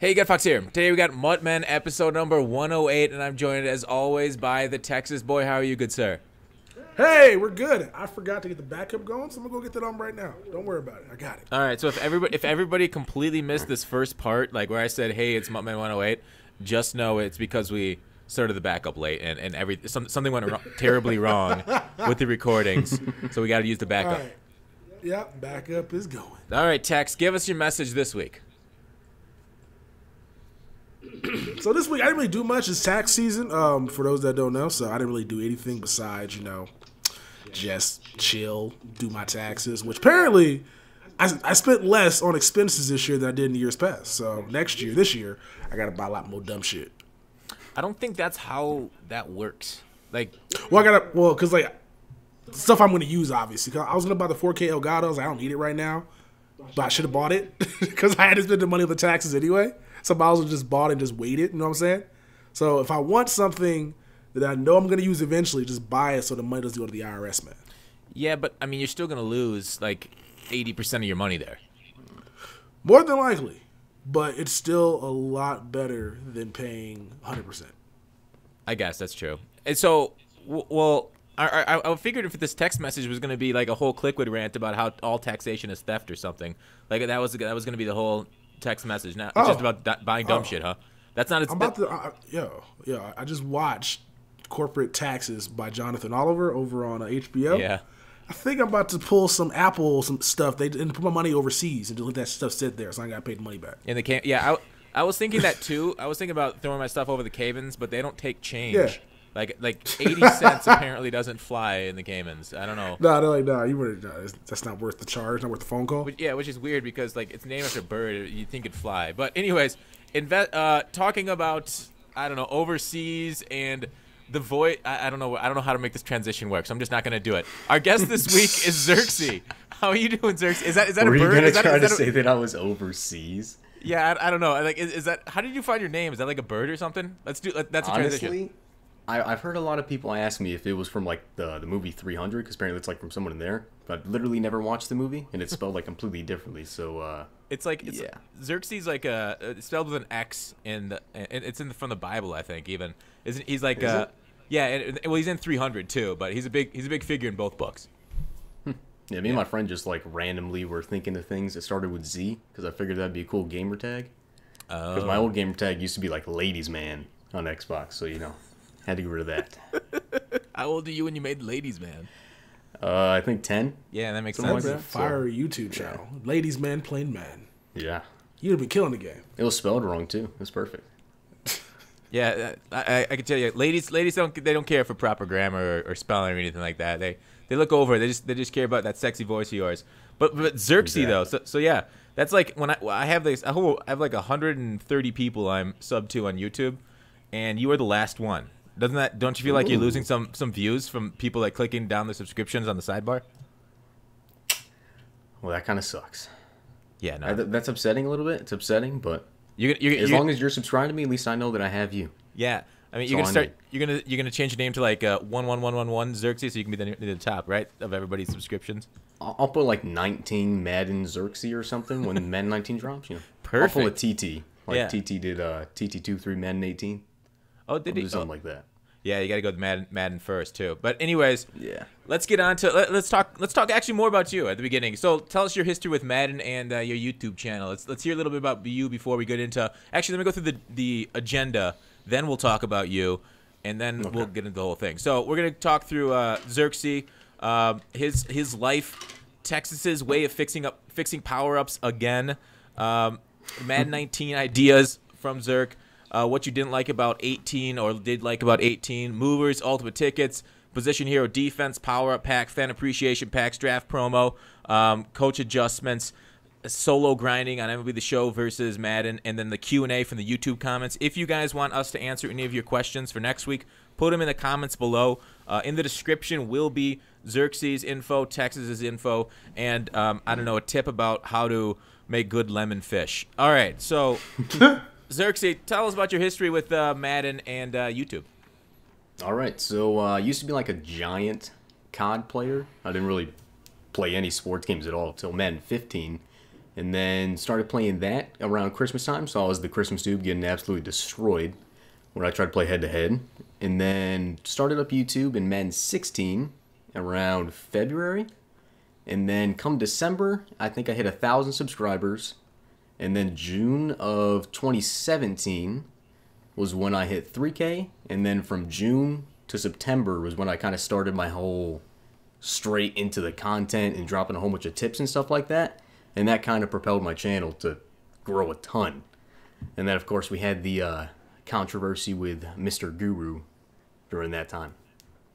Hey, Get Fox here. Today we got MUT Men episode number 108, and I'm joined as always by the Texas boy. How are you, good sir? Hey, we're good. I forgot to get the backup going, so I'm gonna go get that on right now. Don't worry about it. I got it. All right. So if everybody completely missed this first part, like where I said, "Hey, it's MUT Men 108," just know it's because we started the backup late, and something went terribly wrong with the recordings, so we got to use the backup. All right. Yep, backup is going. All right, Tex, give us your message this week. So this week I didn't really do much. It's tax season, for those that don't know. So I didn't really do anything besides, just chill, do my taxes. Which apparently, I spent less on expenses this year than I did in the years past. So this year, I got to buy a lot more dumb shit. I don't think that's how that works. Because stuff I'm going to use, obviously. 'Cause I was going to buy the 4K Elgato's. I don't need it right now. But I should have bought it because I had to spend the money on the taxes anyway. So I might as well just bought it and just waited. You know what I'm saying? So if I want something that I know I'm going to use eventually, just buy it so the money doesn't go to the IRS, man. Yeah, but, I mean, you're still going to lose, 80% of your money there. More than likely. But it's still a lot better than paying 100%. I guess that's true. And so, I figured if this text message was going to be like a whole Clickwood rant about how all taxation is theft or something, like that was going to be the whole text message. Now it's just about buying dumb shit, huh? That's not. I just watched Corporate Taxes by Jonathan Oliver over on HBO. Yeah. I think I'm about to pull some stuff. And put my money overseas and just let that stuff sit there, so I ain't got to pay the money back. And I was thinking that too. I was thinking about throwing my stuff over the Caymans, but they don't take change. Yeah. Like 80 cents apparently doesn't fly in the Caymans. I don't know. That's not worth the charge, not worth the phone call. Which is weird because it's named after a bird. You'd think it'd fly. But anyways, talking about, I don't know, overseas and the void. I don't know how to make this transition work, so I'm just not going to do it. Our guest this week is Zirksee. How are you doing, Zirksee? Is that a bird? Were you going to try to say that I was overseas? Yeah, I don't know. Is that, how did you find your name? Is that like a bird or something? That's a transition. Honestly, I've heard a lot of people ask me if it was from the movie 300, because apparently it's from someone in there. But I've literally never watched the movie, and it's spelled completely differently. So Xerxes it's spelled with an X, and it's from the Bible, I think. Even he's like he's in 300 too, but he's a big figure in both books. Yeah, me and my friend just randomly were thinking of things that started with Z, because I figured that'd be a cool gamer tag. Because my old gamer tag used to be Ladies Man on Xbox, so had to get rid of that. How old are you when you made Ladies Man? I think 10. Yeah, that makes sense. sense. That's a fire YouTube channel. Yeah. Ladies Man playing man. Yeah. You'd have been killing the game. It was spelled wrong too. It was perfect. Yeah, I can tell you, ladies don't care for proper grammar or spelling or anything like that. They look over it. They just care about that sexy voice of yours. But Zirksee though, so yeah, that's when I have this. I have 130 people I'm sub to on YouTube, and you are the last one. Don't you feel like you're losing some views from people clicking down the subscriptions on the sidebar? Well, that kind of sucks. Yeah, no. That's upsetting a little bit. It's upsetting, but as long as you're subscribed to me, at least I know that I have you. Yeah, I mean, you're gonna change your name to 11111 Zirksee, so you can be near the top, right, of everybody's subscriptions. I'll put 19 Madden Zirksee or something when Madden 19 drops. Perfect. I'll pull a TT TT did TT23 Madden 18. Oh, did he? Do something like that. Yeah, you got to go with Madden first too. But anyways, yeah. Let's get on to let's talk actually more about you at the beginning. So tell us your history with Madden and your YouTube channel. Let's hear a little bit about you before we get into. Actually, let me go through the agenda. Then we'll talk about you, and then we'll get into the whole thing. So we're gonna talk through Zirksee, his life, Texas's way of fixing power-ups again, Madden 19 ideas from Zirk. What you didn't like about 18 or did like about 18, movers, ultimate tickets, position hero defense, power-up pack, fan appreciation packs, draft promo, coach adjustments, solo grinding on MLB The Show versus Madden, and then the Q&A from the YouTube comments. If you guys want us to answer any of your questions for next week, put them in the comments below. In the description will be Xerxes info, Texas's info, and I don't know, a tip about how to make good lemon fish. All right, so... Zirksee, tell us about your history with Madden and YouTube. All right, so I used to be a giant COD player. I didn't really play any sports games at all until Madden 15, And then started playing that around Christmas time. So I was the Christmas Tube getting absolutely destroyed when I tried to play head-to-head. And then started up YouTube in Madden 16 around February. And then come December, I think I hit 1,000 subscribers. And then June of 2017 was when I hit 3K. And then from June to September was when I kind of started my whole straight into the content and dropping a whole bunch of tips and stuff like that. And that kind of propelled my channel to grow a ton. And then, of course, we had the controversy with Mr. Guru during that time.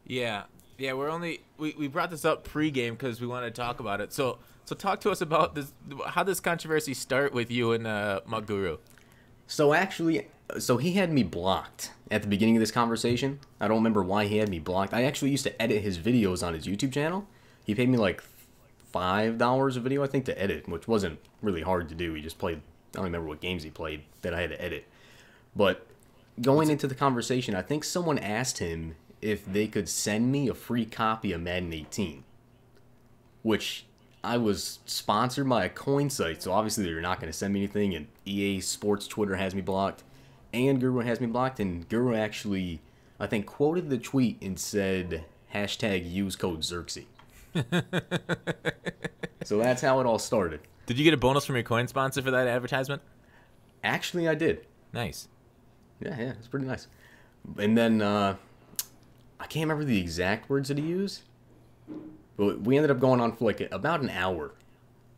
Yeah, we brought this up pre-game because we wanted to talk about it. So talk to us about this. How this controversy start with you and MUT Guru? So actually, he had me blocked at the beginning of this conversation. I don't remember why he had me blocked. I actually used to edit his videos on his YouTube channel. He paid me like $5 a video, I think, to edit, which wasn't really hard to do. He just played, I don't remember what games he played that I had to edit. But going into the conversation, I think someone asked him if they could send me a free copy of Madden 18, which I was sponsored by a coin site, so obviously they're not going to send me anything, and EA Sports Twitter has me blocked, and Guru has me blocked, and Guru actually, I think, quoted the tweet and said, #use code Zirksee. So that's how it all started. Did you get a bonus from your coin sponsor for that advertisement? Actually, I did. Nice. Yeah, it's pretty nice. And then, I can't remember the exact words that he used, but we ended up going on for like about an hour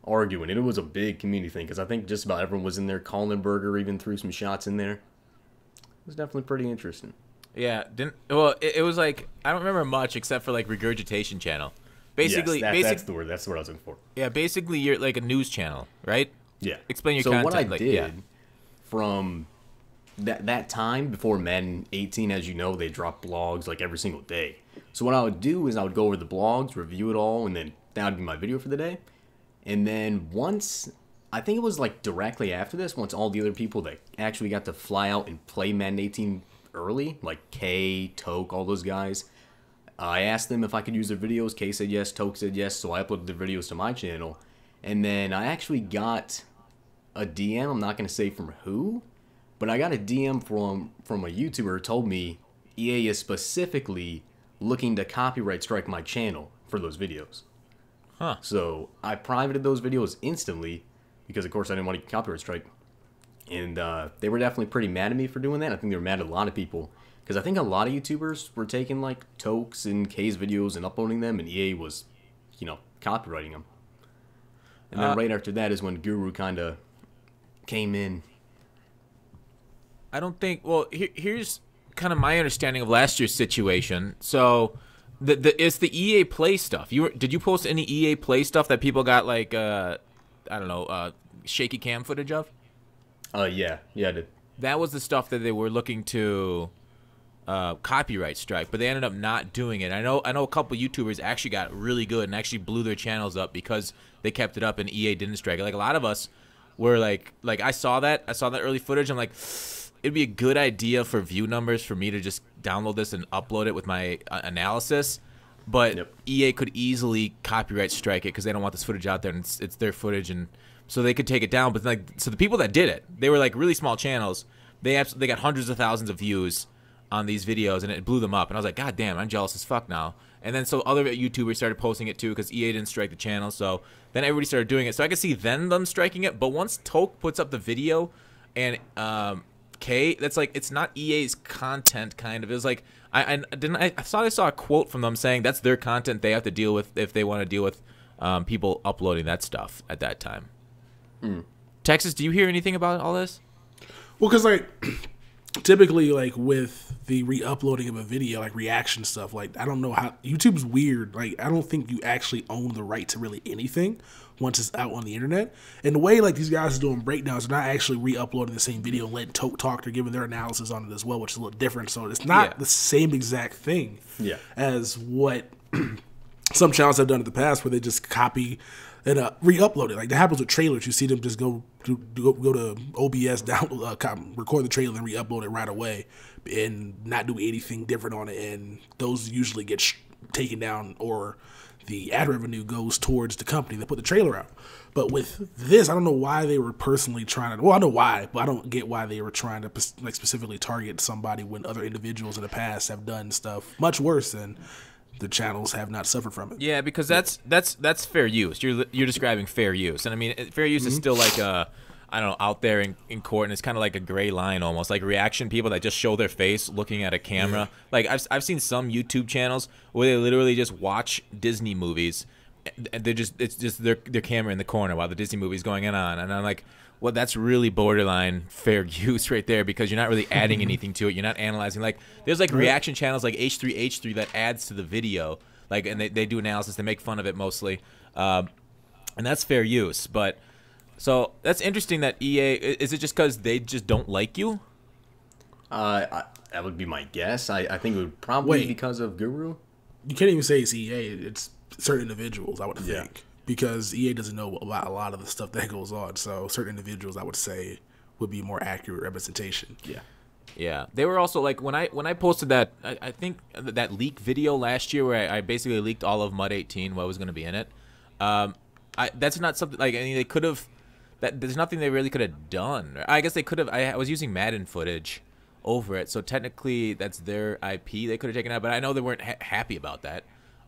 arguing, and it was a big community thing, because I think just about everyone was in there. Collenberger even threw some shots in there. It was definitely pretty interesting. Yeah, it was like, I don't remember much except for like Regurgitation Channel. Basically, yes, that's the word. That's the word I was looking for. Yeah, basically you're like a news channel, right? Yeah. Explain your content. So what I like, did from that time before Madden 18, as you know, they drop blogs like every single day. So what I would do is I would go over the blogs, review it all, and then that would be my video for the day. And then once, I think it was like directly after this, once all the other people that actually got to fly out and play Madden 18 early, like Kay, Toke, all those guys, I asked them if I could use their videos. Kay said yes, Toke said yes, so I uploaded their videos to my channel. And then I actually got a DM, I'm not going to say from who, but I got a DM from a YouTuber who told me EA is specifically looking to copyright strike my channel for those videos. Huh. So I privated those videos instantly because, of course, I didn't want to get copyright strike. And they were definitely pretty mad at me for doing that. I think they were mad at a lot of people, because I think a lot of YouTubers were taking like Toke's and K's videos and uploading them, and EA was, copywriting them. And then right after that is when Guru kind of came in. I don't think. Well, here's kind of my understanding of last year's situation. So, it's the EA Play stuff. Did you post any EA Play stuff that people got like I don't know, shaky cam footage of? Yeah, I did. That was the stuff that they were looking to copyright strike, but they ended up not doing it. I know a couple YouTubers actually got really good and actually blew their channels up because they kept it up and EA didn't strike it. Like a lot of us were like I saw that early footage. I'm like, it'd be a good idea for view numbers for me to just download this and upload it with my analysis, but yep. EA could easily copyright strike it because they don't want this footage out there, and it's their footage, and so they could take it down. But so the people that did it, they were like really small channels. They got hundreds of thousands of views on these videos, and it blew them up. And I was like, God damn, I'm jealous as fuck now. And then so other YouTubers started posting it too because EA didn't strike the channel. So then everybody started doing it. So I could see them striking it. But once Toke puts up the video and K, that's like, it's not EA's content kind of. It was like, I thought I saw a quote from them saying that's their content they have to deal with if they want to deal with people uploading that stuff at that time. Texas, do you hear anything about all this? Well, because like typically like with the re-uploading of a video, like reaction stuff, like I don't know how YouTube's weird. Like I don't think you actually own the right to really anything once it's out on the internet. And the way like these guys are doing breakdowns, they're not actually re-uploading the same video and letting Toke talk. They're giving their analysis on it as well, which is a little different. So it's not the same exact thing as what some channels have done in the past, where they just copy and re-upload it. Like that happens with trailers. You see them just go to OBS, record the trailer, and re-upload it right away, and not do anything different on it. And those usually get taken down, or the ad revenue goes towards the company that put the trailer out. But with this, I don't know why they were personally trying to. Well, I know why, but I don't get why they were trying to like specifically target somebody when other individuals in the past have done stuff much worse and the channels have not suffered from it. Yeah, because that's fair use. You're describing fair use, and I mean fair use is still like I don't know, out there in court, and it's kind of like a gray line almost, like reaction people that just show their face looking at a camera. Yeah. Like I've seen some YouTube channels where they literally just watch Disney movies, and it's just their camera in the corner while the Disney movie's going on, and I'm like, well, that's really borderline fair use right there, because you're not really adding anything to it. You're not analyzing. Like there's like reaction channels like H3H3 that adds to the video, like, and they do analysis. They make fun of it mostly, and that's fair use, but. So that's interesting that EA, is it just because they just don't like you? That would be my guess. I think it would probably be because of Guru. You can't even say it's EA. It's certain individuals, I would think. Because EA doesn't know about a lot of the stuff that goes on. So certain individuals, I would say, would be more accurate representation. Yeah. Yeah. They were also like, when I posted that, I think that leak video last year where I basically leaked all of MUT 18, what was going to be in it. That's not something, like, I mean, they could have. There's nothing they really could have done. I guess they could have. I was using Madden footage over it, so technically that's their IP. They could have taken out, but I know they weren't happy about that.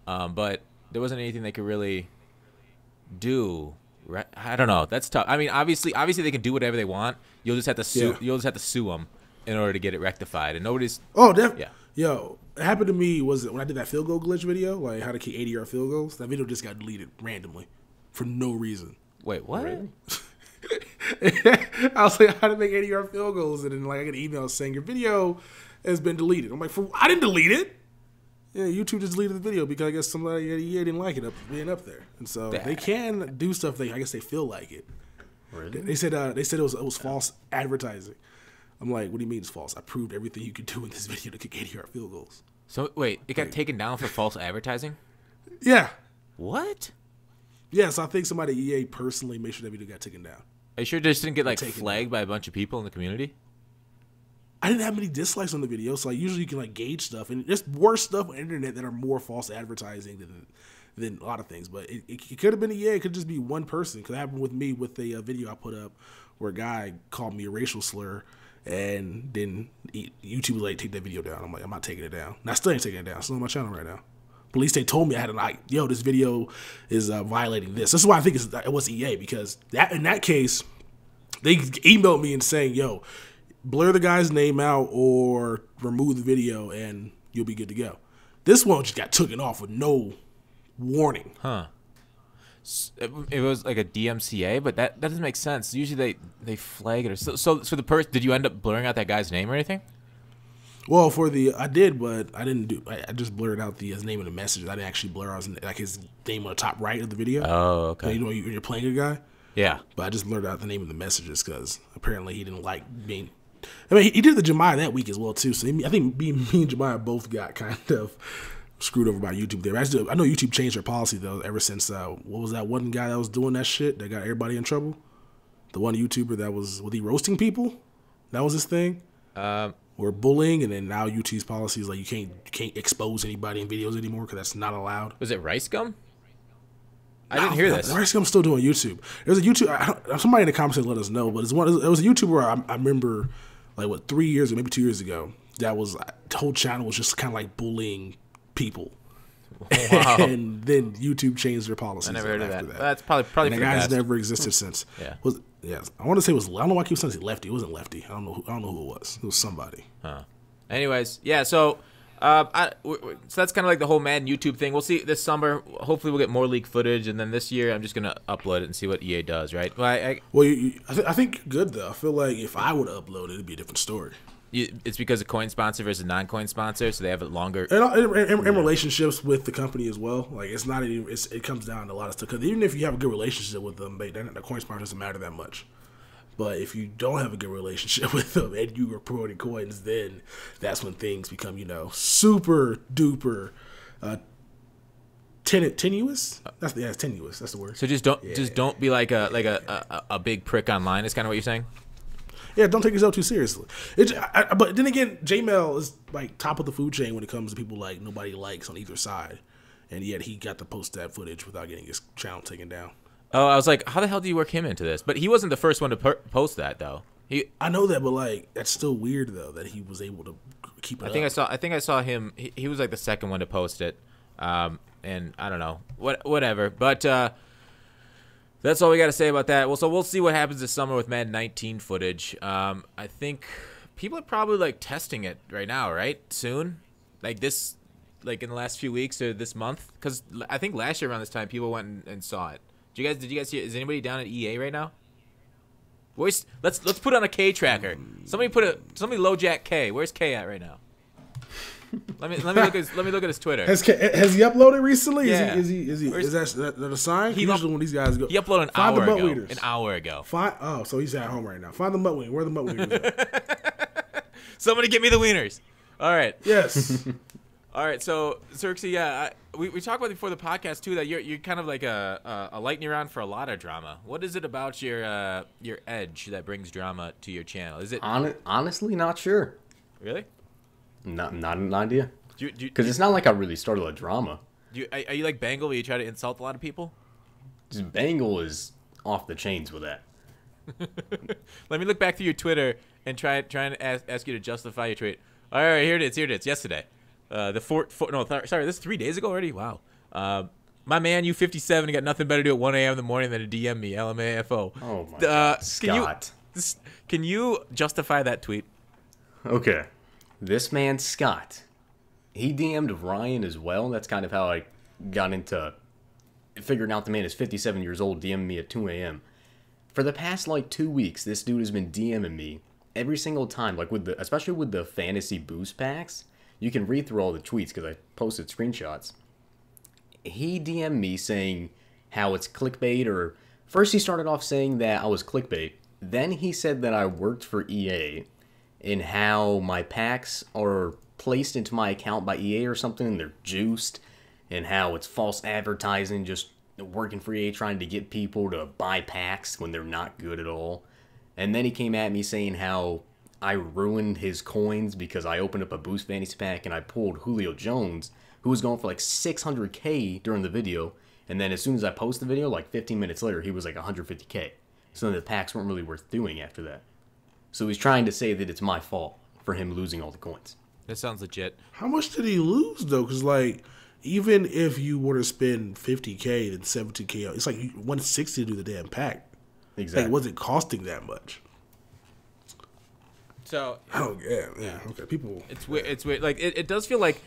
But there wasn't anything they could really do. Right? I don't know. That's tough. I mean, obviously they can do whatever they want. You'll just have to sue. Yeah. You'll just have to sue them in order to get it rectified. And nobody's. Oh, definitely. Yeah. Yo, it happened to me. Was it when I did that field goal glitch video, like how to kick 80-yard field goals? That video just got deleted randomly for no reason. Wait, what? Really? I was like, how to make 80-yard field goals, and then like I get an email saying your video has been deleted. I'm like, I didn't delete it. Yeah, YouTube just deleted the video because I guess somebody at EA didn't like it being up there, and so they can do stuff. I guess they feel like it. Really? They said it was false advertising. I'm like, what do you mean it's false? I proved everything you could do in this video to kick 80-yard field goals. So wait, it got taken down for false advertising? Yeah. What? Yeah, so I think somebody at EA personally made sure that video got taken down. Are you sure this didn't get like flagged by a bunch of people in the community? I didn't have many dislikes on the video, so like usually you can like gauge stuff, and there's worse stuff on the internet that are more false advertising than a lot of things. But it could have been EA. It could just be one person. Because it happened with me with a video I put up where a guy called me a racial slur, and then YouTube was like, take that video down. I'm like, I'm not taking it down. And I still ain't taking it down. It's on my channel right now. At least they told me I had to like, yo, this video is violating this. This is why I think it was EA, because in that case, they emailed me and saying, yo, blur the guy's name out or remove the video and you'll be good to go. This one just got taken off with no warning. Huh. It was like a DMCA, but that doesn't make sense. Usually they flag it. So the person, did you end up blurring out that guy's name or anything? Well, I did, but I didn't do. I just blurred out his name in the messages. I didn't actually blur out his name on the top right of the video. Oh, okay. So, you know, when you're playing a guy. Yeah. But I just blurred out the name of the messages because apparently he didn't like being. I mean, he did the Jemiah that week as well too. So I think me and Jemiah both got kind of screwed over by YouTube there. I know YouTube changed their policy though ever since. What was that one guy that was doing that shit that got everybody in trouble? The one YouTuber that was he roasting people? That was his thing. Or bullying, and then now YouTube's policy is like you can't expose anybody in videos anymore because that's not allowed. Was it Rice Gum? I didn't hear this. Rice Gum's still doing YouTube. There's a YouTube. Somebody in the comments let us know, but it was a YouTuber I remember like 3 years or maybe 2 years ago. That was the whole channel was just kind of like bullying people. Wow. And then YouTube changed their policies. I never heard of that. That's probably and the guy's never existed since. Yeah. I want to say it was. I don't know why I keep saying Lefty. It wasn't Lefty. I don't know who it was. It was somebody. Huh. Anyways, yeah. So, so that's kind of like the whole Madden YouTube thing. We'll see this summer. Hopefully, we'll get more leak footage, and then this year, I'm just gonna upload it and see what EA does. Right? Well, I think good though. I feel like if I would upload it, it'd be a different story. It's because of coin sponsor versus non-coin sponsor, so they have it longer. And relationships with the company as well. Like it's not even. It comes down to a lot of stuff. Because even if you have a good relationship with them, the coin sponsor doesn't matter that much. But if you don't have a good relationship with them and you are promoting coins, then that's when things become, super duper tenuous. It's tenuous. That's the word. So just don't be like a big prick online. Is kind of what you're saying. Yeah, don't take yourself too seriously. But then again, J-Mail is like top of the food chain when it comes to people like nobody likes on either side. and yet he got to post that footage without getting his channel taken down. Oh, I was like, how the hell do you work him into this? But he wasn't the first one to post that though. I know that, but like that's still weird though that he was able to keep it. I think I saw him. He was like the second one to post it, and I don't know whatever. But that's all we got to say about that. Well, so we'll see what happens this summer with Madden 19 footage. I think people are probably like testing it right now, right? Soon, like this, like in the last few weeks or this month, because I think last year around this time people went and saw it. Did you guys see it? Is anybody down at EA right now? Let's put on a K tracker. Somebody low jack K. Where's K at right now? let me look at his Twitter. Has he uploaded recently? Yeah. Is that a sign? Usually when these guys go, he uploaded an hour ago. An hour ago. So he's at home right now. Find the mutt wiener. Where the mutt wieners at? Somebody get me the wieners. All right. Yes. All right. So Zirksee, yeah, we talked about before the podcast too that you're kind of like a lightning rod for a lot of drama. What is it about your edge that brings drama to your channel? Is it honestly not sure? Really? Not an idea. Because it's not like I really started a drama. Are you like Bangle where you try to insult a lot of people? Just Bangle is off the chains with that. Let me look back through your Twitter and try and ask you to justify your tweet. All right, here it is. Yesterday, this is 3 days ago already. Wow. My man, U57 got nothing better to do at 1 a.m. in the morning than to DM me. LMAFO. Oh my God, Scott. Can you justify that tweet? Okay. This man, Scott, he DM'd Ryan as well. That's kind of how I got into figuring out the man is 57 years old, DMing me at 2 a.m. For the past, 2 weeks, this dude has been DMing me every single time, especially with the fantasy boost packs. You can read through all the tweets because I posted screenshots. He DM'd me saying how it's clickbait, or first he started off saying that I was clickbait. Then he said that I worked for EA, and how my packs are placed into my account by EA or something, and they're juiced, and how it's false advertising, just working for EA trying to get people to buy packs when they're not good at all. And then he came at me saying how I ruined his coins because I opened up a Boost Fantasy Pack and I pulled Julio Jones, who was going for 600K during the video, and then as soon as I post the video, 15 minutes later, he was 150K. So then the packs weren't really worth doing after that. So he's trying to say that it's my fault for him losing all the coins. That sounds legit. How much did he lose though? Because even if you were to spend 50K and 70K, it's 160 to do the damn pack. Exactly. It wasn't costing that much. So yeah. Okay, people. It's weird. It's weird. It does feel like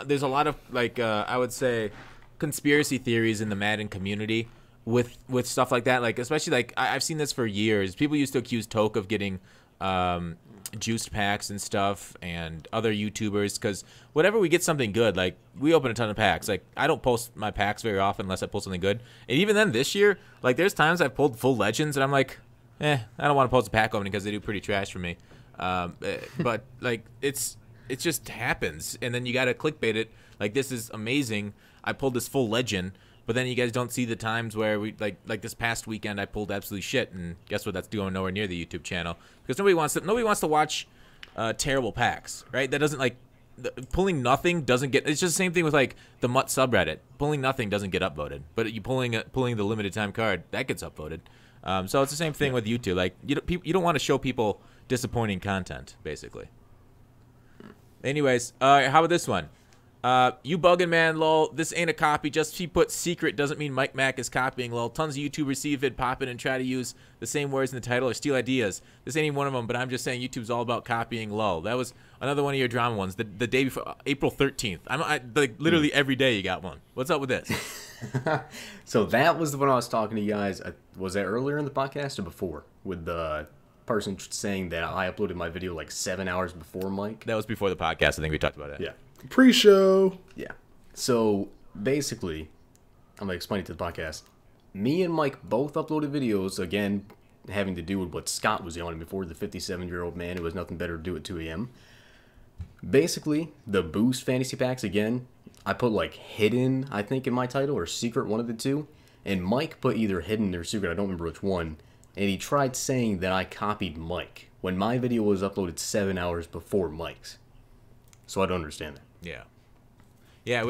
there's a lot of I would say conspiracy theories in the Madden community with stuff like that. Especially I've seen this for years. People used to accuse Toke of getting juiced packs and stuff, and other YouTubers, because whenever we get something good, we open a ton of packs. I don't post my packs very often unless I pull something good. And even then this year, there's times I've pulled full legends and I'm I don't want to post a pack opening because they do pretty trash for me. But it just happens, and then you gotta clickbait it. This is amazing. I pulled this full legend, but then you guys don't see the times where we like this past weekend I pulled absolutely shit, and guess what? That's going nowhere near the YouTube channel because nobody wants to watch terrible packs, right? That doesn't pulling nothing doesn't get. It's just the same thing with the MUT subreddit. Pulling nothing doesn't get upvoted, but you pulling the limited time card that gets upvoted. So it's the same thing with YouTube. You don't want to show people disappointing content, basically. Anyways, how about this one? You bugging, man, lol. This ain't a copy. Just he put secret doesn't mean Mike Mack is copying, lol. Tons of YouTubers see vid pop in and try to use the same words in the title or steal ideas. This ain't even one of them, but I'm just saying YouTube's all about copying, lol. That was another one of your drama ones. The day before, April 13th. Literally every day you got one. What's up with this? So that was the one I was talking to you guys. Was that earlier in the podcast or before? With the person saying that I uploaded my video 7 hours before Mike? That was before the podcast. I think we talked about it. Yeah. Pre-show. Yeah. So basically, I'm going to explain it to the podcast. Me and Mike both uploaded videos, again, having to do with what Scott was yelling before, the 57-year-old man who has nothing better to do at 2 a.m. Basically, the Boost Fantasy Packs, again, I put hidden, I think, in my title, or secret, one of the two. And Mike put either hidden or secret, I don't remember which one. And he tried saying that I copied Mike when my video was uploaded 7 hours before Mike's. So I don't understand that. Yeah. Yeah,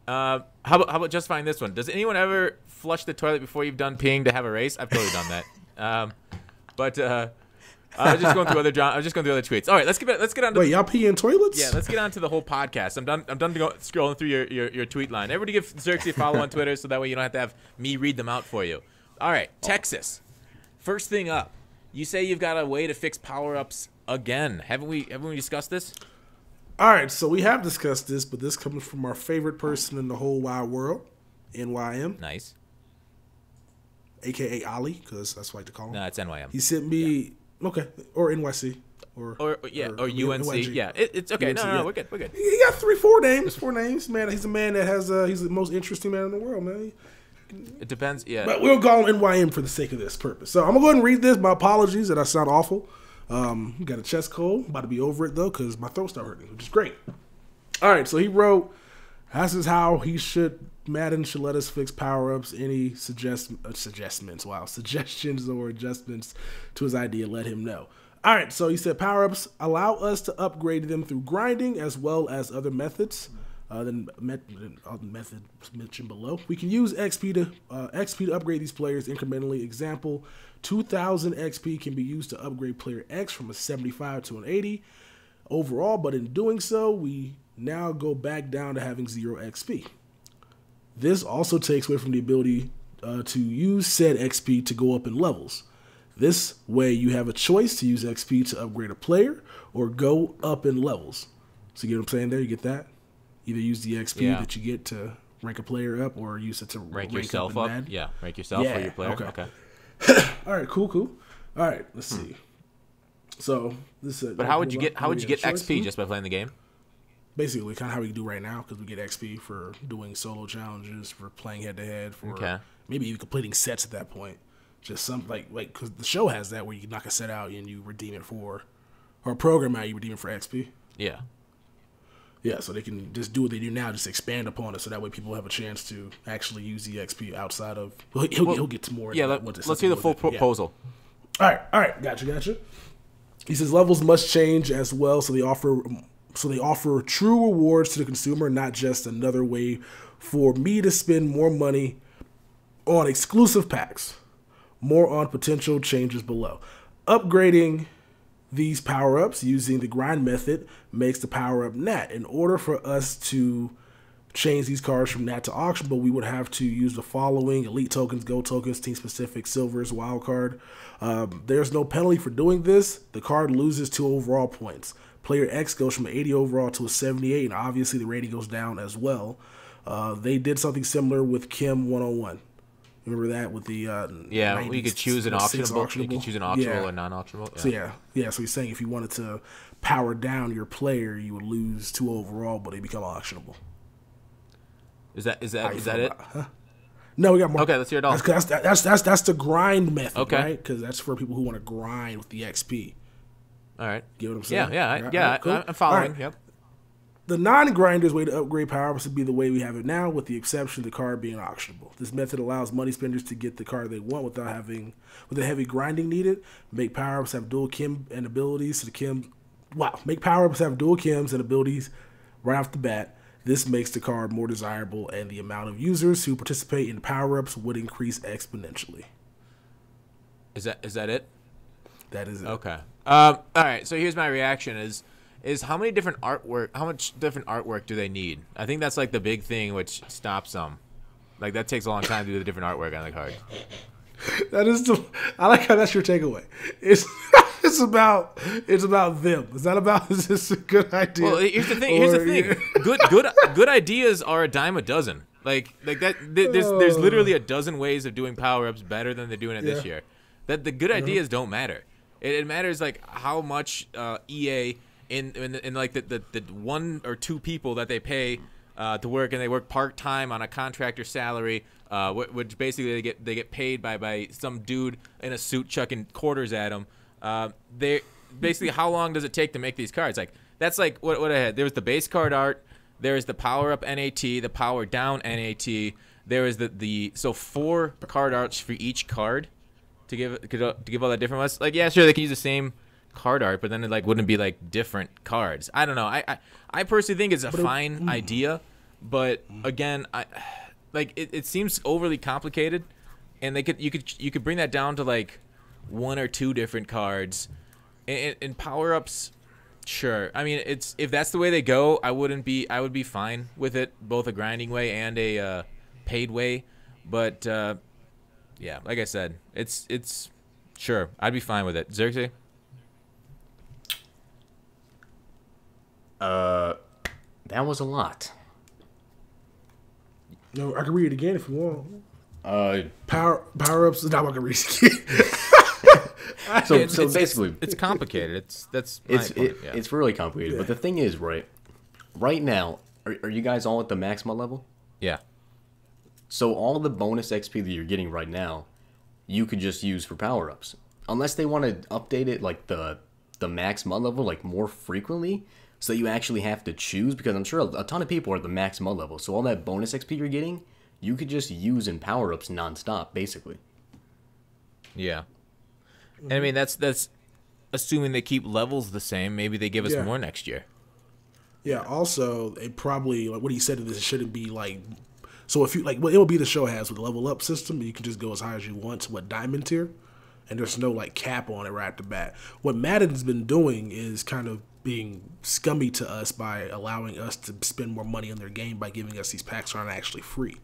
How about justifying this one? Does anyone ever flush the toilet before you've done peeing to have a race? I've totally done that. But I was just going through other tweets. All right, let's get on to Wait, y'all pee in toilets? Yeah, let's get on to the whole podcast. I'm done scrolling through your tweet line. Everybody give Zirksee a follow on Twitter so that way you don't have to have me read them out for you. All right, Texas. First thing up, you say you've got a way to fix power-ups again. Haven't we discussed this? All right, so we have discussed this, but this comes from our favorite person in the whole wide world, NYM. Nice. A.K.A. Ali, because that's what I like to call him. No, it's NYM. He sent me, okay, or NYC. Or UNC. NYG. Yeah, it's okay. UNC, No, we're good. He got four names, man. He's a man that has, he's the most interesting man in the world, man. It depends, yeah. But we'll call him NYM for the sake of this purpose. So I'm going to go ahead and read this. My apologies that I sound awful. Got a chest cold. About to be over it, though, because my throat started hurting, which is great. All right, so he wrote, this is how Madden should let us fix power-ups. Any suggestions or adjustments to his idea, let him know. All right, so he said power-ups allow us to upgrade them through grinding as well as other methods. Than methods mentioned below. We can use XP to upgrade these players incrementally. Example, 2,000 XP can be used to upgrade player X from a 75 to an 80 overall, but in doing so, we now go back down to having 0 XP. This also takes away from the ability to use said XP to go up in levels. This way, you have a choice to use XP to upgrade a player or go up in levels. So you get what I'm saying there? You get that? Either use the XP that you get to rank a player up or use it to rank yourself up. Yeah, rank yourself or your player. Okay. All right, cool. All right, let's see. So this is. But how would you get XP just by playing the game? Basically, kind of how we do right now, because we get XP for doing solo challenges, for playing head to head, for maybe even completing sets at that point. Just something like because the show has that where you knock a set out and you redeem it for, or a program out you redeem it for XP. Yeah. Yeah, so they can just do what they do now, just expand upon it, so that way people have a chance to actually use the XP outside of. He'll get to more. Yeah, let's hear the full proposal. Yeah. All right, gotcha. He says levels must change as well, so they offer true rewards to the consumer, not just another way for me to spend more money on exclusive packs. More on potential changes below. Upgrading these power-ups using the grind method makes the power-up nat. In order for us to change these cards from nat to auctionable, we would have to use the following: elite tokens, gold tokens, team-specific, silvers, wild card. There's no penalty for doing this. The card loses 2 overall points. Player X goes from an 80 overall to a 78, and obviously the rating goes down as well. They did something similar with Kim 101. Remember that with the we could choose an auctionable. You could choose an auctionable or non-auctionable. Yeah. So he's saying if you wanted to power down your player, you would lose 2 overall, but they become auctionable. Is that it? Huh? No, we got more. Okay, let's hear it all. That's the grind method, right? Because that's for people who want to grind with the XP. All right. Get what I'm saying? Yeah. Cool. I'm following. Right. Yep. The non-grinder's way to upgrade power-ups would be the way we have it now, with the exception of the card being auctionable. This method allows money spenders to get the card they want without having the heavy grinding needed. Make power-ups have dual Kim and abilities. Make power-ups have dual Kims and abilities right off the bat. This makes the card more desirable, and the amount of users who participate in power-ups would increase exponentially. Is that it? That is it. Okay. All right. So here's my reaction: is how much different artwork do they need? I think that's like the big thing which stops them. Like that takes a long time to do the different artwork on the card. I like how that's your takeaway. It's about them. It's not about is this a good idea. Well, here's the thing. Good ideas are a dime a dozen. Like that. There's literally a dozen ways of doing power-ups better than they're doing it this year. That the good ideas don't matter. It matters like how much EA in like the 1 or 2 people that they pay to work, and they work part-time on a contractor salary, which basically they get paid by some dude in a suit chucking quarters at them. They basically, how long does it take to make these cards? Like that's like what I had. There was the base card art. There is the power up NAT, the power down NAT. There is so 4 card arts for each card to give all that different ones. Like yeah, sure they can use the same card art, but then it like wouldn't be like different cards. I don't know. I personally think it's a fine idea. But again, it seems overly complicated, and you could bring that down to like 1 or 2 different cards, and power ups. Sure, I mean if that's the way they go, I would be fine with it, both a grinding way and a paid way. But yeah, like I said, it's sure I'd be fine with it. Zirksee? That was a lot. No, I can read it again if you want. Power ups. I'm not gonna read it again. So basically, it's complicated. It's really complicated. Yeah. But the thing is, right now, are you guys all at the maximum level? Yeah. So all the bonus XP that you're getting right now, you could just use for power ups, unless they want to update it like the max MUT level like more frequently, so that you actually have to choose. Because I'm sure a ton of people are at the max MUT level, so all that bonus XP you're getting, you could just use in power ups nonstop, basically. Yeah. And I mean that's assuming they keep levels the same. Maybe they give us more next year. Yeah. Also, it probably like what he said. This shouldn't be like. So if you like what MLB The Show has with the level up system, you can just go as high as you want to what diamond tier, and there's no like cap on it right at the bat. What Madden's been doing is kind of being scummy to us by allowing us to spend more money on their game by giving us these packs that aren't actually free.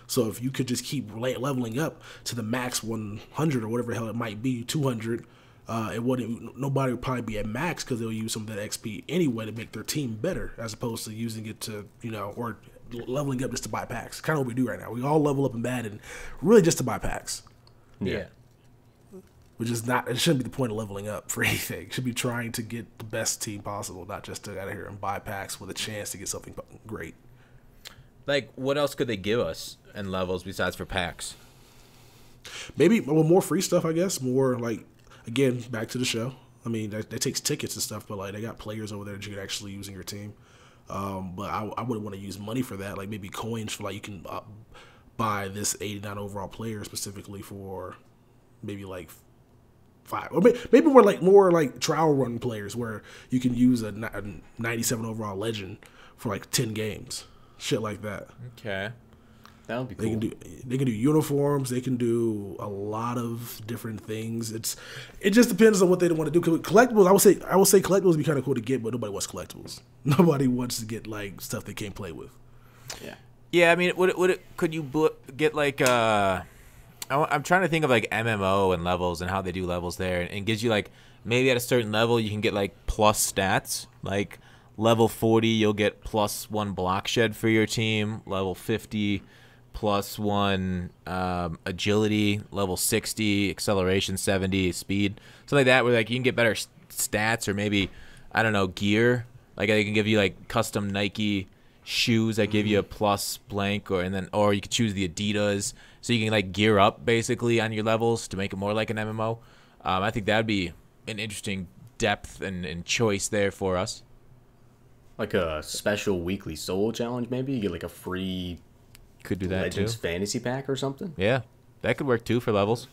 So if you could just keep leveling up to the max 100 or whatever the hell it might be, 200, nobody would probably be at max because they'll use some of that XP anyway to make their team better, as opposed to using it to or leveling up just to buy packs. Kind of what we do right now. We all level up in Madden really just to buy packs. Yeah. Which is not, it shouldn't be the point of leveling up for anything. It should be trying to get the best team possible, not just to get out of here and buy packs with a chance to get something great. Like, what else could they give us in levels besides for packs? Maybe more free stuff, I guess. More like, again, back to the show. I mean, that takes tickets and stuff, but like they got players over there that you can actually use in your team. But I wouldn't want to use money for that. Like maybe coins for like you can buy this 89 overall player specifically for maybe like 5, or maybe more like trial run players where you can use a 97 overall legend for like 10 games, shit like that. Okay, that would be cool. They can do uniforms. They can do a lot of different things. It just depends on what they want to do. Collectibles, I would say collectibles would be kind of cool to get, but nobody wants collectibles. Nobody wants to get like stuff they can't play with. Yeah. Yeah, I mean, could you get like I'm trying to think of like MMO and levels and how they do levels there, and it gives you like maybe at a certain level you can get like plus stats. Like level 40 you'll get +1 block shed for your team. Level 50 +1 agility. Level 60 acceleration, 70 speed, something like that, where like you can get better stats, or maybe I don't know, gear. Like they can give you like custom Nike shoes that give you a plus blank, or you could choose the Adidas, so you can like gear up basically on your levels to make it more like an MMO. I think that'd be an interesting depth and choice there for us. Like a special weekly solo challenge, maybe you get like a free could do that Legends too. fantasy pack or something. Yeah, that could work too for levels.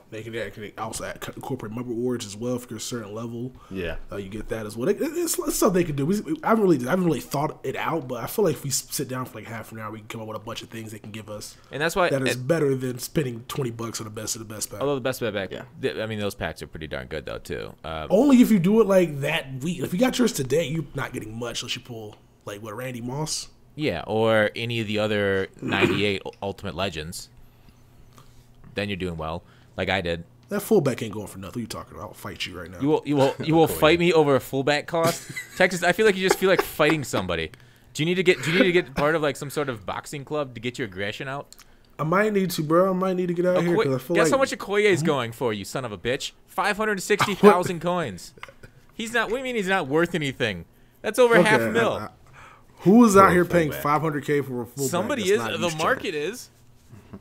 They can also incorporate member awards as well. If you're a certain level, yeah, you get that as well. It's something they can do. I haven't really thought it out, but I feel like if we sit down for like half an hour, we can come up with a bunch of things they can give us. And that's why that is better than spending $20 on the best of the best pack. Although the best of the best pack, I mean, those packs are pretty darn good though too. Only if you do it like that week. If you got yours today, you're not getting much unless you pull like Randy Moss. Yeah, or any of the other 98 Ultimate Legends. Then you're doing well, like I did. That fullback ain't going for nothing. What are you talking about? I'll fight you right now. You will fight me over a fullback cost? Texas, I feel like you just feel like fighting somebody. Do you need to get part of like some sort of boxing club to get your aggression out? I might need to, bro. I might need to get out of here because I feel guess like how much Okoye is going for, you son of a bitch? 560,000 coins. He's not. What do you mean he's not worth anything? That's over half a mil. Who is out here paying $500K for a fullback? Somebody is. The market is.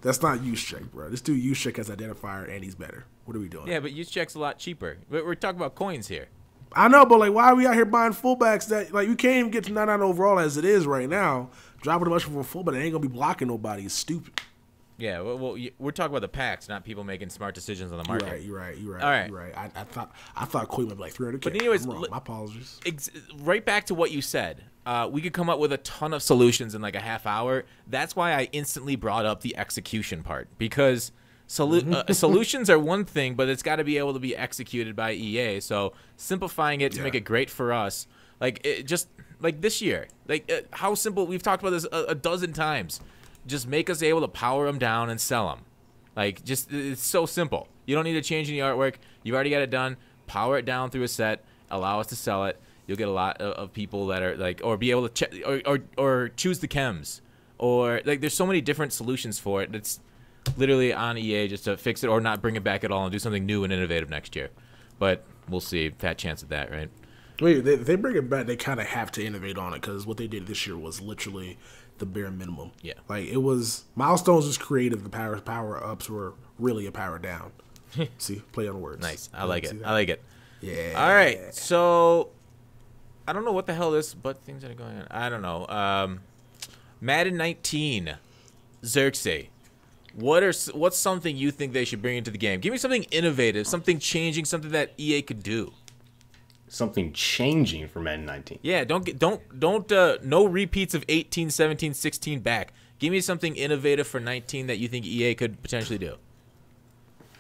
That's not Juszczyk, bro. this dude Juszczyk has identifier and he's better. What are we doing? Yeah, but Juszczyk's a lot cheaper. We're talking about coins here. I know, but like, why are we out here buying fullbacks that like you can't even get to 99 overall as it is right now? Dropping a bunch for a fullback, it ain't gonna be blocking nobody. It's stupid. Yeah, well, we're talking about the packs, not people making smart decisions on the market. You're right. All right. You're right. I thought Queen would be like 300K. But anyways, I'm wrong. My apologies. Right back to what you said. We could come up with a ton of solutions in like a half hour. That's why I instantly brought up the execution part, because solutions are one thing, but it's got to be able to be executed by EA. So simplifying it to make it great for us, just like this year, how simple. We've talked about this a dozen times. Just make us able to power them down and sell them. It's so simple. You don't need to change any artwork. You've already got it done. Power it down through a set. Allow us to sell it. You'll get a lot of people that are or be able to or choose the chems, or there's so many different solutions for it. It's literally on EA just to fix it or not bring it back at all and do something new and innovative next year. But we'll see. Fat chance of that, right? Wait, they bring it back. They kind of have to innovate on it, because what they did this year was literally the bare minimum. Yeah. It was milestones was creative. The power ups were really a power down. See, play on words. Nice. I like it. Yeah. All right. So I don't know what the hell this, but things that are going on. I don't know. Madden 19, Zirksee. What's something you think they should bring into the game? Give me something innovative, something changing, something that EA could do. Something changing for Madden 19. Yeah, no repeats of 18, 17, 16 back. Give me something innovative for 19 that you think EA could potentially do.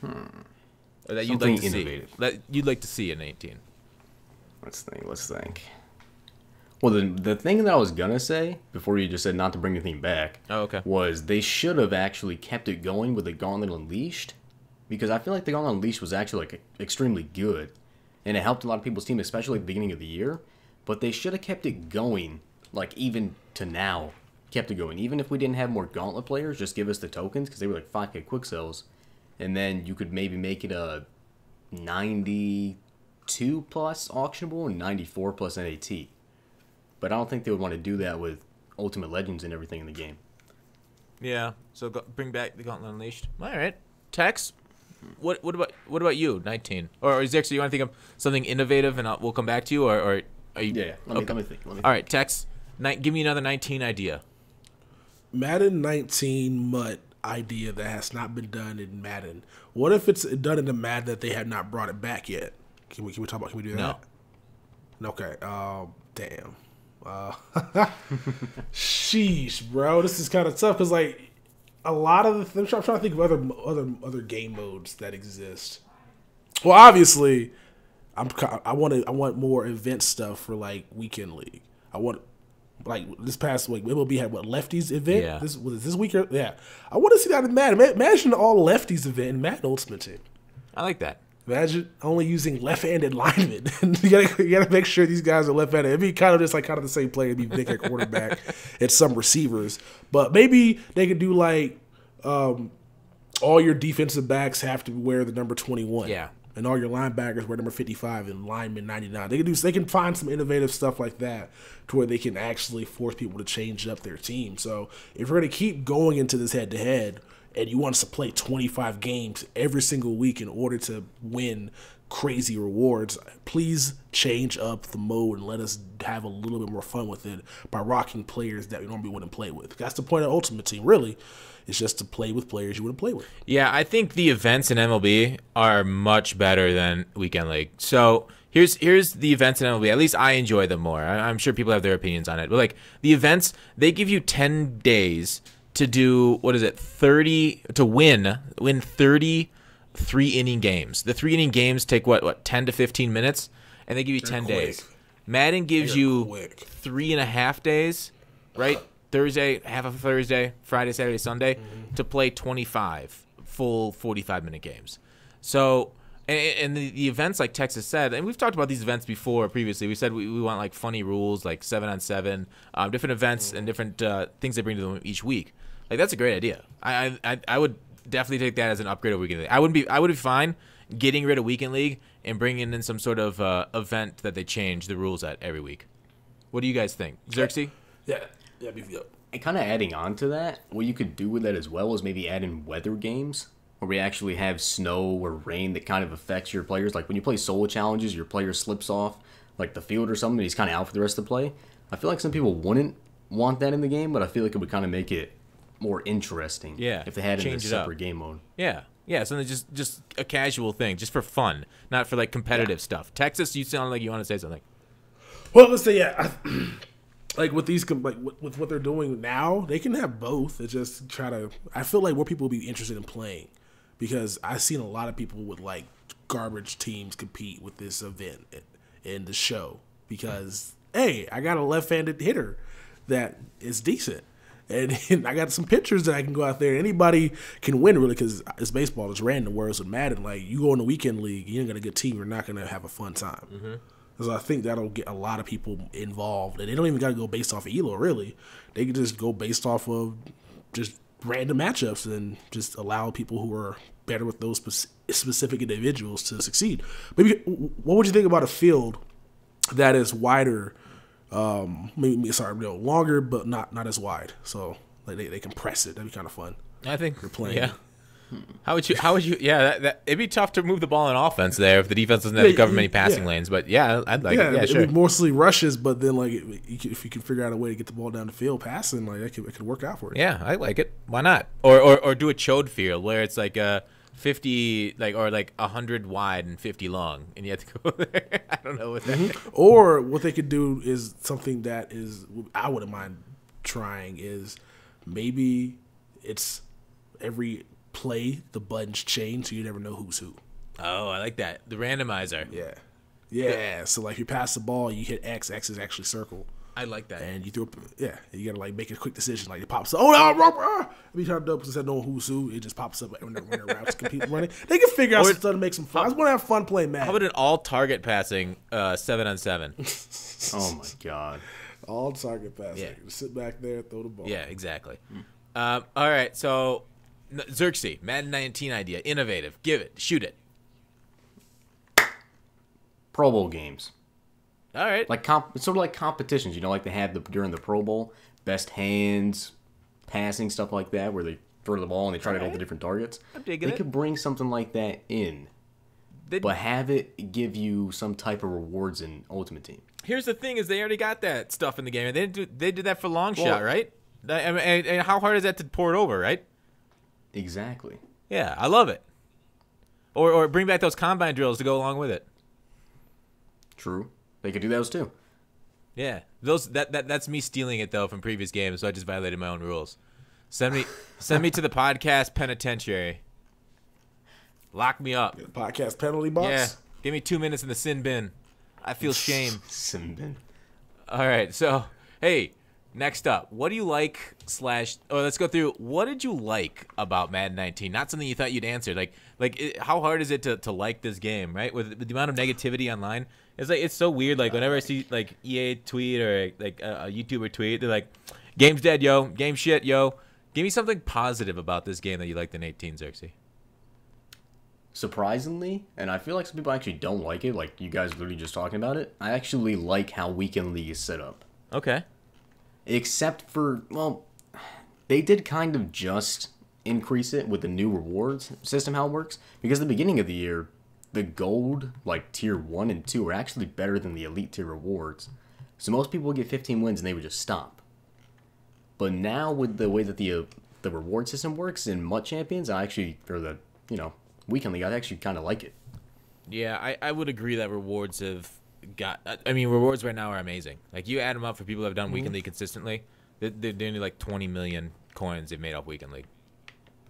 Or that you'd like to see. That you'd like to see in 18. Let's think. Well, the thing that I was gonna say before you just said not to bring anything back, was they should have actually kept it going with the Gauntlet Unleashed, because I feel like the Gauntlet Unleashed was actually extremely good. And it helped a lot of people's team, especially at the beginning of the year. But they should have kept it going, even to now. Kept it going. Even if we didn't have more Gauntlet players, just give us the tokens, because they were 5K quick sells. And then you could maybe make it a 92 plus auctionable and 94 plus NAT. But I don't think they would want to do that with Ultimate Legends and everything in the game. Yeah, so bring back the Gauntlet Unleashed. All right. Tex? What about you, 19? Or Xerxes, you want to think of something innovative, and we'll come back to you, or are you? Yeah. Let me think. All right, Tex, give me another 19 idea. Madden 19 MUT idea that has not been done in Madden. What if it's done in the Madden that they have not brought it back yet? Can we talk about? Can we do that? No. Okay. Damn. Sheesh, bro. This is kind of tough, because a lot of the things, I'm trying to think of other game modes that exist. Well, obviously, I want more event stuff for weekend league. I want this past week MLB had lefties event. Yeah. This week. Yeah, I want to see that in Madden. Imagine all lefties event in Madden Ultimate Team. I like that. Imagine only using left-handed linemen. you gotta make sure these guys are left-handed. It'd be kind of just kind of the same play. It'd be Vic at quarterback and some receivers. But maybe they could do all your defensive backs have to wear the number 21. Yeah. And all your linebackers wear number 55 and linemen 99. They can find some innovative stuff like that to where they can actually force people to change up their team. So if we're gonna keep going into this head-to-head, and you want us to play 25 games every single week in order to win crazy rewards, please change up the mode and let us have a little bit more fun with it by rocking players that we normally wouldn't play with. That's the point of Ultimate Team, really. It's just to play with players you wouldn't play with. Yeah, I think the events in MLB are much better than Weekend League. So here's the events in MLB. At least I enjoy them more. I'm sure people have their opinions on it. But the events, they give you 10 days to do, 30 to win 30 3-inning games. The 3-inning games take what 10 to 15 minutes, and they give you 10 days. Madden gives you 3.5 days, right? Thursday, half of Thursday, Friday, Saturday, Sunday, to play 25 full 45-minute games. So, and the events, like Texas said, and we've talked about these events before previously. We said we want funny rules, 7-on-7, different events and different things they bring to them each week. That's a great idea. I would definitely take that as an upgrade of Weekend League. I would be fine getting rid of Weekend League and bringing in some sort of event that they change the rules at every week. What do you guys think, Zirksee? Yeah, beef you up. And kind of adding on to that, what you could do with that as well is maybe add in weather games where we actually have snow or rain that kind of affects your players. Like when you play solo challenges, your player slips off the field or something, and he's kind of out for the rest of the play. I feel like some people wouldn't want that in the game, but I feel like it would kind of make it more interesting. Yeah, if they had it in a change it up. separate game mode. Yeah, yeah. Something just a casual thing, just for fun, not for like competitive stuff. Texas, you sound like you want to say something. Well, let's say like with these like with what they're doing now, they can have both. It's just try to. I feel like more people will be interested in playing because I've seen a lot of people with like garbage teams compete with this event in the show because hey, I got a left-handed hitter that is decent. And I got some pictures that I can go out there. Anybody can win, really, because it's baseball. It's random. Whereas with Madden, like, you go in the weekend league, you ain't got a good team, you're not going to have a fun time. Mm-hmm. So I think that'll get a lot of people involved. And they don't even got to go based off of ELO, really. They can just go based off of just random matchups and just allow people who are better with those specific individuals to succeed. Maybe, what would you think about a field that is wider? Longer, but not as wide. So like they compress it. That'd be kind of fun. I think you're playing. Yeah. How would you? Yeah, it'd be tough to move the ball in offense there if the defense doesn't have to cover many passing lanes. But yeah, I'd like it. Yeah, sure. It'd be mostly rushes, but then like if you can figure out a way to get the ball down the field passing, like it could work out for you. Yeah, I like it. Why not? Or do a chode field where it's like 50 or 100 wide and 50 long, and you have to go there. I don't know what that. Mm-hmm. Or what they could do is something that is I wouldn't mind trying is maybe it's every play the buttons change so you never know who's who. Oh, I like that. The randomizer. Yeah. So like you pass the ball, you hit X is actually circle. I like that. And you throw, you gotta like make a quick decision. Like it pops up. Oh, every time dope instead of knowing who's who, it just pops up when their routes compete running. They can figure out some stuff to make some fun. I just want to have fun playing Madden. How about an all target passing 7-on-7? Oh my god. All target passing. Yeah. Just sit back there, throw the ball. Yeah, exactly. All right, so Zirksee, Madden 19 idea, innovative. Give it, shoot it. Pro Bowl games. All right. Like it's sort of like competitions, like they have during the Pro Bowl, best hands, passing, stuff like that, where they throw the ball and they try to hit all the different targets. I'm digging They could bring something like that in, but have it give you some type of rewards in Ultimate Team. Here's the thing: is they already got that stuff in the game, and they did that for long shot, right? And how hard is that to port over, right? Exactly. Yeah, I love it. Or bring back those combine drills to go along with it. True. They could do those too. Yeah, that's me stealing it though from previous games, so I just violated my own rules. Send me to the podcast penitentiary. Lock me up. Podcast penalty box. Yeah, give me 2 minutes in the sin bin. I feel shame. Sin bin. All right, so hey, next up, what do you like let's go through. What did you like about Madden 19? Not something you thought you'd answer. How hard is it to like this game, right? With the amount of negativity online. It's so weird. Like whenever I see like EA tweet or like a YouTuber tweet, they're like, "Game's dead, yo. Game shit, yo." Give me something positive about this game that you liked in 18, Zirksee. Surprisingly, and I feel like some people actually don't like it. Like you guys literally just talking about it. I actually like how Weekend League is set up. Okay. Except for they did kind of just increase it with the new rewards system. How it works because at the beginning of the year. The gold, like tier 1 and 2, are actually better than the elite tier rewards. So most people would get 15 wins and they would just stop. But now with the way that the reward system works in MUT Champions, Weekend League, I actually kind of like it. Yeah, I would agree that rewards have rewards right now are amazing. Like you add them up for people that have done Weekend League consistently, they're nearly like 20 million coins they've made off Weekend League.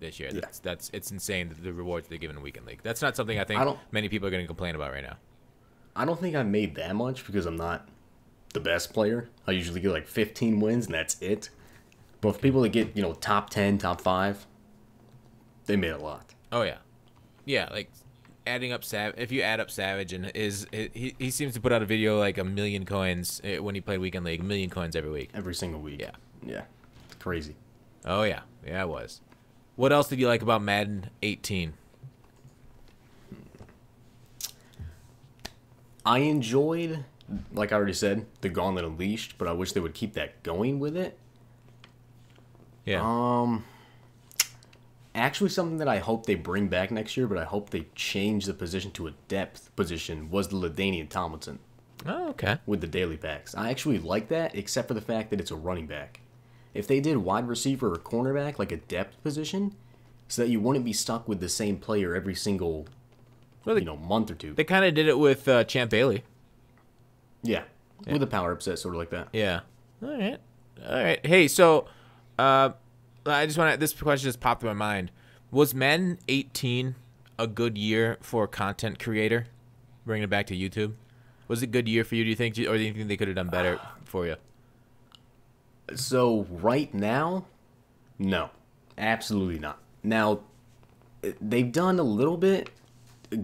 This year, it's insane the rewards they're giving in Weekend League. That's not something I think many people are going to complain about right now. I don't think I made that much because I'm not the best player. I usually get like 15 wins and that's it. But for people that get top 10, top 5, they made a lot. Oh yeah. Like adding up If you add up Savage and he seems to put out a video like 1 million coins when he played Weekend League, 1 million coins every week, every single week. Yeah, it's crazy. Oh yeah, it was. What else did you like about Madden 18? I enjoyed, like I already said, the Gauntlet Unleashed, but I wish they would keep that going with it. Yeah. Actually, something that I hope they bring back next year, but I hope they change the position to a depth position, was the LaDainian Tomlinson. Oh, okay. With the daily packs. I actually like that, except for the fact that it's a running back. if they did wide receiver or cornerback, like a depth position, so that you wouldn't be stuck with the same player every single, month or two. They kind of did it with Champ Bailey. Yeah, with a power upset, sort of like that. Yeah. All right. Hey, so I just want to. This question just popped in my mind. Was Madden 18 a good year for a content creator? Bringing it back to YouTube, was it a good year for you? Do you think, or do you think they could have done better for you? So right now, no, absolutely not. Now, they've done a little bit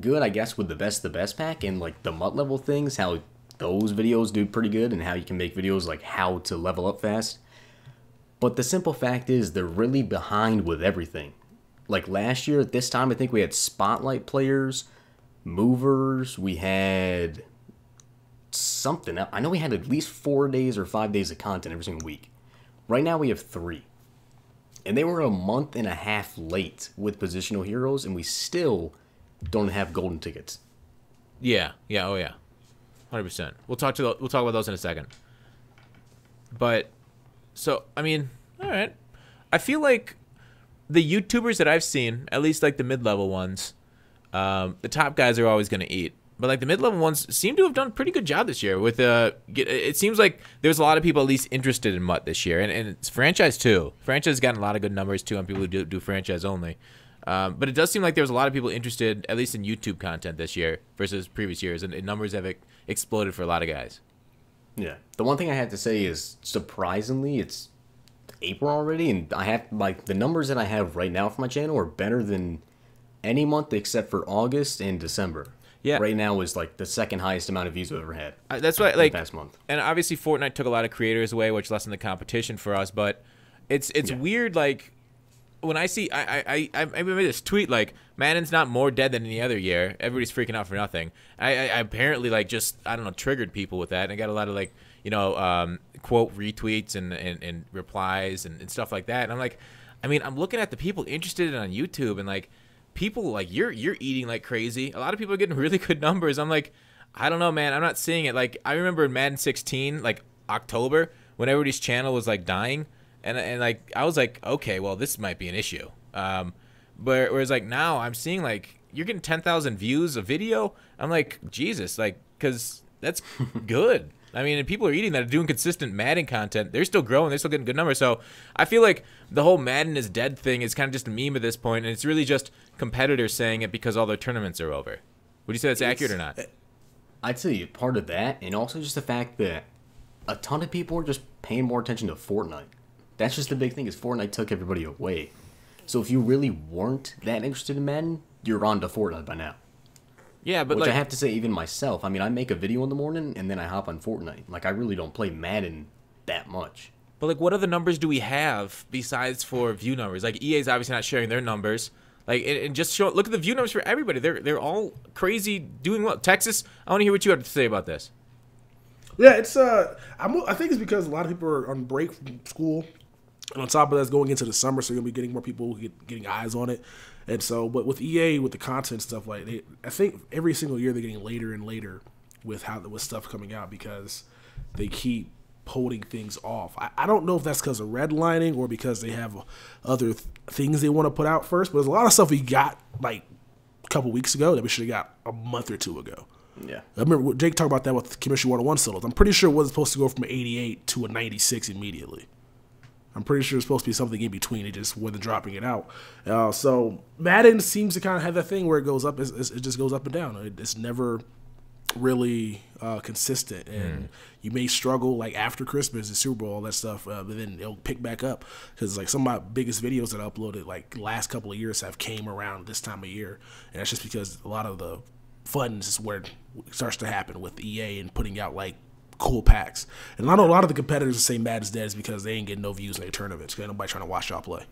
good, I guess, with the best pack and like the MUT level things. How those videos do pretty good, and how you can make videos like how to level up fast. But the simple fact is, they're really behind with everything. Like last year at this time, I think we had spotlight players, movers, we had something else. I know we had at least 4 days or 5 days of content every single week. Right now we have 3. And they were a month and a half late with positional heroes, and we still don't have golden tickets. Yeah, oh yeah. 100%. We'll talk about those in a second. But so, I mean, all right. I feel like the YouTubers that I've seen, at least like the mid-level ones, the top guys are always going to eat. But like the mid-level ones seem to have done a pretty good job this year. With it seems like there's a lot of people at least interested in MUT this year, and it's franchise too. Franchise has gotten a lot of good numbers too on people who do franchise only. But it does seem like there was a lot of people interested, at least in YouTube content this year versus previous years, and numbers have exploded for a lot of guys. Yeah. The one thing I have to say is, surprisingly, it's April already, and I have like the numbers that I have right now for my channel are better than any month except for August and December. Yeah. Right now is like the second highest amount of views we've ever had. That's why, like, past month. And obviously Fortnite took a lot of creators away, which lessened the competition for us. But it's weird, like, when I see I made this tweet like, Madden's not more dead than any other year. Everybody's freaking out for nothing. I apparently like just, I don't know, triggered people with that, and I got a lot of like, quote retweets and replies and stuff like that. And I'm like, I mean, I'm looking at the people interested on YouTube, and like people like you're eating like crazy. A lot of people are getting really good numbers. I'm like, I don't know, man. I'm not seeing it. Like I remember in Madden 16, like October, when everybody's channel was like dying. And like I was like, okay, well, this might be an issue. But whereas like now I'm seeing like you're getting 10,000 views a video. I'm like, Jesus, like, because that's good. I mean, and people are eating that, are doing consistent Madden content. They're still growing. They're still getting good numbers. So I feel like the whole Madden is dead thing is kind of just a meme at this point, and it's really just competitors saying it because all their tournaments are over. Would you say that's accurate or not? I'd say part of that, and also just the fact that a ton of people are just paying more attention to Fortnite. That's just the big thing, is Fortnite took everybody away. So if you really weren't that interested in Madden, you're on to Fortnite by now. Yeah, but which like, I have to say, even myself, I mean, I make a video in the morning and then I hop on Fortnite. Like, I really don't play Madden that much. But like, what other numbers do we have besides for view numbers? Like, EA's obviously not sharing their numbers. Like, and just look at the view numbers for everybody. They're all crazy, doing well. Texas, I want to hear what you have to say about this. Yeah, it's I think it's because a lot of people are on break from school. And on top of that, going into the summer, so you're going to be getting more people getting eyes on it. And so, but with EA, with the content stuff, like I think every single year they're getting later and later with stuff coming out because they keep holding things off. I don't know if that's because of redlining or because they have other things they want to put out first, but there's a lot of stuff we got like a couple weeks ago that we should have got a month or two ago. Yeah. I remember Jake talked about that with Commission 101 solos. I'm pretty sure it wasn't supposed to go from an 88 to a 96 immediately. I'm pretty sure it's supposed to be something in between. It just wasn't dropping it out. So Madden seems to kind of have that thing where it goes up. It just goes up and down. It's never really consistent. And you may struggle like after Christmas and Super Bowl, all that stuff, but then it'll pick back up. Because like some of my biggest videos that I uploaded like last couple of years have came around this time of year. And that's just because a lot of the funds is where it starts to happen with EA and putting out like cool packs. And I know a lot of the competitors that say Madden's dead is because they ain't getting no views in their tournaments because nobody trying to watch y'all play.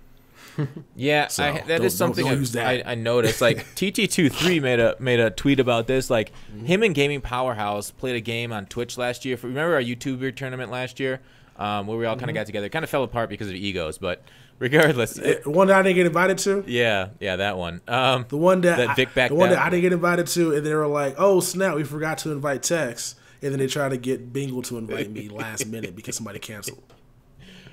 Yeah, so that is something I noticed. Like TT23 made a tweet about this. Like him and Gaming Powerhouse played a game on Twitch last year. Remember our YouTuber tournament last year, where we all kind of got together. It kind of fell apart because of egos, but regardless, the one that I didn't get invited to. Yeah, that one. The one that Vic backed the one out. that I didn't get invited to, and they were like, "Oh snap, we forgot to invite Tex." And then they try to get Bingle to invite me last minute because somebody canceled.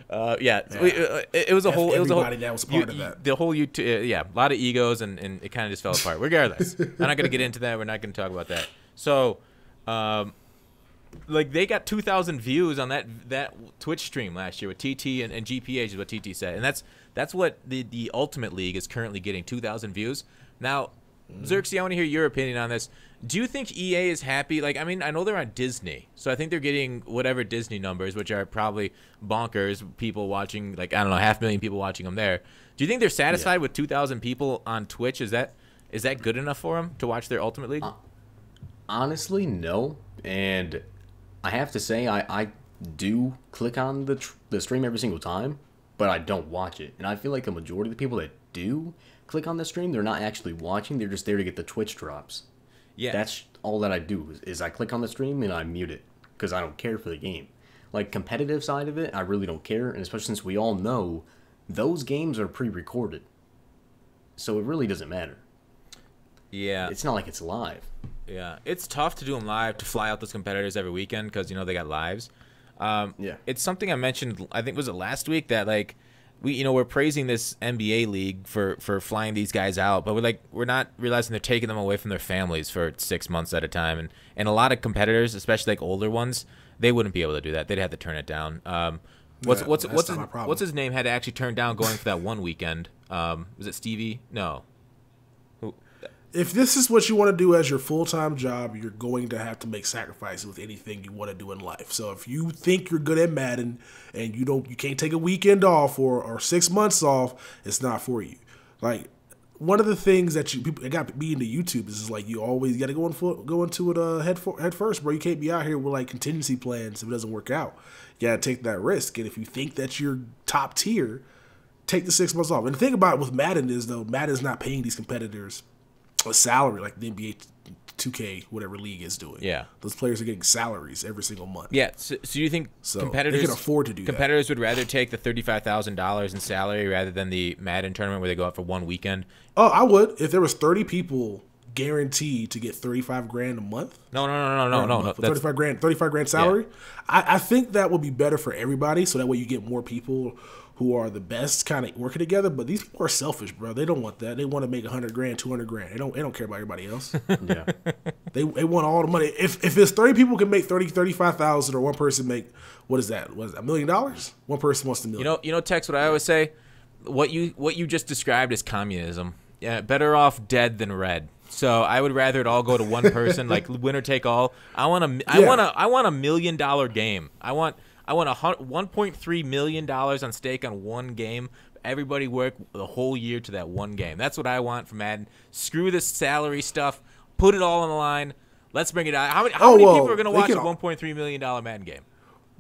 It was a whole. It was a whole. That was a part of that. The whole YouTube. Yeah, a lot of egos, and it kind of just fell apart. Regardless, I'm not gonna get into that. We're not gonna talk about that. So, like they got 2,000 views on that Twitch stream last year with TT and GPH is what TT said, and that's what the Ultimate League is currently getting, 2,000 views. Now, Zirksee, I want to hear your opinion on this. Do you think EA is happy? Like, I mean, I know they're on Disney, so I think they're getting whatever Disney numbers, which are probably bonkers. People watching, like, I don't know, 500,000 people watching them there. Do you think they're satisfied with 2,000 people on Twitch? Is that good enough for them to watch their Ultimate League? Honestly, no. And I have to say, I do click on the stream every single time, but I don't watch it. And I feel like the majority of the people that do click on the stream, they're not actually watching. They're just there to get the Twitch drops. Yeah, that's all that I do is I click on the stream and I mute it because I don't care for the game. Like competitive side of it, I really don't care, and especially since we all know those games are pre-recorded, so it really doesn't matter. Yeah, it's not like it's live. Yeah, it's tough to do them live, to fly out those competitors every weekend because they got lives. Yeah, it's something I mentioned. I think was it last week that like. We're praising this NBA league for flying these guys out, but we're not realizing they're taking them away from their families for 6 months at a time, and a lot of competitors, especially like older ones, they wouldn't be able to do that. They'd have to turn it down. What's his name had to actually turn down going for that one weekend? Was it Stevie? No. If this is what you want to do as your full-time job, you're going to have to make sacrifices with anything you want to do in life. So if you think you're good at Madden and you can't take a weekend off or 6 months off, it's not for you. Like one of the things that people got me into YouTube is like you always got to go into it head first, bro. You can't be out here with like contingency plans if it doesn't work out. You got to take that risk. And if you think that you're top tier, take the 6 months off. And the thing about it with Madden is though, Madden's not paying these competitors a salary like the NBA 2K, whatever league is doing. Yeah. Those players are getting salaries every single month. Yeah. So you think competitors they can afford to do competitors would rather take the $35,000 in salary rather than the Madden tournament where they go out for one weekend? Oh, I would. If there was 30 people guaranteed to get $35,000 a month. No. 35 grand salary. Yeah. I think that would be better for everybody, so that way you get more people who are the best kind of working together. But these people are selfish, bro. They don't want that. They want to make $100,000, $200,000. They don't care about everybody else. Yeah. They want all the money. If it's 30 people can make 35,000, or one person make what is that? $1 million? One person wants $1 million. You know, Tex, what I always say, what you just described is communism. Yeah, better off dead than red. So I would rather it all go to one person, like winner take all. I want a $1 million game. I want $1.3 million on stake on one game. Everybody work the whole year to that one game. That's what I want from Madden. Screw this salary stuff. Put it all on the line. Let's bring it out. How many people are going to watch a $1.3 million Madden game?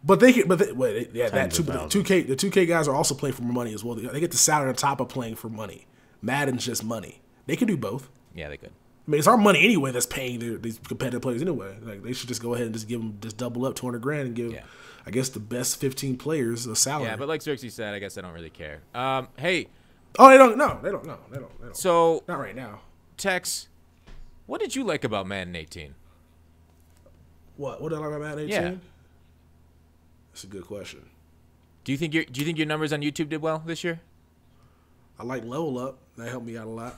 But the 2K guys are also playing for money as well. They get the salary on top of playing for money. Madden's just money. They can do both. Yeah, they could. I mean, it's our money anyway that's paying these competitive players anyway. Like they should just go ahead and just give them double up $200,000 and give, I guess, the best 15 players a salary. Yeah, but like Xerxes said, I guess I don't really care. Hey. Oh, they don't. No, they don't. No, they don't. So not right now. Tex, what did you like about Madden 18? What did I like about Madden 18? Yeah. That's a good question. Do you think your numbers on YouTube did well this year? I like Level Up. That helped me out a lot.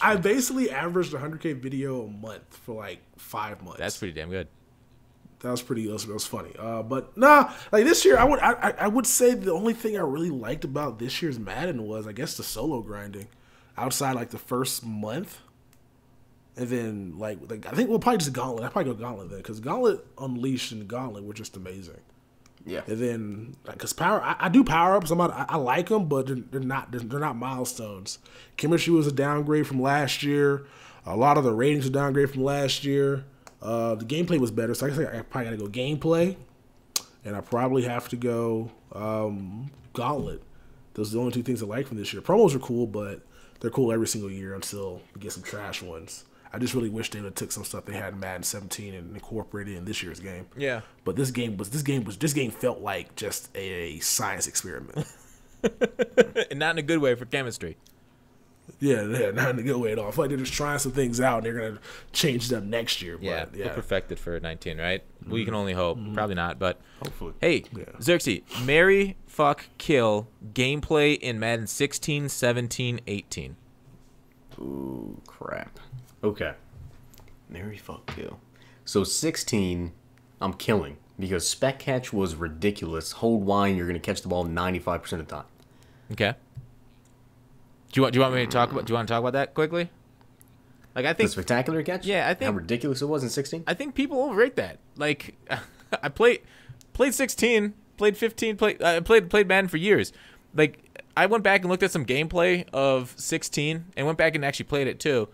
I basically averaged 100K video a month for like 5 months. That's pretty damn good. That was funny. But nah, like this year, I would say the only thing I really liked about this year's Madden was, I guess, the solo grinding. Outside like the first month, and then like I think we'll probably just Gauntlet. I probably go Gauntlet then, because Gauntlet Unleashed and Gauntlet were just amazing. Yeah, and then because I do power ups. I like them, but they're not milestones. Chemistry was a downgrade from last year. A lot of the ratings are downgrade from last year. The gameplay was better, so I probably got to go gameplay, and I probably have to go Gauntlet. Those are the only two things I like from this year. Promos are cool, but they're cool every single year until we get some trash ones. I just really wish they would have took some stuff they had in Madden 17 and incorporated it in this year's game. Yeah. But this game felt like just a science experiment. And not in a good way for chemistry. Yeah, not in a good way at all. I feel like they're just trying some things out, and they're gonna change them next year. Yeah, but, they'll perfect it for 19, right? We can only hope. Probably not, but Hopefully. hey, Zirksee, marry, fuck, kill, gameplay in Madden 16, 17, 18. Ooh, crap. Okay. Marry, fuck, kill. So 16, I'm killing because spec catch was ridiculous. Hold wine, you're gonna catch the ball 95% of the time. Okay. Do you want me to talk about? Do you want to talk about that quickly? Like I think The spectacular catch? Yeah, I think how ridiculous it was in 16. I think people overrate that. Like, I played 16, played 15, played Madden for years. Like, I went back and looked at some gameplay of 16, and went back and actually played it too.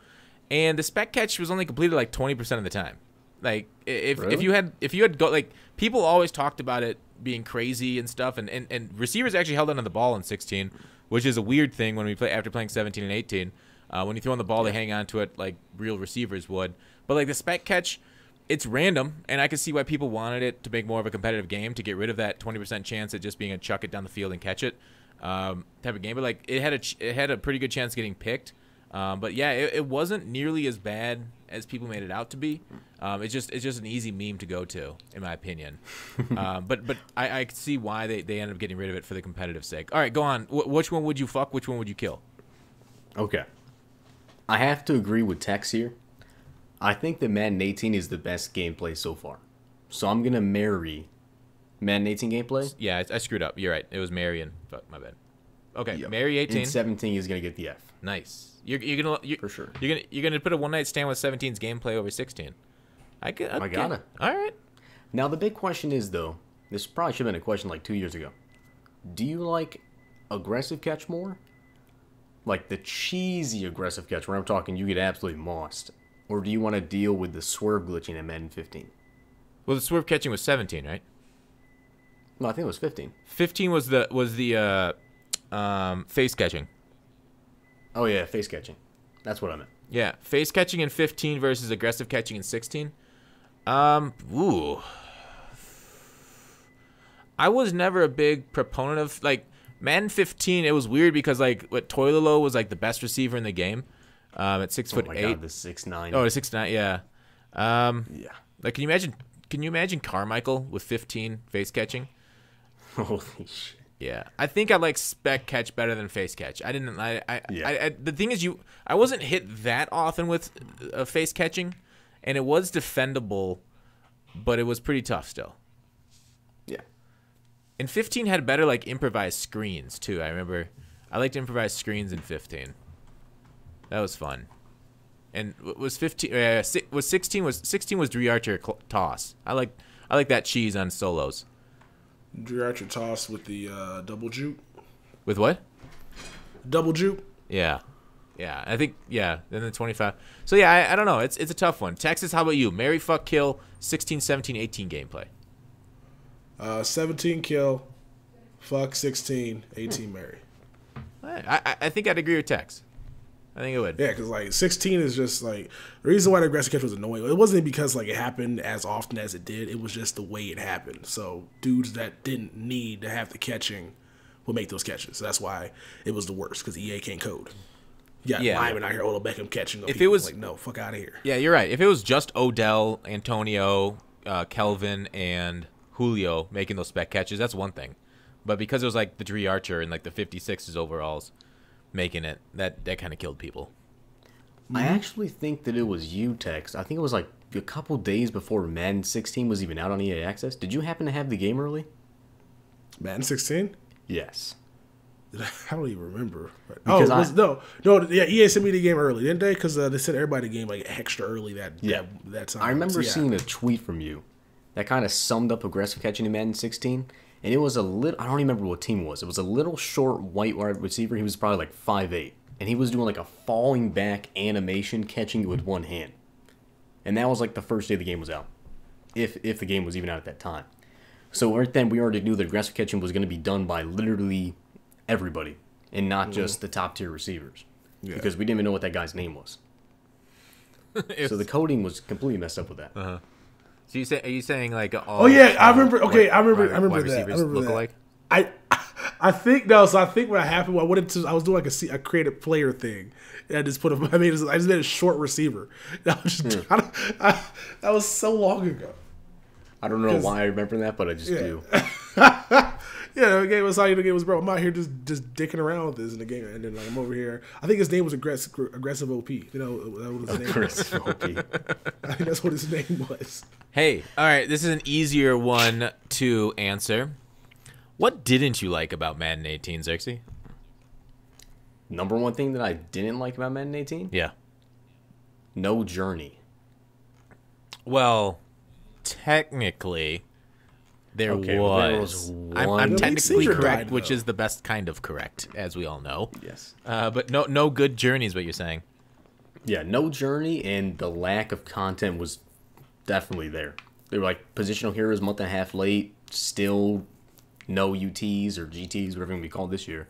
And the spec catch was only completed like 20% of the time. Like, if you had go like people always talked about it being crazy and stuff, and receivers actually held onto the ball in 16, which is a weird thing when we play after playing 17 and 18. When you throw on the ball, they hang on to it like real receivers would. But like the spec catch, it's random, and I can see why people wanted it to make more of a competitive game, to get rid of that 20% chance at just being a chuck it down the field and catch it type of game. But like it had a pretty good chance of getting picked. But yeah, it wasn't nearly as bad as people made it out to be. It's just an easy meme to go to, in my opinion. But I can see why they ended up getting rid of it for the competitive sake. All right, go on. Which one would you fuck? Which one would you kill? Okay. I have to agree with Tex here. I think that Madden 18 is the best gameplay so far. So I'm going to marry Madden 18 gameplay. Yeah, I screwed up. You're right. It was Mary and fuck, my bad. Okay, marry 18. And 17 is going to get the F. Nice. You're for sure. You're gonna put a one night stand with 17's gameplay over 16. I gotta. All right. Now the big question is though, this probably should have been a question like 2 years ago. Do you like aggressive catch more? Like the cheesy aggressive catch where I'm talking you get absolutely mossed, or do you want to deal with the swerve glitching in Madden 15? Well, the swerve catching was 17, right? No, I think it was 15. 15 was the face catching. Oh yeah, face catching. That's what I meant. Yeah, face catching in 15 versus aggressive catching in 16. Ooh. I was never a big proponent of like Madden 15. It was weird because like what Toilolo was like the best receiver in the game, at 6'8". Oh my god, the 6'9". Oh, the 6'9", yeah. Yeah. Like, can you imagine Carmichael with 15 face catching? Holy shit. Yeah, I think I like spec catch better than face catch. The thing is, I wasn't hit that often with face catching, and it was defendable, but it was pretty tough still. Yeah. And 15 had better like improvised screens too. I remember I liked improvised screens in 15. That was fun. And was 15 was 16 was Dre Archer toss. I like that cheese on solos. Dre Archer toss with the double juke. With what? Double juke. Yeah. I think then the 25. So yeah, I don't know. It's a tough one. Texas, how about you? Marry, fuck, kill, 16, 17, 18 gameplay. 17 kill, fuck 16, 18 marry. I think I'd agree with Tex. I think it would. Yeah, because like 16 is just like the reason why the aggressive catch was annoying. It wasn't because like it happened as often as it did. It was just the way it happened. So dudes that didn't need to have the catching will make those catches. So that's why it was the worst because EA can't code. Yeah, lineman out here, Odell Beckham catching. If it was like, no, fuck out of here. Yeah, you're right. If it was just Odell, Antonio, Kelvin, and Julio making those spec catches, that's one thing. But because it was like the Dre Archer and like the 56s overalls making it, that kind of killed people. I actually think that it was you, Tex. I think it was like a couple days before Madden 16 was even out on EA Access. Did you happen to have the game early? Madden 16? Yes. I don't even remember. EA sent me the game early, didn't they? Because they sent everybody the game like extra early that time. I remember seeing a tweet from you that kind of summed up aggressive catching in Madden 16. And it was a little, I don't remember what team it was. It was a little short white wide receiver. He was probably like 5'8". And he was doing like a falling back animation, catching it with one hand. And that was like the first day the game was out. If the game was even out at that time. So right then we already knew that aggressive catching was going to be done by literally everybody. And not just the top tier receivers. Yeah. Because we didn't even know what that guy's name was. So the coding was completely messed up with that. Uh-huh. So are you saying like all? Oh yeah, I remember. Okay, I remember that. Receivers look alike? I I think no. So I think what happened, I was doing like a creative player thing, and I just I just made a short receiver. That was so long ago. I don't know why I remember that, but I just do. Yeah, the game was how the game was, bro. I'm out here just dicking around with this in the game, and then like I'm over here. I think his name was aggressive OP. You know, that was his name. Aggressive OP. I think that's what his name was. Hey, all right, this is an easier one to answer. What didn't you like about Madden 18, Zirksee? Number one thing that I didn't like about Madden 18? Yeah. No journey. Well, technically, there was. I'm technically correct, which is the best kind of correct, as we all know. Yes. But no good journey is what you're saying. Yeah, no journey, and the lack of content was definitely there. They were like positional heroes, month and a half late, still no UTs or GTs, whatever we call this year.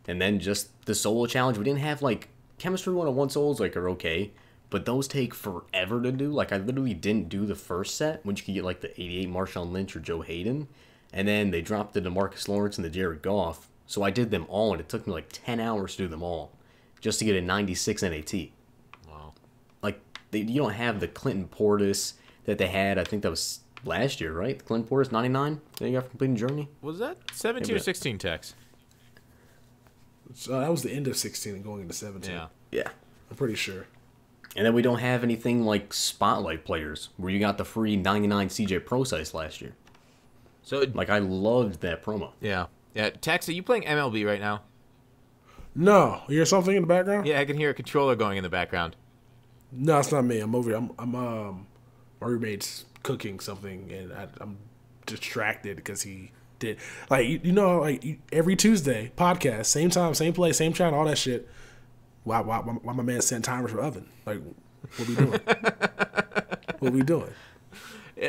And then just the solo challenge. We didn't have like chemistry 101 solos, like are okay, but those take forever to do. Like I literally didn't do the first set, when you could get like the 88 Marshawn Lynch or Joe Hayden, and then they dropped the DeMarcus Lawrence and the Jared Goff. So I did them all, and it took me like 10 hours to do them all, just to get a 96 NAT. Wow. Like you don't have the Clinton Portis that they had. I think that was last year, right? Clinton Portis 99 that you got for completing journey. Was that 17 or 16 techs? So that was the end of 16 and going into 17. Yeah. I'm pretty sure. And then we don't have anything like Spotlight players, where you got the free 99 CJ Pro size last year. So like I loved that promo. Yeah. Tex, are you playing MLB right now? No. You hear something in the background? Yeah, I can hear a controller going in the background. No, it's not me. I'm over here. My roommate's cooking something, and I'm distracted because he did every Tuesday podcast, same time, same place, same channel, all that shit. Why my man sent timers for oven? Like, what we doing? What we doing?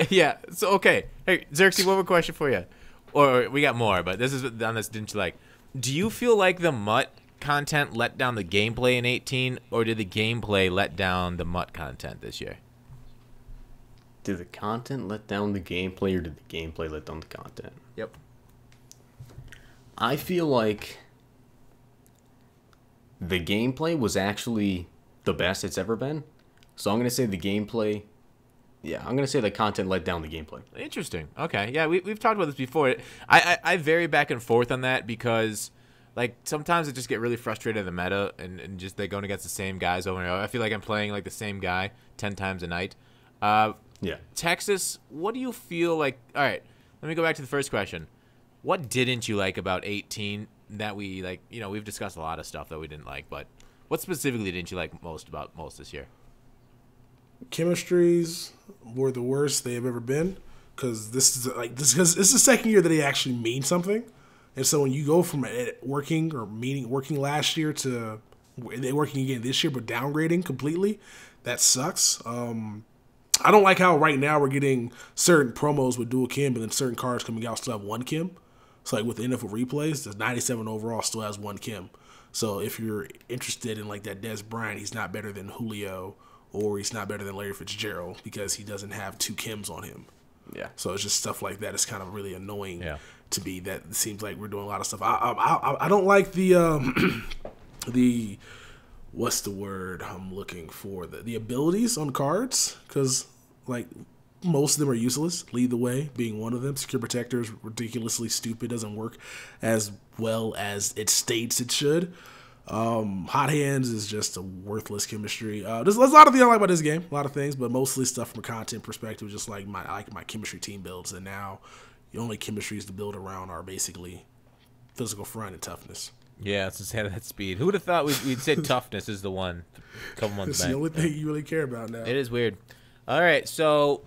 Yeah. So okay. Hey, Zirksee, one more question for you. Or we got more, but this is on this. Didn't you like? Do you feel like the MUT content let down the gameplay in 18, or did the gameplay let down the MUT content this year? Did the content let down the gameplay, or did the gameplay let down the content? Yep. I feel like the gameplay was actually the best it's ever been. So I'm going to say the gameplay... Yeah, I'm going to say the content let down the gameplay. Interesting. Okay. Yeah, we've talked about this before. I vary back and forth on that because... Like, sometimes I just get really frustrated in the meta, and just they're going against the same guys over and over. I feel like I'm playing, like, the same guy 10 times a night. Yeah. Texas, what do you feel like... All right, let me go back to the first question. What didn't you like about 18 that we, like... You know, we've discussed a lot of stuff that we didn't like, but what specifically didn't you like most this year? Chemistries were the worst they have ever been, because this is the second year that they actually mean something. And so when you go from working last year to they working again this year but downgrading completely, that sucks. I don't like how right now we're getting certain promos with dual Kim, and then certain cards coming out still have one Kim. So like with the NFL replays, the 97 overall still has one Kim. So if you're interested in like that Des Bryant, he's not better than Julio, or he's not better than Larry Fitzgerald because he doesn't have two Kims on him. Yeah. So it's just stuff like that. It's kind of really annoying. Yeah. To me, that it seems like we're doing a lot of stuff. I don't like the the what's the word I'm looking for, the abilities on cards, because like most of them are useless. Lead the Way being one of them. Secure Protector is ridiculously stupid. Doesn't work as well as it states it should. Hot Hands is just a worthless chemistry. There's a lot of things I like about this game, a lot of things, but mostly stuff from a content perspective. Just like my chemistry team builds, and now the only chemistries to build around are basically physical front and toughness. Yeah, it's just that speed. Who would have thought we'd say toughness is the one a couple months back? It's the only thing you really care about now. It is weird. All right, so,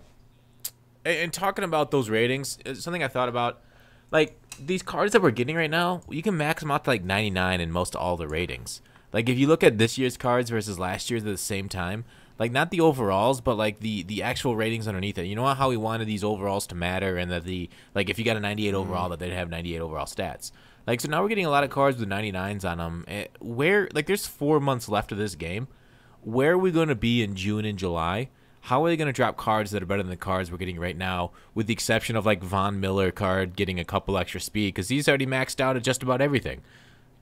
and talking about those ratings, something I thought about, like, these cards that we're getting right now, you can max them out to, like, 99 in most all the ratings. Like, if you look at this year's cards versus last year's at the same time, like, not the overalls, but, like, the actual ratings underneath it. You know how we wanted these overalls to matter, and that like, if you got a 98 overall, that they'd have 98 overall stats. Like, so now we're getting a lot of cards with 99s on them. There's 4 months left of this game. Where are we going to be in June and July? how are they going to drop cards that are better than the cards we're getting right now, with the exception of like Von Miller card getting a couple extra speed, because he's already maxed out at just about everything.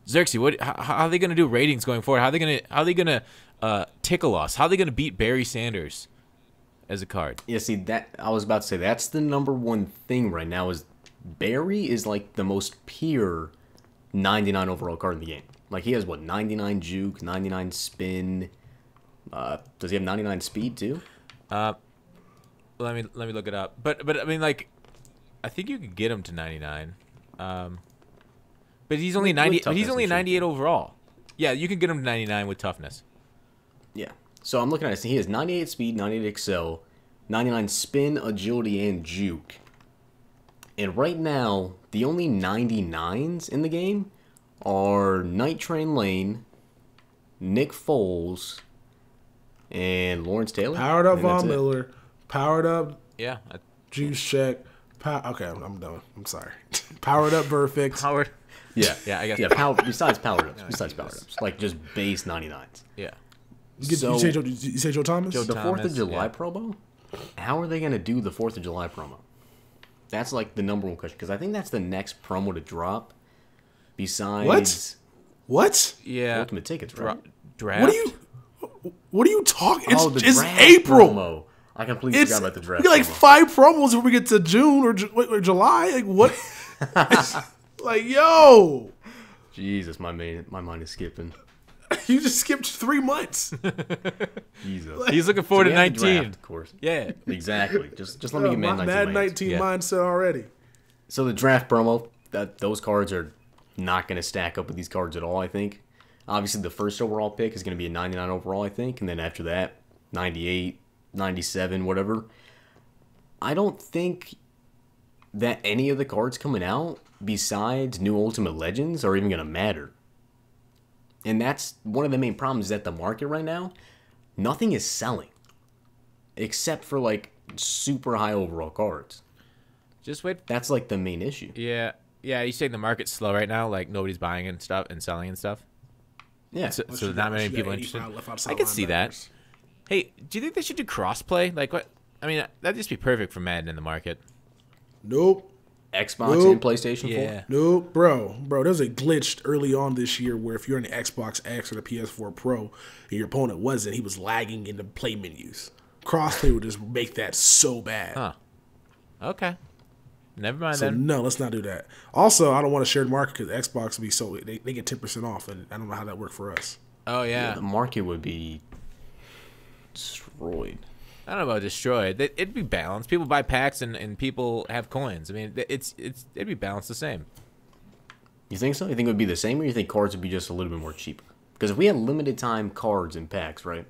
Zirksee, how are they going to do ratings going forward? How are they going to tickle us? How are they going to beat Barry Sanders as a card? Yeah, see, that I was about to say, that's the number one thing right now is Barry is like the most pure 99 overall card in the game. Like, he has, what, 99 juke, 99 spin. Does he have 99 speed, too? Let me look it up. But I mean, like, I think you could get him to 99. But he's only 90. But he's only 98 overall. Yeah, you can get him to 99 with toughness. Yeah. So I'm looking at it. He has 98 speed, 98 excel, 99 spin, agility, and juke. And right now, the only 99s in the game are Night Train Lane, Nick Foles, and Lawrence Taylor. Powered up Von Miller. Powered up. Yeah. Juice check. Okay, I'm done. I'm sorry. Powered up Perfect. Powered. Yeah. Yeah, I guess. Yeah, besides powered ups. Besides powered ups. Like just base 99s. Yeah. You say Joe Thomas? The 4th of July yeah. promo? How are they going to do the 4th of July promo? That's like the number one question. Because I think that's the next promo to drop. Besides. What? Yeah. Ultimate Tickets, right? Draft? What are you talking? It's draft April. Promo. I completely forgot about the draft. We got like 5 promos when we get to June or July. Like what? Like yo. Jesus, my mind is skipping. You just skipped 3 months. Jesus. He's looking forward to 19. Draft, of course. Yeah. Exactly. Just let me get Madden 19. Madden 19 mindset already. So the draft promo, those cards are not going to stack up with these cards at all, I think. Obviously, the first overall pick is going to be a 99 overall, I think. And then after that, 98, 97, whatever. I don't think that any of the cards coming out besides New Ultimate Legends are even going to matter. And that's one of the main problems is at the market right now. Nothing is selling. Except for, like, super high overall cards. Just wait. That's, like, the main issue. Yeah. Yeah, you saying the market's slow right now? Like, nobody's buying and stuff and selling and stuff? Yeah. So not many people interested? I can see that. Hey, do you think they should do crossplay? Like, what? I mean, that'd just be perfect for Madden in the market. Nope. Xbox and PlayStation 4? Yeah. Nope, bro, there's a glitch early on this year where if you're in the Xbox X or the PS4 Pro and your opponent wasn't, he was lagging in the play menus. Crossplay would just make that so bad. Huh. Okay. Never mind So then. no, let's not do that. Also, I don't want to share the market because Xbox will be so they get 10% off, and I don't know how that worked for us. Oh, yeah. The market would be destroyed. I don't know about destroyed. It'd be balanced. People buy packs and people have coins. I mean, it'd be balanced the same. You think so? You think it would be the same, or you think cards would be just a little bit more cheaper? Because if we had limited time cards and packs, right?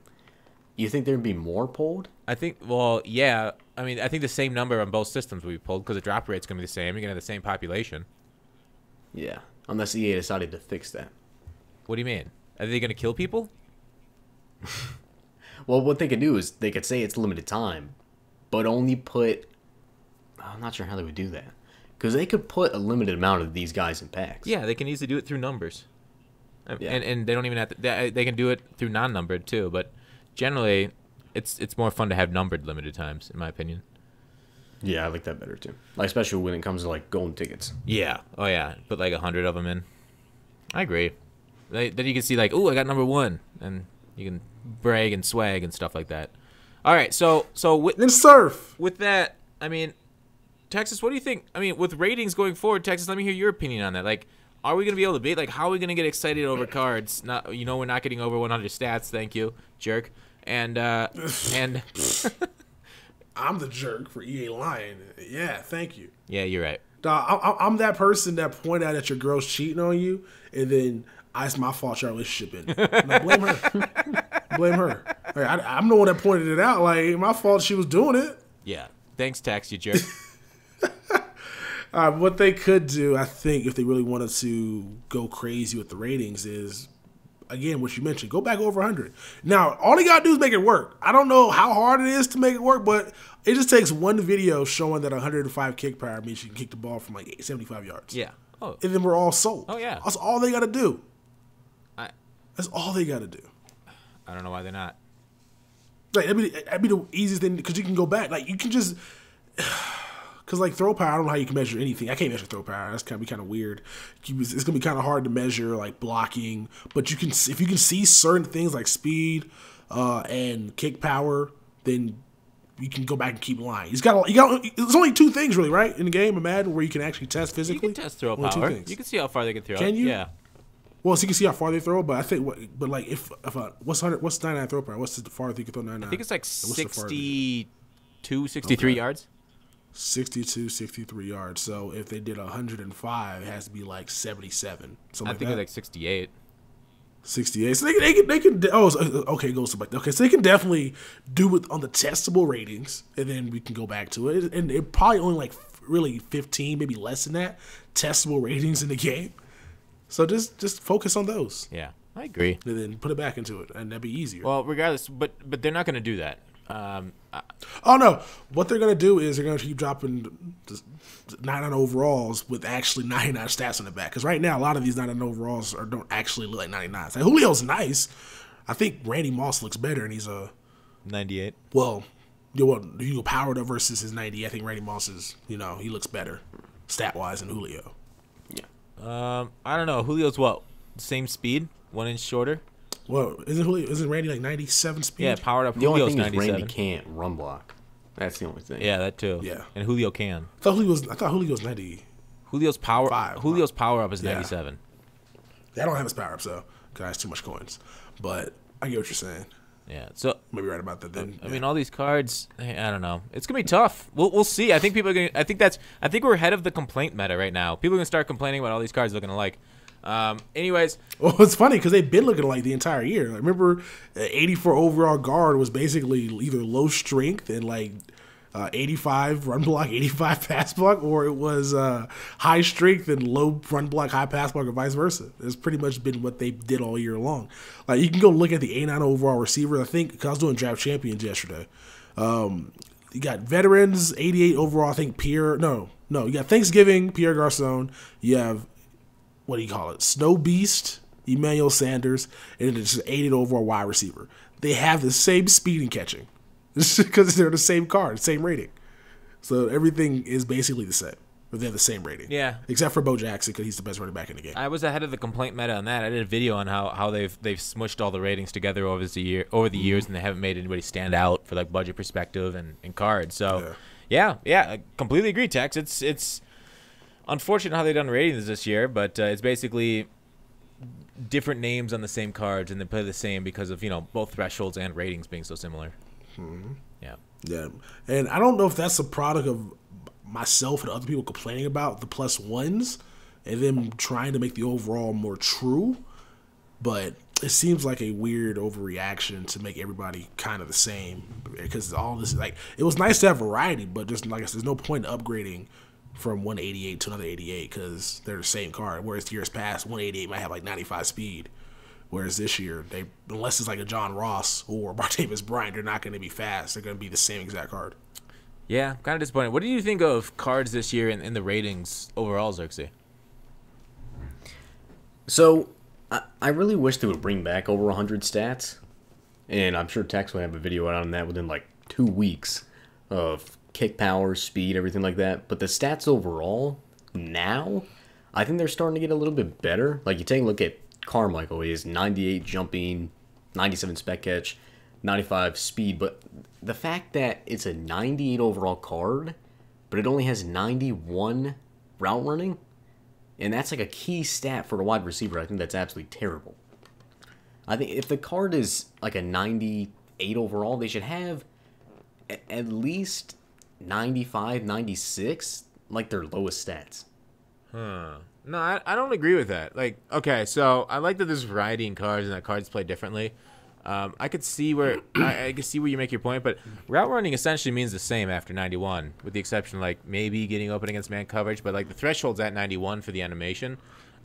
You think there'd be more pulled? I think, well, yeah. I mean, I think the same number on both systems will be pulled because the drop rate's going to be the same. You're going to have the same population. Yeah, unless EA decided to fix that. What do you mean? Are they going to kill people? Well, what they could do is they could say it's limited time, but only put... I'm not sure how they would do that. Because they could put a limited amount of these guys in packs. Yeah, they can easily do it through numbers. Yeah. And they don't even have to... They can do it through non-numbered, too. But generally, it's more fun to have numbered limited times, in my opinion. Yeah, I like that better, too. Like, especially when it comes to, like, golden tickets. Yeah. Oh, yeah. Put, like, 100 of them in. I agree. Then you can see, like, ooh, I got number 1. And you can brag and swag and stuff like that. All right, so Then surf. with that, I mean, Texas, what do you think? I mean, with ratings going forward, Texas, let me hear your opinion on that. Like, are we going to be able to beat? Like, how are we going to get excited over cards? Not, we're not getting over 100 stats. Thank you, jerk. And I'm the jerk for EA lying. Yeah, thank you. Yeah, you're right. I'm that person that point out that your girl's cheating on you, and then it's my fault your relationship ended. No, blame her. Blame her. Like, I'm the one that pointed it out. Like, my fault she was doing it. Yeah. Thanks, Tex, you jerk. What they could do, I think, if they really wanted to go crazy with the ratings is, again, what you mentioned, go back over 100. Now, all they got to do is make it work. I don't know how hard it is to make it work, but it just takes one video showing that 105 kick power means you can kick the ball from like 75 yards. Yeah. Oh. And then we're all sold. Oh, yeah. That's all they got to do. I That's all they got to do. don't know why they're not. Like that'd be the easiest thing because you can go back. Like you can just because like throw power. I don't know how you can measure anything. I can't measure throw power. That's kind of weird. It's gonna be kind of hard to measure like blocking. But you can if you can see certain things like speed and kick power, then you can go back and keep line. You got. There's only 2 things really, right, in the game of Madden where you can actually test physically. You can test throw power. You can see how far they can throw. Can you? Yeah. Well, so you can see how far they throw, but I think, what's 99 throw power? What's the farthest you can throw 99? I think it's like 62, 63 yards. 62, 63 yards. So if they did 105, it has to be like 77. I think it's like 68. 68. So they can. Oh, okay. It goes to like okay. So they can definitely do it on the testable ratings, and then we can go back to it. And it probably only like really 15, maybe less than that, testable ratings in the game. So just focus on those. Yeah, I agree. And then put it back into it, and that'd be easier. Well, regardless, but they're not going to do that. Oh no! What they're gonna do is they're gonna keep dropping 99 overalls with actually 99 stats on the back. Because right now, a lot of these 99 overalls don't actually look like 99s. Like Julio's nice. I think Randy Moss looks better, and he's a 98. Well, you go powered up versus his 90. I think Randy Moss is he looks better stat wise than Julio. I don't know. Julio's what? Same speed, 1 inch shorter. Well, isn't Randy like 97 speed? Yeah, powered up. The Julio's only thing 97. is Randy can't run block. That's the only thing. Yeah, that too. Yeah, and Julio can. I thought Julio's 90. Julio's power up is Yeah. 97. I don't have his power up, so because I have too much coins. But I get what you're saying. Yeah, so maybe right about that. Then I mean, all these cards. I don't know. It's gonna be tough. We'll see. I think people are gonna. I think we're ahead of the complaint meta right now. People are gonna start complaining about all these cards looking alike. Anyways, well, it's funny because they've been looking like the entire year. I remember 84 overall guard was basically either low strength and like 85 run block, 85 pass block, or it was high strength and low run block, high pass block, or vice versa. It's pretty much been what they did all year long. Like you can go look at the 89 overall receivers. I think because I was doing draft champions yesterday. You got veterans, 88 overall. I think Pierre. No. You got Thanksgiving, Pierre Garcon. You have what do you call it? Snow Beast, Emmanuel Sanders, and it's just 88 overall wide receiver. They have the same speed and catching because they're the same card, same rating. So everything is basically the same. But they have the same rating. Yeah. Except for Bo Jackson because he's the best running back in the game. I was ahead of the complaint meta on that. I did a video on how they've smushed all the ratings together over the years, and they haven't made anybody stand out for like budget perspective and cards. So yeah, I completely agree, Tex. It's unfortunate how they've done ratings this year, but it's basically different names on the same cards, and they play the same because of both thresholds and ratings being so similar. Mm-hmm. Yeah, and I don't know if that's a product of myself and other people complaining about the +1s and them trying to make the overall more true, but it seems like a weird overreaction to make everybody kind of the same because all this like it was nice to have variety, but just like I said, there's no point in upgrading from 188 to another 88 because they're the same card. Whereas years past, 188 might have like 95 speed. Whereas this year, unless it's like a John Ross or Martavis Bryant, they're not going to be fast. They're going to be the same exact card. Yeah, kind of disappointed. What do you think of cards this year in the ratings overall, Zirksee? So I really wish they would bring back over 100 stats. And I'm sure Tex will have a video out on that within like 2 weeks of kick power, speed, everything like that. But the stats overall, now, I think they're starting to get a little bit better. Like, you take a look at Carmichael. He has 98 jumping, 97 spec catch, 95 speed. But the fact that it's a 98 overall card, but it only has 91 route running, and that's like a key stat for a wide receiver, I think that's absolutely terrible. I think if the card is like a 98 overall, they should have at least 95, 96, like their lowest stats. No, I don't agree with that. Like, okay, so I like that there's variety in cards and that cards play differently. I could see where I could see where you make your point, but route running essentially means the same after 91, with the exception of like maybe getting open against man coverage, but like the threshold's at 91 for the animation.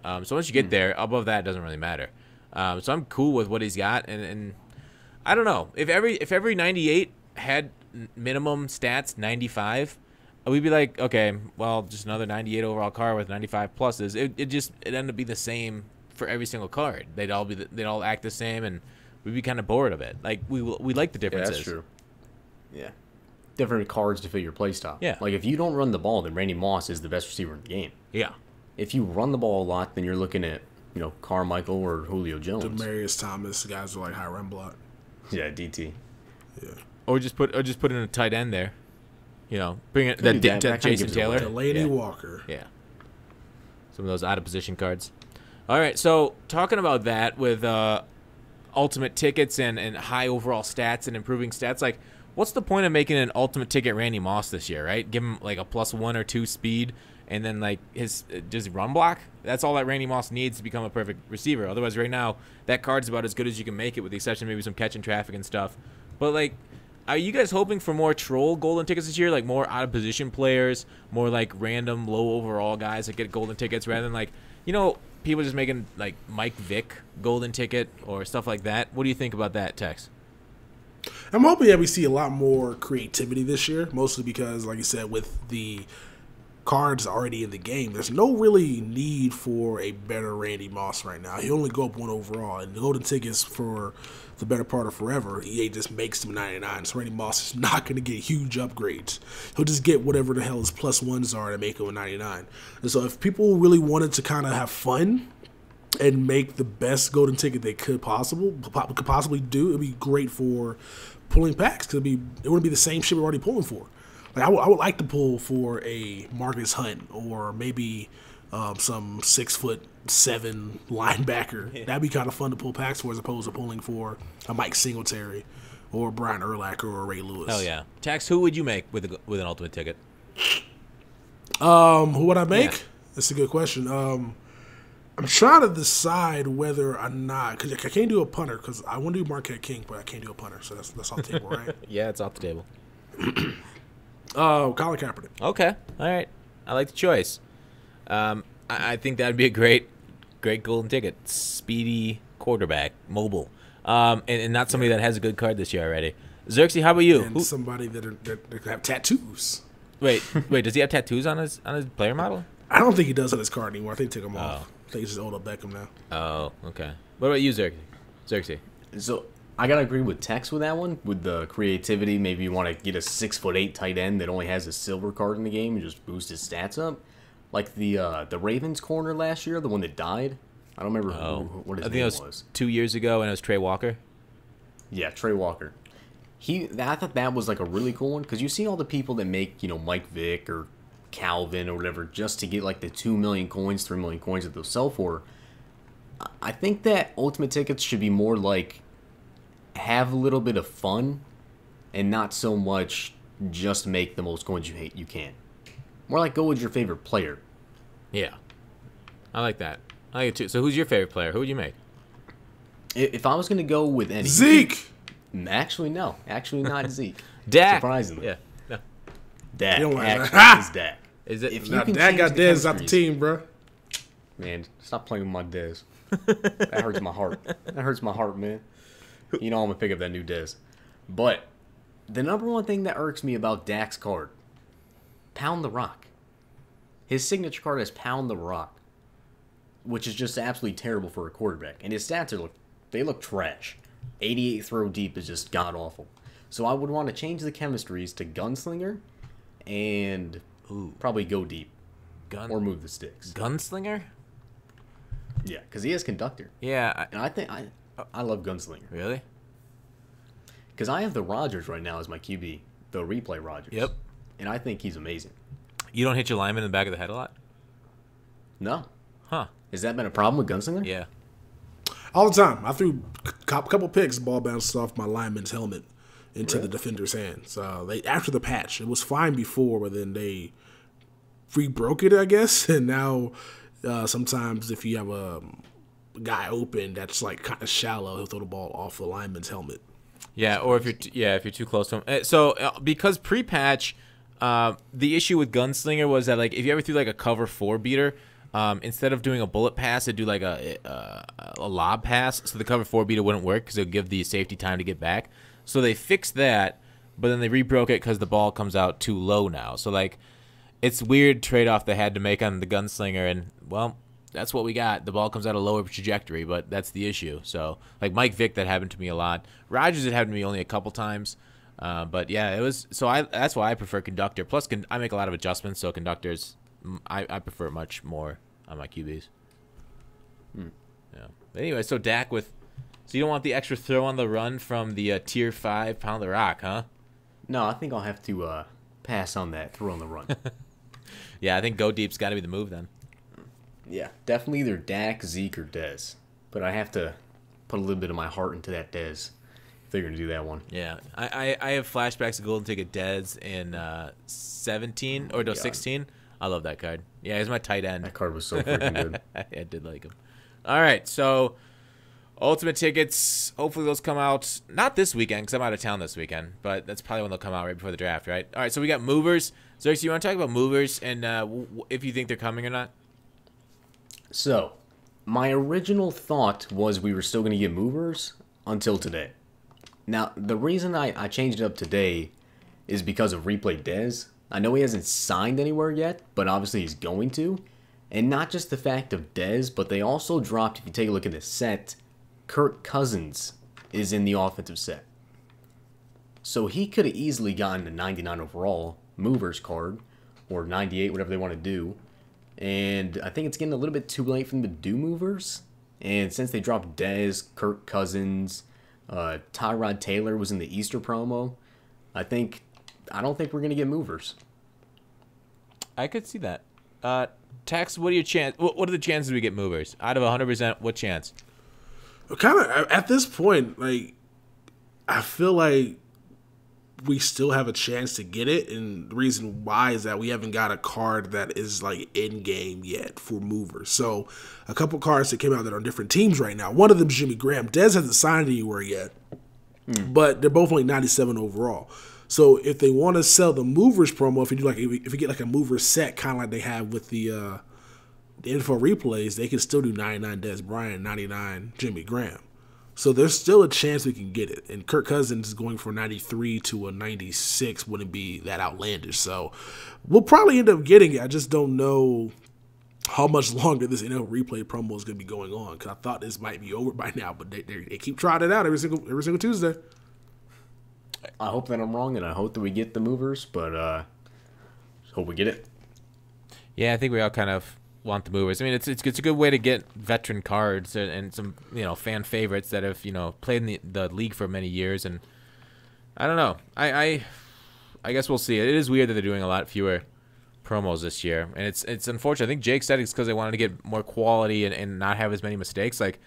So once you get there, above that it doesn't really matter. So I'm cool with what he's got, and I don't know if every 98 had minimum stats 95, we'd be like, okay, well, just another 98 overall card with 95 pluses. It ended up being the same for every single card. They'd all act the same, and we'd be kind of bored of it. Like we like the Yeah, differences. that's true. Yeah. Different cards to fit your playstyle. Yeah. Like if you don't run the ball, then Randy Moss is the best receiver in the game. Yeah. If you run the ball a lot, then you're looking at, Carmichael or Julio Jones. Demarius Thomas, guys are like high run block. Yeah, DT. Yeah. Or just put in a tight end there. Bring it Could do that. that That kinda Jason gives it Taylor. away. Delaney Yeah. Walker. Yeah. Some of those out of position cards. All right, so talking about that with ultimate tickets and high overall stats and improving stats, like what's the point of making an ultimate ticket Randy Moss this year, right? Give him like a +1 or 2 speed and then like his just run block. That's all that Randy Moss needs to become a perfect receiver. Otherwise, right now, that card's about as good as you can make it with the exception of maybe some catching traffic and stuff. But like, are you guys hoping for more troll golden tickets this year? Like more out of position players, more like random low overall guys that get golden tickets rather than like, people just making like Mike Vick golden ticket or stuff like that. What do you think about that, Tex? I'm hoping that we see a lot more creativity this year, mostly because, like you said, with the cards already in the game, there's no really need for a better Randy Moss right now. He only go up 1 overall, and the golden tickets for the better part of forever, EA just makes them 99. So Randy Moss is not going to get huge upgrades. He'll just get whatever the hell his +1s are to make him a 99. And so if people really wanted to kind of have fun and make the best golden ticket they could possibly do, it'd be great for pulling packs because it wouldn't be the same shit we're already pulling for. Like I would like to pull for a Marcus Hunt or maybe some 6'7" linebacker. Yeah. That'd be kind of fun to pull packs for as opposed to pulling for a Mike Singletary or Brian Urlacher or Ray Lewis. Hell yeah, Tex. Who would you make with an ultimate ticket? Who would I make? Yeah. That's a good question. I'm trying to decide whether or not, because I can't do a punter because I want to do Marquette King, but I can't do a punter, so that's off the table, right? Yeah, it's off the table. Colin Kaepernick. Okay, all right. I like the choice. I think that'd be a great golden ticket. Speedy quarterback, mobile, and not somebody that has a good card this year already. Zirksee, how about you? And somebody that have tattoos. Wait, does he have tattoos on his player model? I don't think he does on his card anymore. I think he took them off. Oh. I think he's just Odell Beckham now. Oh, okay. What about you, Zirksee? So I gotta agree with Tex with that one. With the creativity, maybe you want to get a 6'8" tight end that only has a silver card in the game and just boost his stats up. Like the Ravens corner last year, the one that died. I don't remember what his name was. 2 years ago, and it was Trey Walker. Yeah, Trey Walker. I thought that was like a really cool one because you see all the people that make Mike Vick or Calvin or whatever just to get like the 2 million coins, 3 million coins that they'll sell for. I think that ultimate tickets should be more like have a little bit of fun and not so much just make the most coins you can. More like go with your favorite player. Yeah, I like that. I like it too. So who's your favorite player? Who would you make? If I was going to go with any... Zeke! Actually, no. Actually, not Zeke. Dak. Surprisingly. Yeah. No. Dak. You don't like Actually, that. is Dak. Is it? If Now, can Dad change got the Dez out the chemistries- team, bro. Man, stop playing with my Dez. That hurts my heart. That hurts my heart, man. You know I'm going to pick up that new Dez. But the number one thing that irks me about Dak's card, Pound the Rock. His signature card is Pound the Rock, which is just absolutely terrible for a quarterback. And his stats they look trash. 88 throw deep is just god-awful. So I would want to change the chemistries to Gunslinger and probably go deep. Or move the sticks. Gunslinger? Yeah, because he has Conductor. Yeah. And I think I love Gunslinger. Really? Because I have the Rodgers right now as my QB. The replay Rodgers. Yep. And I think he's amazing. You don't hit your lineman in the back of the head a lot? No. Huh. Has that been a problem with Gunslinger? Yeah. All the time. I threw a couple picks, the ball bounced off my lineman's helmet into the defender's hand. So after the patch, it was fine before, but then they re-broke it, I guess. And now sometimes if you have a guy open that's like kind of shallow, he'll throw the ball off the lineman's helmet. Yeah, or if you're too close to him. So because pre-patch, the issue with Gunslinger was that like if you ever threw like a cover 4 beater, instead of doing a bullet pass, it'd do like a lob pass, so the cover 4 beater wouldn't work because it would give the safety time to get back. So they fixed that, but then they rebroke it because the ball comes out too low now. So like, it's weird trade-off they had to make on the Gunslinger, and well, that's what we got. The ball comes out a lower trajectory, but that's the issue. So, like Mike Vick, that happened to me a lot. Rogers, it happened to me only a couple times. But yeah, it was. So that's why I prefer conductor. Plus, I make a lot of adjustments, so conductors, I prefer much more on my QBs. Yeah. But anyway, so Dak so you don't want the extra throw on the run from the tier 5 pound the rock, huh? No, I think I'll have to pass on that throw on the run. Yeah, I think go deep's got to be the move then. Yeah, definitely either Dak, Zeke, or Dez. But I have to put a little bit of my heart into that Dez if they're going to do that one. Yeah, I have flashbacks of Golden Ticket Dez in 17 or no 16. I love that card. Yeah, he's my tight end. That card was so freaking good. I did like him. All right, so Ultimate tickets, hopefully those come out, not this weekend because I'm out of town this weekend, but that's probably when they'll come out right before the draft, right? All right, so we got movers. Zirksee, you want to talk about movers and if you think they're coming or not? So, my original thought was we were still going to get movers until today. Now, the reason I changed it up today is because of Replay Dez. I know he hasn't signed anywhere yet, but obviously he's going to. And not just the fact of Dez, but they also dropped, if you take a look at the set, Kirk Cousins is in the offensive set. So he could have easily gotten the 99 overall movers card, or 98, whatever they want to do. And I think it's getting a little bit too late for them to do movers. And since they dropped Dez, Kirk Cousins, Tyrod Taylor was in the Easter promo, I don't think we're going to get movers. I could see that. Tex, what are the chances we get movers? Out of 100%, what chance? Kind of at this point, like, I feel like we still have a chance to get it, and the reason why is that we haven't got a card that is like in game yet for movers. So a couple cards that came out that are on different teams right now. One of them is Jimmy Graham. Dez hasn't signed anywhere yet, but they're both only 97 overall. So if they want to sell the movers promo, if you get like a mover set, kind of like they have with the info replays, they can still do 99 Dez Bryant, 99 Jimmy Graham. So there's still a chance we can get it. And Kirk Cousins is going from 93 to a 96 wouldn't be that outlandish. So we'll probably end up getting it. I just don't know how much longer this NL replay promo is going to be going on, because I thought this might be over by now, but they keep trying it out every single Tuesday. I hope that I'm wrong, and I hope that we get the movers, but hope we get it. Yeah, I think we all kind of want the movers. I mean, it's a good way to get veteran cards and some fan favorites that have played in the league for many years. And I don't know. I guess we'll see. It is weird that they're doing a lot fewer promos this year, and it's unfortunate. I think Jake said it's because they wanted to get more quality and not have as many mistakes. Like,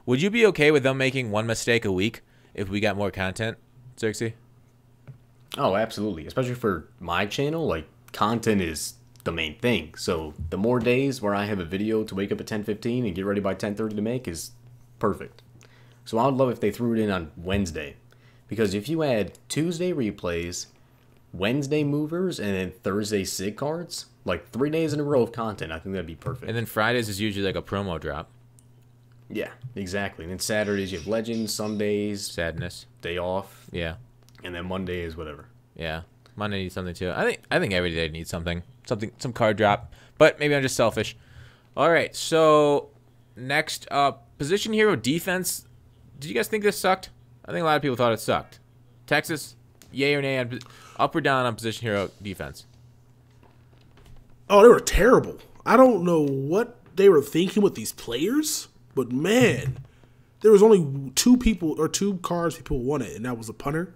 would you be okay with them making one mistake a week if we got more content, Zirksee? Oh, absolutely. Especially for my channel, like, content is the main thing. So the more days where I have a video to wake up at 10:15 and get ready by 10:30 to make is perfect. So I would love if they threw it in on Wednesday, because if you add Tuesday replays, Wednesday movers, and then Thursday SIG cards, like 3 days in a row of content, I think that'd be perfect. And then Fridays is usually like a promo drop. Yeah, exactly. And then Saturdays you have Legends, Sundays Sadness, day off. Yeah. And then Monday is whatever. Yeah. Monday needs something too. I think every day needs some card drop, but maybe I'm just selfish. All right, so next up, position hero defense. Did you guys think this sucked? I think a lot of people thought it sucked. Texas, yay or nay on up or down on position hero defense? Oh, they were terrible. I don't know what they were thinking with these players, but man, there was only two cards people wanted, and that was a punter,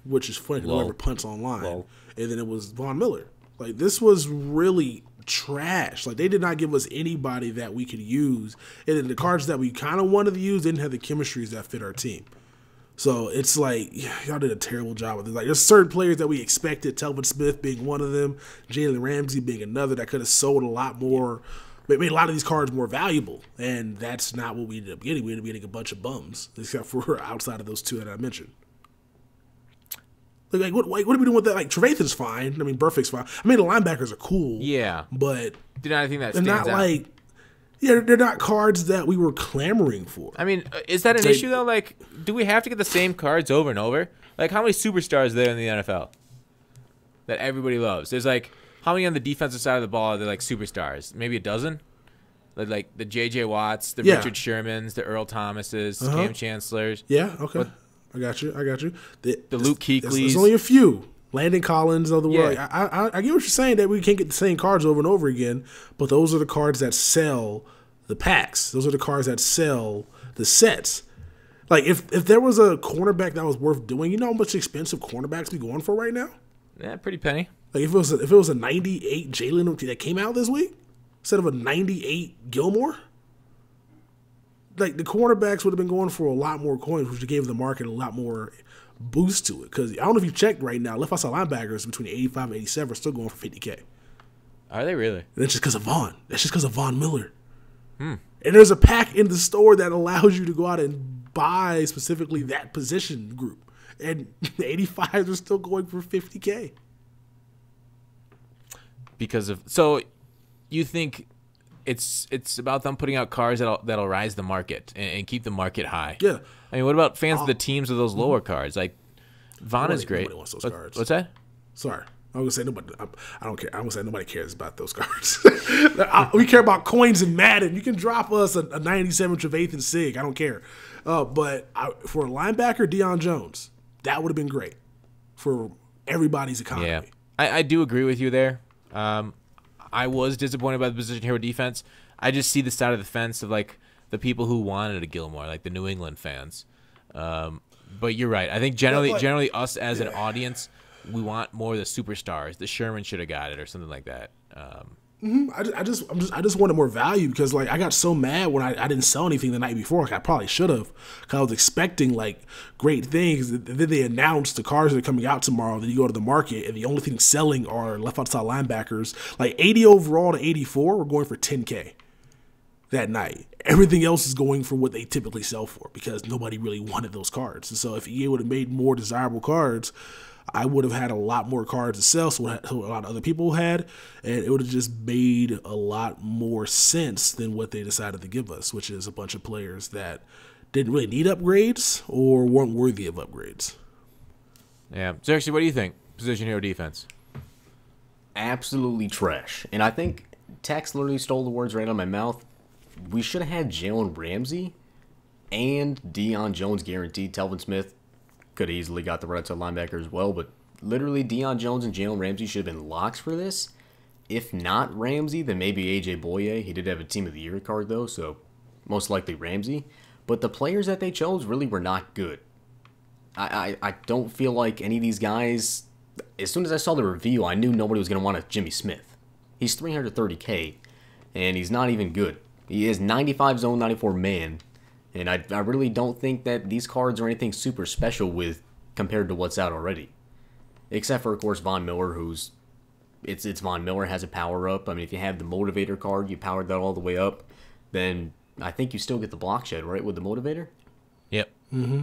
which is funny because whoever punts online, and then it was Von Miller. Like, this was really trash. Like, they did not give us anybody that we could use, and then the cards that we kind of wanted to use didn't have the chemistries that fit our team. So it's like, y'all did a terrible job with it. Like, there's certain players that we expected, Telvin Smith being one of them, Jalen Ramsey being another, that could have sold a lot more, made a lot of these cards more valuable, and that's not what we ended up getting. We ended up getting a bunch of bums, except for outside of those two that I mentioned. Like what are we doing with that? Like, Trevathan's fine. I mean, Burfict's fine. I mean, the linebackers are cool. Yeah. But did I think that they're stands not out. like, yeah, they're not cards that we were clamoring for. I mean, is that an issue though? Like, do we have to get the same cards over and over? Like, how many superstars are there in the NFL that everybody loves? There's like, how many on the defensive side of the ball are there like superstars? Maybe a dozen? Like the J.J. Watts, the Yeah. Richard Shermans, the Earl Thomases, Cam Chancellors. Yeah, okay. I got you. The Luke Kuechly's. There's only a few. Landon Collins of the world. Yeah. I get what you're saying, that we can't get the same cards over and over again, but those are the cards that sell the packs. Those are the cards that sell the sets. Like, if there was a cornerback that was worth doing, you know how much expensive cornerbacks be going for right now? Yeah, pretty penny. Like, if it was a 98 Jalen that came out this week instead of a 98 Gilmore, like, the cornerbacks would have been going for a lot more coins, which gave the market a lot more boost to it. Because I don't know if you checked right now, left outside linebackers between 85 and 87 are still going for $50K. Are they really? And that's just because of Vaughn. That's just because of Von Miller. And there's a pack in the store that allows you to go out and buy specifically that position group. And the 85s are still going for $50K. So you think it's about them putting out cards that'll rise the market and keep the market high? Yeah. I mean, what about fans of the teams of those lower cards? Like, Vaughn is great. Nobody wants those cards. What's that? Sorry. I'm gonna say nobody. I don't care. I'm gonna say nobody cares about those cards. We care about coins in Madden. You can drop us a 97 Trevathan Sig. I don't care. But for a linebacker, Deion Jones, that would have been great for everybody's economy. Yeah, I do agree with you there. I was disappointed by the position hero defense. I just see the side of the fence of like the people who wanted a Gilmore, like the New England fans. But you're right. I think generally us as an audience, we want more of the superstars. The Sherman should have got it or something like that. I just wanted more value because like I got so mad when I didn't sell anything the night before. Like I probably should have, because I was expecting like great things. Then they announced the cards that are coming out tomorrow. Then you go to the market and the only thing selling are left outside linebackers. Like 80 overall to 84, we're going for 10K that night. Everything else is going for what they typically sell for because nobody really wanted those cards. And so if EA would have made more desirable cards, I would have had a lot more cards to sell, so a lot of other people had, and it would have just made a lot more sense than what they decided to give us, which is a bunch of players that didn't really need upgrades or weren't worthy of upgrades. Yeah. Zirksee, what do you think? Position hero defense. Absolutely trash. And I think Tex literally stole the words right out of my mouth. We should have had Jalen Ramsey and Deion Jones guaranteed. Telvin Smith could have easily got the right outside linebacker as well, but literally Deion Jones and Jalen Ramsey should have been locks for this. If not Ramsey, then maybe AJ Boye. He did have a Team of the Year card though, so most likely Ramsey. But the players that they chose really were not good. I don't feel like any of these guys, as soon as I saw the review, I knew nobody was going to want a Jimmy Smith. He's 330K, and he's not even good. He is 95 zone, 94 man. And I really don't think that these cards are anything super special with compared to what's out already. Except for, of course, Von Miller, who's... It's Von Miller, has a power-up. I mean, if you have the Motivator card, you powered that all the way up, then I think you still get the block shed, right, with the Motivator? Yep. Mm-hmm.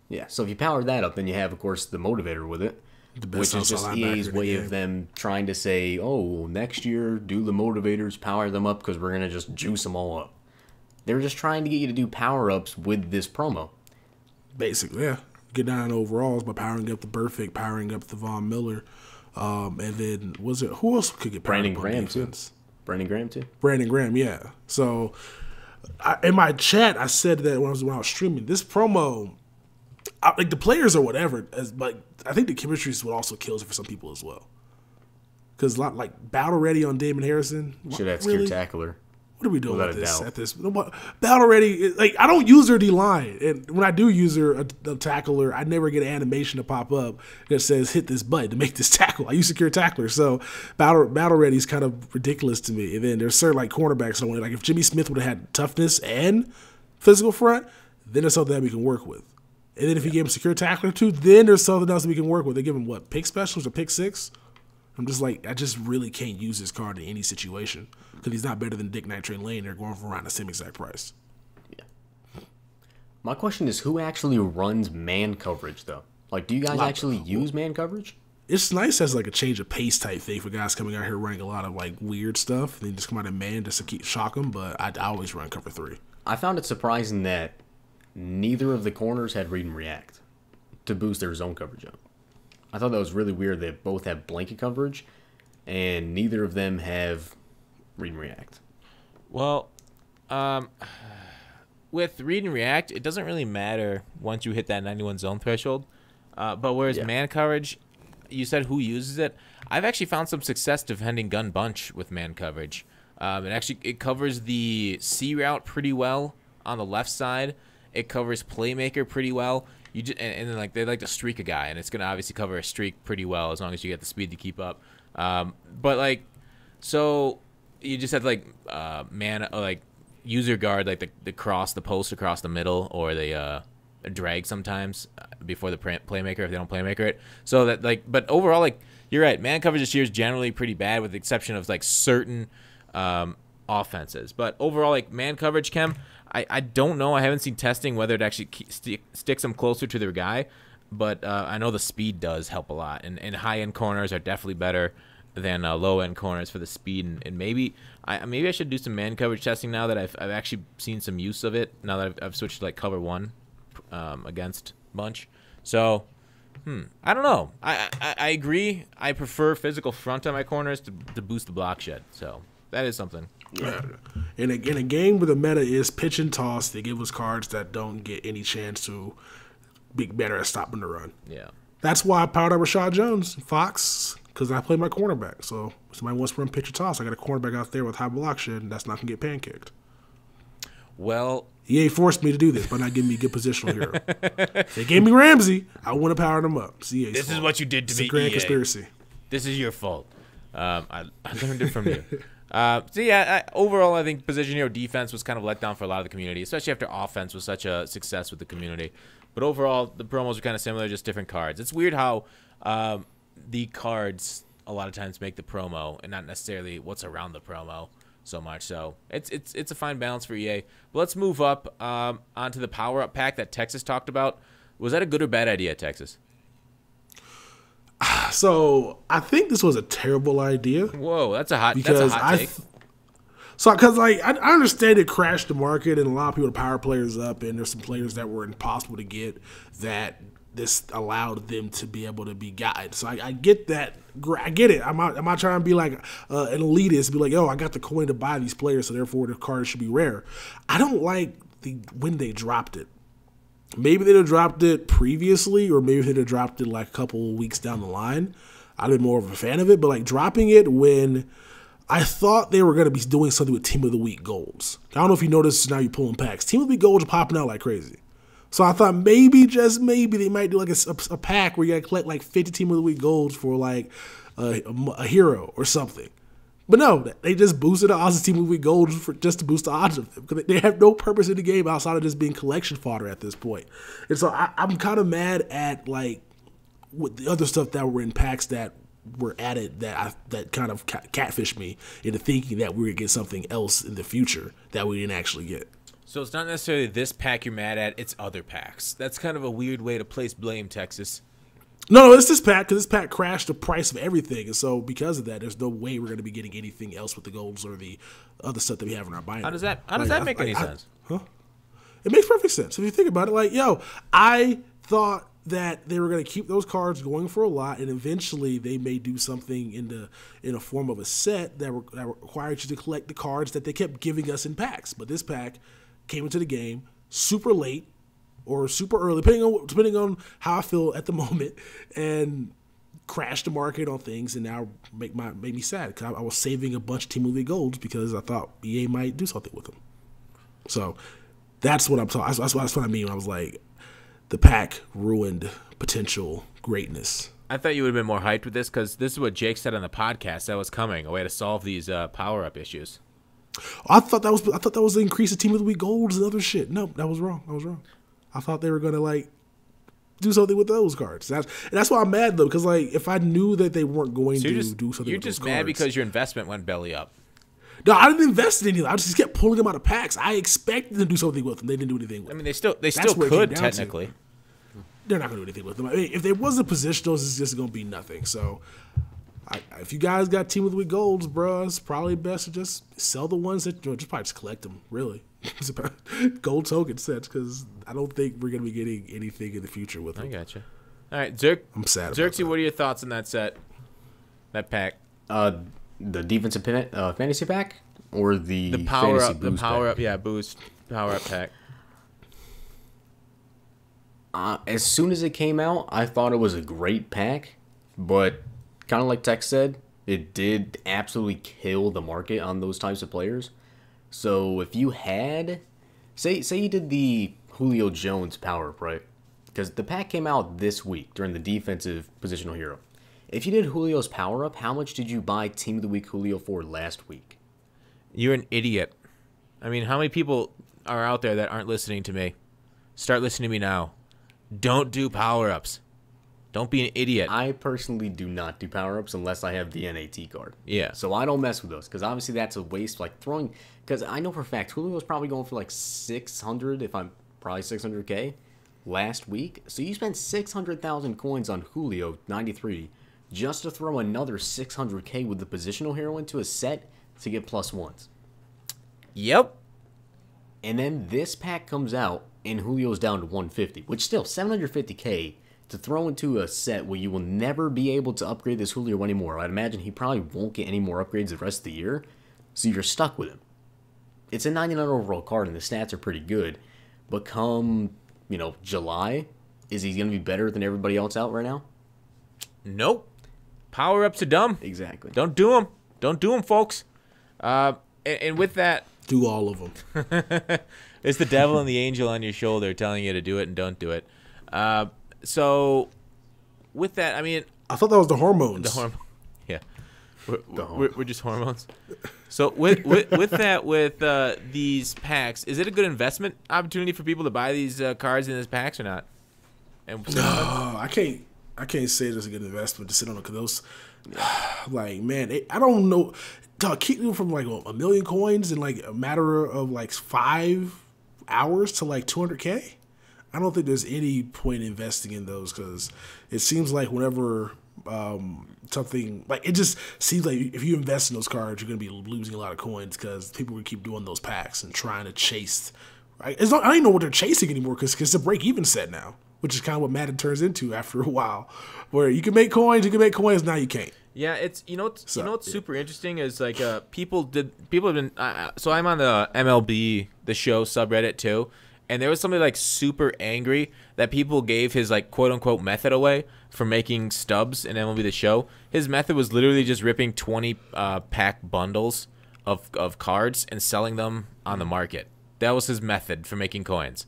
Yeah, so if you power that up, then you have, of course, the Motivator with it. Which is just EA's way of them trying to say, oh, next year, do the Motivators, power them up, because we're going to just juice them all up. They're just trying to get you to do power-ups with this promo. Basically, yeah. Get down in overalls by powering up the Burfict, powering up the Von Miller. And then, who else could get powered up? Brandon Graham, too. Brandon Graham, yeah. So, in my chat, I said that when I was streaming, this promo, like, the players or whatever, but I think the chemistry is what also kills it for some people as well. Because, like, Battle Ready on Damon Harrison. Should have secure tackler. What are we doing with this? At this Battle Ready, like I don't use her D-line, and when I do use her a tackler, I never get an animation to pop up that says hit this button to make this tackle. I use secure tackler, so Battle Ready is kind of ridiculous to me. And then there's certain like cornerbacks. Like if Jimmy Smith would have had toughness and physical front, then there's something that we can work with. And then if you gave him secure tackler too, then there's something else that we can work with. They give him what, pick specials or pick six? I'm just like, I just really can't use this card in any situation because he's not better than Dick Nitrain Lane. They're going for around the same exact price. Yeah. My question is, who actually runs man coverage, though? Like, do you guys actually use man coverage? It's nice as like a change of pace type thing for guys coming out here running a lot of like weird stuff. They just come out in man just to shock them, but I always run cover 3. I found it surprising that neither of the corners had read and react to boost their zone coverage up. I thought that was really weird. They both have blanket coverage, and neither of them have read and react. Well, with read and react, it doesn't really matter once you hit that 91 zone threshold. But whereas man coverage, you said who uses it. I've actually found some success defending gun bunch with man coverage. It covers the C route pretty well on the left side. It covers playmaker pretty well. You just, and then like they like to streak a guy, and it's gonna obviously cover a streak pretty well as long as you get the speed to keep up. But like, so you just have like user guard like the cross the post across the middle, or the drag sometimes before the playmaker if they don't playmaker it. So that like, but overall, like you're right, man coverage this year is generally pretty bad with the exception of like certain offenses. But overall, like man coverage, Kem, I don't know. I haven't seen testing whether it actually sticks them closer to their guy, but I know the speed does help a lot, and high-end corners are definitely better than low-end corners for the speed. And maybe I should do some man coverage testing now that I've actually seen some use of it. Now that I've switched to like cover one against bunch. So I don't know. I agree. I prefer physical front on my corners to boost the block shed. So that is something. Yeah. In a game where the meta is pitch and toss, they give us cards that don't get any chance to be better at stopping the run. Yeah. That's why I powered up Rashad Jones, Fox, because I play my cornerback. So if somebody wants to run pitch or toss, I got a cornerback out there with high block shed, and that's not going to get pancaked. Well, EA forced me to do this by not giving me a good positional hero. If they gave me Ramsey, I would have powered him up. It's EA's this fault. is what you did to It's me, a grand EA. conspiracy. This is your fault. I learned it from you. Overall, I think position hero defense was kind of let down for a lot of the community, especially after offense was such a success with the community. But overall, the promos were kind of similar, just different cards. It's weird how the cards a lot of times make the promo and not necessarily what's around the promo so much. So it's a fine balance for EA. But let's move up onto the power-up pack that Texas talked about. Was that a good or bad idea, Texas? So I think this was a terrible idea. Whoa, that's a hot take. Because I understand it crashed the market and a lot of people power players up, and there's some players that were impossible to get that this allowed them to be able to be gotten. So I get that. I get it. I'm not trying to be like an elitist, be like, oh, I got the coin to buy these players, so therefore the cards should be rare. I don't like when they dropped it. Maybe they'd have dropped it previously, or maybe they'd have dropped it like a couple of weeks down the line. I'd been more of a fan of it, but like dropping it when I thought they were going to be doing something with Team of the Week golds. I don't know if you noticed, now you're pulling packs. Team of the Week golds are popping out like crazy. So I thought maybe, just maybe, they might do like a pack where you got to collect like 50 Team of the Week golds for like a hero or something. But no, they just boosted the odds of Team of the Week gold just to boost the odds of them, because they have no purpose in the game outside of just being collection fodder at this point. And so I'm kind of mad at like with the other stuff that were in packs that were added that kind of catfished me into thinking that we were gonna get something else in the future that we didn't actually get. So it's not necessarily this pack you're mad at; it's other packs. That's kind of a weird way to place blame, Texas. No, it's this pack, because this pack crashed the price of everything. And so because of that, there's no way we're going to be getting anything else with the golds or the other stuff that we have in our binder. How does that make any sense? It makes perfect sense. If you think about it, like, I thought that they were going to keep those cards going for a lot, and eventually they may do something in a form of a set that required you to collect the cards that they kept giving us in packs. But this pack came into the game super late, or super early, depending on how I feel at the moment, and crash the market on things, and now make me sad, because I was saving a bunch of Team Movie Golds because I thought EA might do something with them. So that's what I'm talking. That's what I mean when I was like, the pack ruined potential greatness. I thought you would have been more hyped with this, because this is what Jake said on the podcast that was coming, a way to solve these power-up issues. I thought that was the increase of Team of the Week Golds and other shit. No, that was wrong. I thought they were gonna like do something with those cards. That's why I'm mad though, because like if I knew that they weren't going to do something with those cards. You're just mad because your investment went belly up. No, I didn't invest in anything. I just kept pulling them out of packs. I expected them to do something with them. They didn't do anything with them. I mean, they still could technically. They're not gonna do anything with them. I mean, if there was a position, it's just gonna be nothing. So if you guys got Team of the Week golds, bro, it's probably best to just sell the ones that just collect them. Really. Gold token sets, because I don't think we're going to be getting anything in the future with them. I gotcha. All right, I'm sad. Zirksee, what are your thoughts on that set, that pack? The defensive fantasy pack? or the power fantasy up, the boost power pack? up, yeah, boost power up pack. As soon as it came out, I thought it was a great pack, but kind of like Tech said, it did absolutely kill the market on those types of players. So if you had, say you did the Julio Jones power up, right? Because the pack came out this week during the defensive positional hero. If you did Julio's power up, how much did you buy Team of the Week Julio for last week? You're an idiot. I mean, how many people are out there that aren't listening to me? Start listening to me now. Don't do power-ups. Don't be an idiot. I personally do not do power-ups unless I have the NAT card. Yeah. So I don't mess with those because obviously that's a waste. Like throwing, because I know for a fact Julio's probably going for like 600, if I'm probably 600K last week. So you spent 600,000 coins on Julio 93 just to throw another 600K with the positional hero into a set to get +1s. Yep. And then this pack comes out and Julio's down to 150, which still 750K to throw into a set where you will never be able to upgrade this Julio anymore. I'd imagine he probably won't get any more upgrades the rest of the year, so you're stuck with him. It's a 99 overall card and the stats are pretty good, but come, July, is he going to be better than everybody else out right now? Nope. Power-ups are dumb. Exactly. Don't do them. Don't do them, folks. And with that... Do all of them. It's the devil and the angel on your shoulder telling you to do it and don't do it. So, with that, I mean... I thought that was the hormones. Yeah. We're just hormones. So, with that, with these packs, is it a good investment opportunity for people to buy these cards in these packs or not? And No, I can't say it's a good investment to sit on it because those... Like, man, I don't know... To keep you from like 1 million coins in like a matter of like 5 hours to like 200K, I don't think there's any point investing in those because it seems like whenever something like it just seems like if you invest in those cards, you're gonna be losing a lot of coins because people will keep doing those packs and trying to chase. Right? I don't even know what they're chasing anymore because it's a break even set now, which is kind of what Madden turns into after a while, where you can make coins, now you can't. Yeah, it's what's super interesting is like people have been so I'm on the MLB The Show subreddit too, and there was somebody like super angry that people gave his like quote unquote method away for making stubs in MLB The Show. His method was literally just ripping 20 pack bundles of cards and selling them on the market. That was his method for making coins,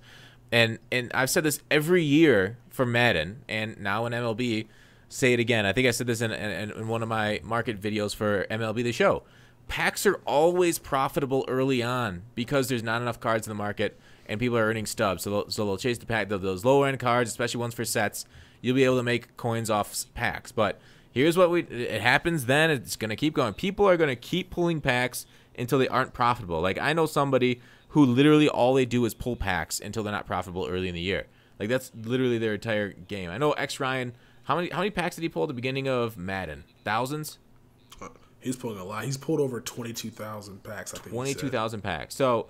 and I've said this every year for Madden and now in MLB. Say it again. I think I said this in one of my market videos for MLB The Show. Packs are always profitable early on because there's not enough cards in the market and people are earning stubs. So they'll chase the pack, those lower end cards, especially ones for sets. You'll be able to make coins off packs. But here's what it happens then. It's going to keep going. People are going to keep pulling packs until they aren't profitable. Like I know somebody who literally all they do is pull packs until they're not profitable early in the year. Like that's literally their entire game. I know X Ryan. How many packs did he pull at the beginning of Madden? Thousands? He's pulling a lot. He's pulled over 22,000 packs, I think. 22,000 packs. So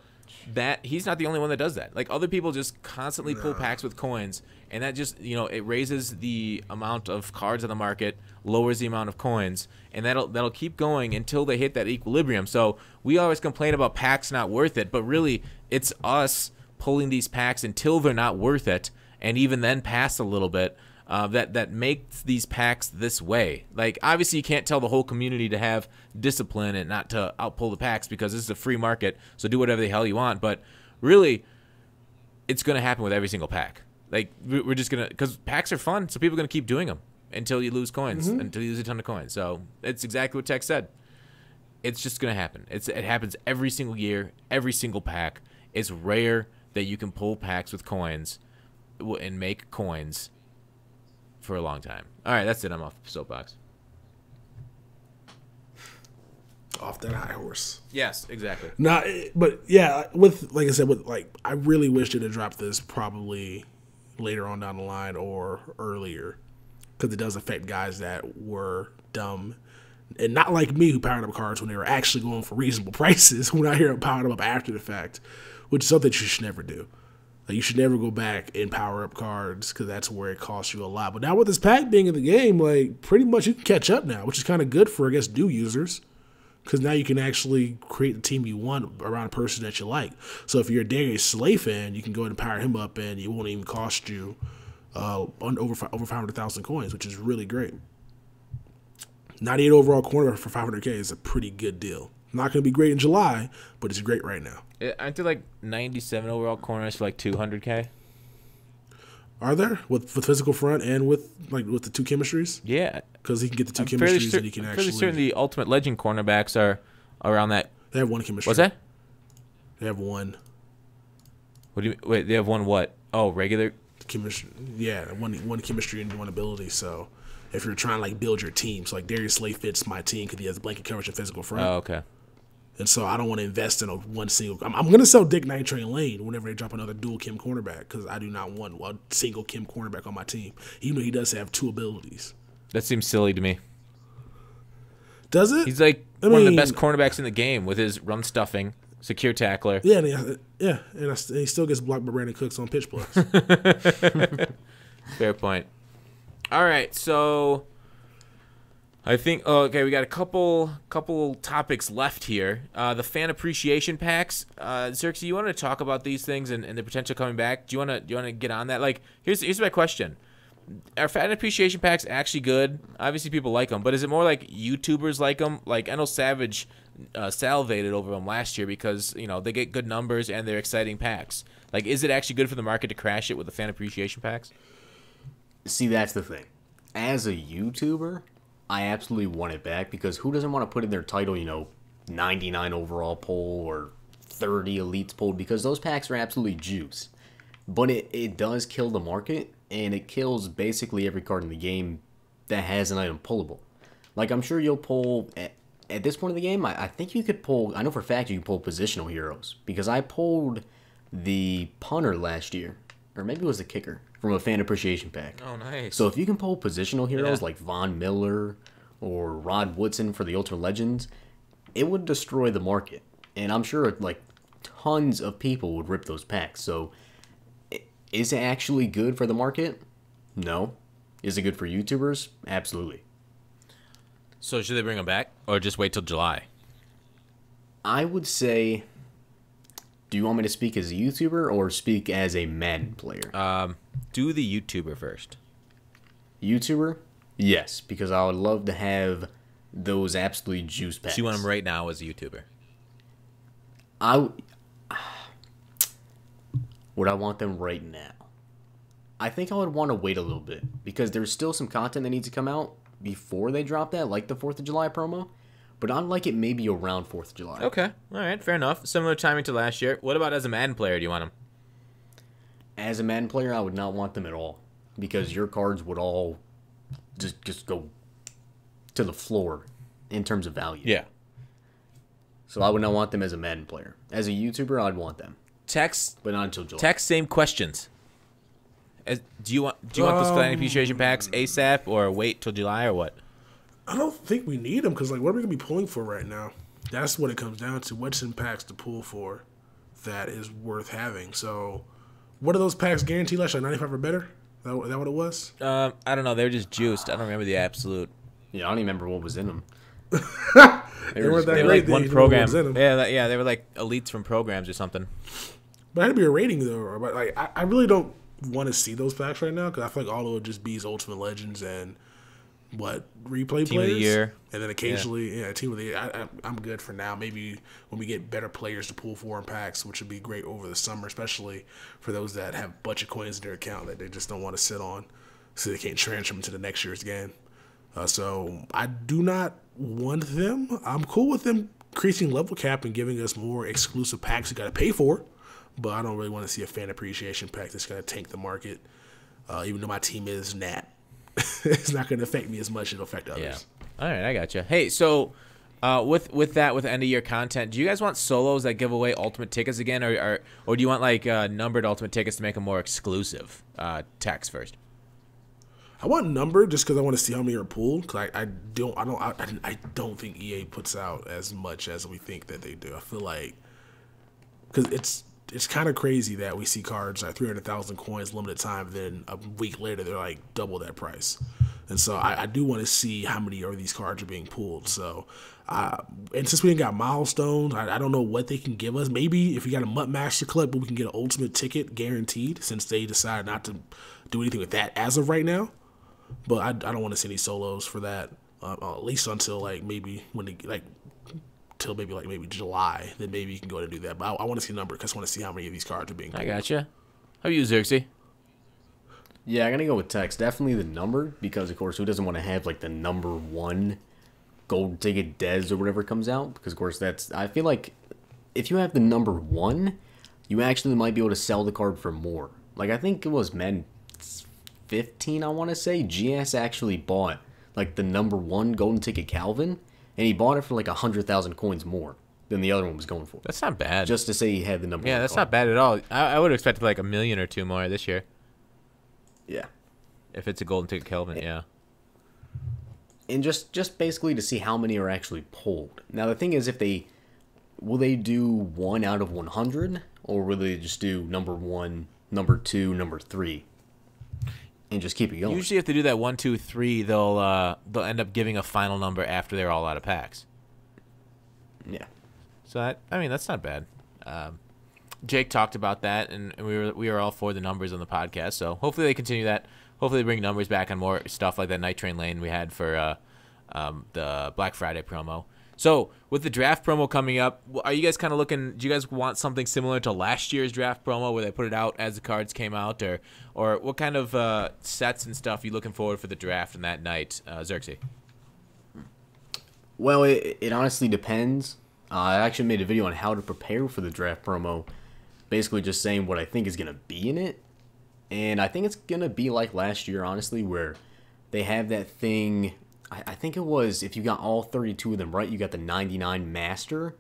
that he's not the only one that does that. Like other people just constantly pull packs with coins, and that just it raises the amount of cards on the market, lowers the amount of coins, and that'll keep going until they hit that equilibrium. So we always complain about packs not worth it, but really it's us pulling these packs until they're not worth it, and even then past a little bit. That makes these packs this way. Like, obviously, you can't tell the whole community to have discipline and not to outpull the packs because this is a free market, so do whatever the hell you want. But really, it's going to happen with every single pack. Like, we're just going to... Because packs are fun, so people are going to keep doing them until you lose coins, until you lose a ton of coins. So it's exactly what Tech said. It's just going to happen. It happens every single year, every single pack. It's rare that you can pull packs with coins and make coins for a long time. All right, that's it. I'm off the soapbox. Off that high horse. Yes, exactly. Nah, but yeah, like I said, I really wish it had dropped this probably later on down the line or earlier, because it does affect guys that were dumb and not like me who powered up cards when they were actually going for reasonable prices. When I hear them powering them up after the fact, which is something you should never do. Like, you should never go back and power up cards because that's where it costs you a lot. But now with this pack being in the game, like pretty much you can catch up now, which is kind of good for I guess new users. because now you can actually create the team you want around a person that you like. So if you're a Darius Slay fan, you can go ahead and power him up, and it won't even cost you over 500,000 coins, which is really great. 98 overall corner for 500K is a pretty good deal. Not going to be great in July, but it's great right now. Aren't there like 97 overall corners for like 200K? Are there with physical front and with the two chemistries? Yeah, because he can get the two chemistries and he can actually. I'm fairly certain the Ultimate Legend cornerbacks are around that. They have one chemistry. What's that? They have one. What do you wait? They have one what? Oh, regular chemistry. Yeah, one chemistry and one ability. So if you're trying to like build your team, so like Darius Slay fits my team because he has blanket coverage and physical front. Oh, okay. And so I don't want to invest in one single. I'm going to sell Dick Night Train Lane whenever they drop another dual chem cornerback because I do not want a single chem cornerback on my team, even though he does have two abilities. That seems silly to me. Does it? He's like one of the best cornerbacks in the game with his run stuffing, secure tackler. Yeah, and he still gets blocked by Brandon Cooks on pitch plus. Fair point. All right, so I think we got a couple topics left here. The fan appreciation packs. Zirksee, you want to talk about these things and the potential coming back? Do you want to get on that? Like, here's my question. Are fan appreciation packs actually good? Obviously, people like them, but is it more like YouTubers like them? Like, I know Savage salivated over them last year because, they get good numbers and they're exciting packs. Like, is it actually good for the market to crash it with the fan appreciation packs? See, that's the thing. As a YouTuber, I absolutely want it back because who doesn't want to put in their title, 99 overall pull or 30 elites pulled, because those packs are absolutely juice. But it does kill the market, and it kills basically every card in the game that has an item pullable. Like, I'm sure you'll pull, at this point in the game, I think you could pull, I know for a fact you can pull positional heroes, because I pulled the punter last year, or maybe it was the kicker, from a fan appreciation pack. Oh, nice. So if you can pull positional heroes like Von Miller or Rod Woodson for the Ultimate Legends, it would destroy the market. And I'm sure like tons of people would rip those packs. So is it actually good for the market? No. Is it good for YouTubers? Absolutely. So should they bring them back or just wait till July? I would say, do you want me to speak as a YouTuber or speak as a Madden player? Do the YouTuber first. YouTuber? Yes, because I would love to have those absolutely juice packs. So you want them right now as a YouTuber? Would I want them right now? I think I would want to wait a little bit because there's still some content that needs to come out before they drop that, like the 4th of July promo. But I'd like it maybe around 4th of July. Okay. All right. Fair enough. Similar timing to last year. What about as a Madden player? Do you want them? As a Madden player, I would not want them at all because your cards would all just go to the floor in terms of value. Yeah. So I would not want them as a Madden player. As a YouTuber, I'd want them. Text, but not until July. Text, same questions. Do you want those fan appreciation packs ASAP or wait till July or what? I don't think we need them because, like, what are we going to be pulling for right now? That's what it comes down to. What's in packs to pull for that is worth having? So, what are those packs guaranteed last year? 95 or better? Is that what it was? I don't know. They were just juiced. I don't remember the absolute. Yeah, I don't even remember what was in them. They weren't that they were great. like one program. Yeah, they were like elites from programs or something. But it had to be a rating, though. But like, I really don't want to see those packs right now because I feel like all it would just be is Ultimate Legends and replay Team players, of the year, and then occasionally, Team of the Year. I'm good for now. Maybe when we get better players to pull for in packs, which would be great over the summer, especially for those that have a bunch of coins in their account that they just don't want to sit on, so they can't transfer them to the next year's game. So I do not want them. I'm cool with them increasing level cap and giving us more exclusive packs you got to pay for, but I don't really want to see a fan appreciation pack that's going to tank the market. Even though my team is Nat. It's not going to affect me as much as it'll affect others. Yeah. All right, I got you. Hey, so with end of year content, do you guys want solos that give away ultimate tickets again, or do you want like numbered ultimate tickets to make them more exclusive? Text first. I want numbered just because I want to see how many are pulled. Cause I don't think EA puts out as much as we think that they do. I feel like because it's kind of crazy that we see cards like 300,000 coins limited time, then a week later they're like double that price. And so I do want to see how many of these cards are being pulled. So, and since we ain't got milestones, I don't know what they can give us. Maybe if we got a MUT Master collect, but we can get an ultimate ticket guaranteed, since they decided not to do anything with that as of right now. But I don't want to see any solos for that, at least until like maybe when they till maybe July. Then maybe you can go ahead and do that. But I want to see a number because I want to see how many of these cards are being pulled. I gotcha. How about you, Zirksee? Yeah, I'm going to go with text. Definitely the number, because, of course, who doesn't want to have, like, the number 1 gold ticket Dez or whatever comes out? Because, of course, I feel like if you have the number 1, you actually might be able to sell the card for more. Like, I think it was Madden 15, I want to say. GS actually bought, like, the number 1 golden ticket Calvin, and he bought it for, like, 100,000 coins more than the other one was going for. That's not bad. Just to say he had the number 1 that's card. not bad at all. I would have expected, like, $1 million or $2 million more this year. Yeah. If it's a golden ticket Kelvin, yeah. And just basically to see how many are actually pulled. Now the thing is, will they do 1 out of 100, or will they just do number 1, number 2, number 3, and just keep it going? Usually, if they do that 1, 2, 3, they'll end up giving a final number after they're all out of packs. Yeah. So that's not bad. Jake talked about that, and we were all for the numbers on the podcast. So hopefully they continue that. Hopefully they bring numbers back on more stuff like that Night Train Lane we had for the Black Friday promo. So with the draft promo coming up, are you guys kind of looking? Do you guys want something similar to last year's draft promo where they put it out as the cards came out, or what kind of sets and stuff are you looking forward for the draft on that night, Zirksee? Well, it honestly depends. I actually made a video on how to prepare for the draft promo. Basically just saying what I think is going to be in it. And I think it's going to be like last year, honestly, where they have that thing. I think it was, if you got all 32 of them right, you got the 99 master.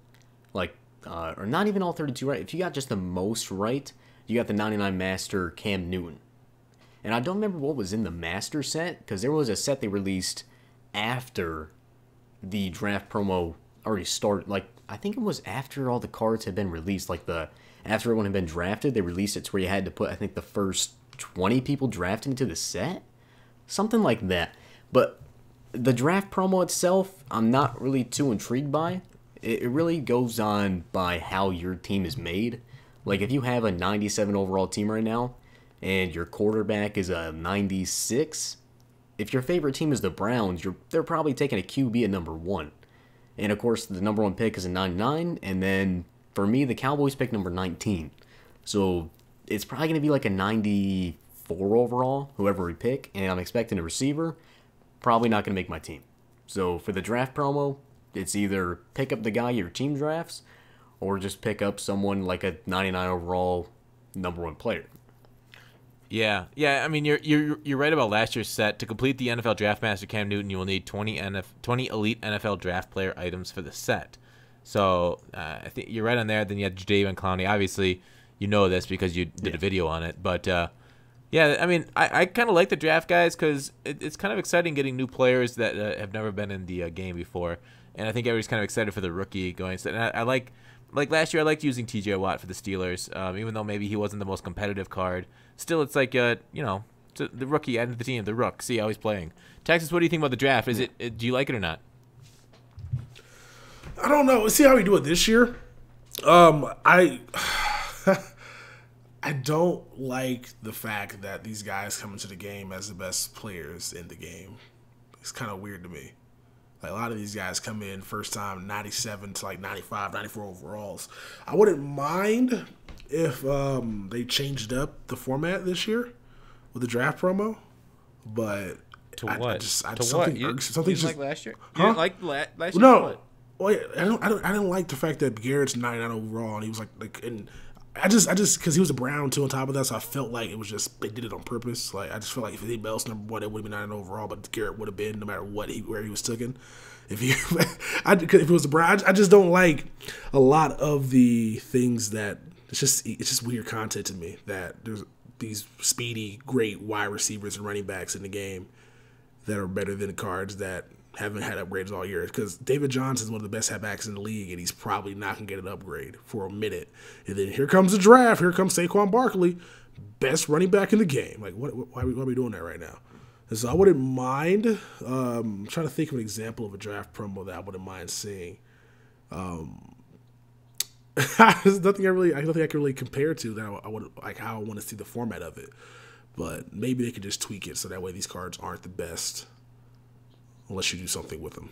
Like, or not even all 32 right. If you got just the most right, you got the 99 master Cam Newton. And I don't remember what was in the master set, because there was a set they released after the draft promo already started. Like, I think it was after all the cards had been released. Like, after everyone had been drafted, they released it to where you had to put, I think, the first 20 people drafted into the set? Something like that. But the draft promo itself, I'm not really too intrigued by. It really goes on by how your team is made. Like, if you have a 97 overall team right now, and your quarterback is a 96, if your favorite team is the Browns, they're probably taking a QB at number 1. And, of course, the number 1 pick is a 99, and then for me, the Cowboys pick number 19. So it's probably going to be like a 94 overall, whoever we pick. And I'm expecting a receiver. Probably not going to make my team. So for the draft promo, it's either pick up the guy your team drafts, or just pick up someone like a 99 overall number 1 player. Yeah. I mean, you're right about last year's set. To complete the NFL Draft Master Cam Newton, you will need 20 elite NFL draft player items for the set. So I think you're right on there. Then you had Jadeveon Clowney. Obviously, you know this because you did a video on it. But yeah, I mean, I kind of like the draft guys because it's kind of exciting getting new players that have never been in the game before. And I think everybody's kind of excited for the rookie going. And I like last year, I liked using T.J. Watt for the Steelers, even though maybe he wasn't the most competitive card. Still, it's like the rookie adding to the team, the rook. See how he's playing. Texas, what do you think about the draft? Do you like it or not? I don't know. Let's see how we do it this year. I don't like the fact that these guys come into the game as the best players in the game. It's kind of weird to me. Like, a lot of these guys come in first time 97 to like 95, 94 overalls. I wouldn't mind if they changed up the format this year with the draft promo, but to what? Something you just like last year? Huh? You didn't like last year? No. What? Well, yeah, I didn't like the fact that Garrett's 99 overall, and he was like, and I just because he was a Brown too on top of that, so I felt like it was just they did it on purpose. Like, I just feel like if anybody else number 1, it would have been 99 overall, but Garrett would have been no matter where he was taken. If it was a Brown, I just don't like a lot of the things that it's just weird content to me that there's these speedy, great wide receivers and running backs in the game that are better than the cards that haven't had upgrades all year, because David Johnson is one of the best halfbacks in the league, and he's probably not going to get an upgrade for a minute. And then here comes the draft. Here comes Saquon Barkley, best running back in the game. Like, why are we doing that right now? And so I wouldn't mind. I'm trying to think of an example of a draft promo that I wouldn't mind seeing. There's nothing I don't think I can really compare to that I would like how I want to see the format of it. But maybe they could just tweak it so that way these cards aren't the best unless you do something with them.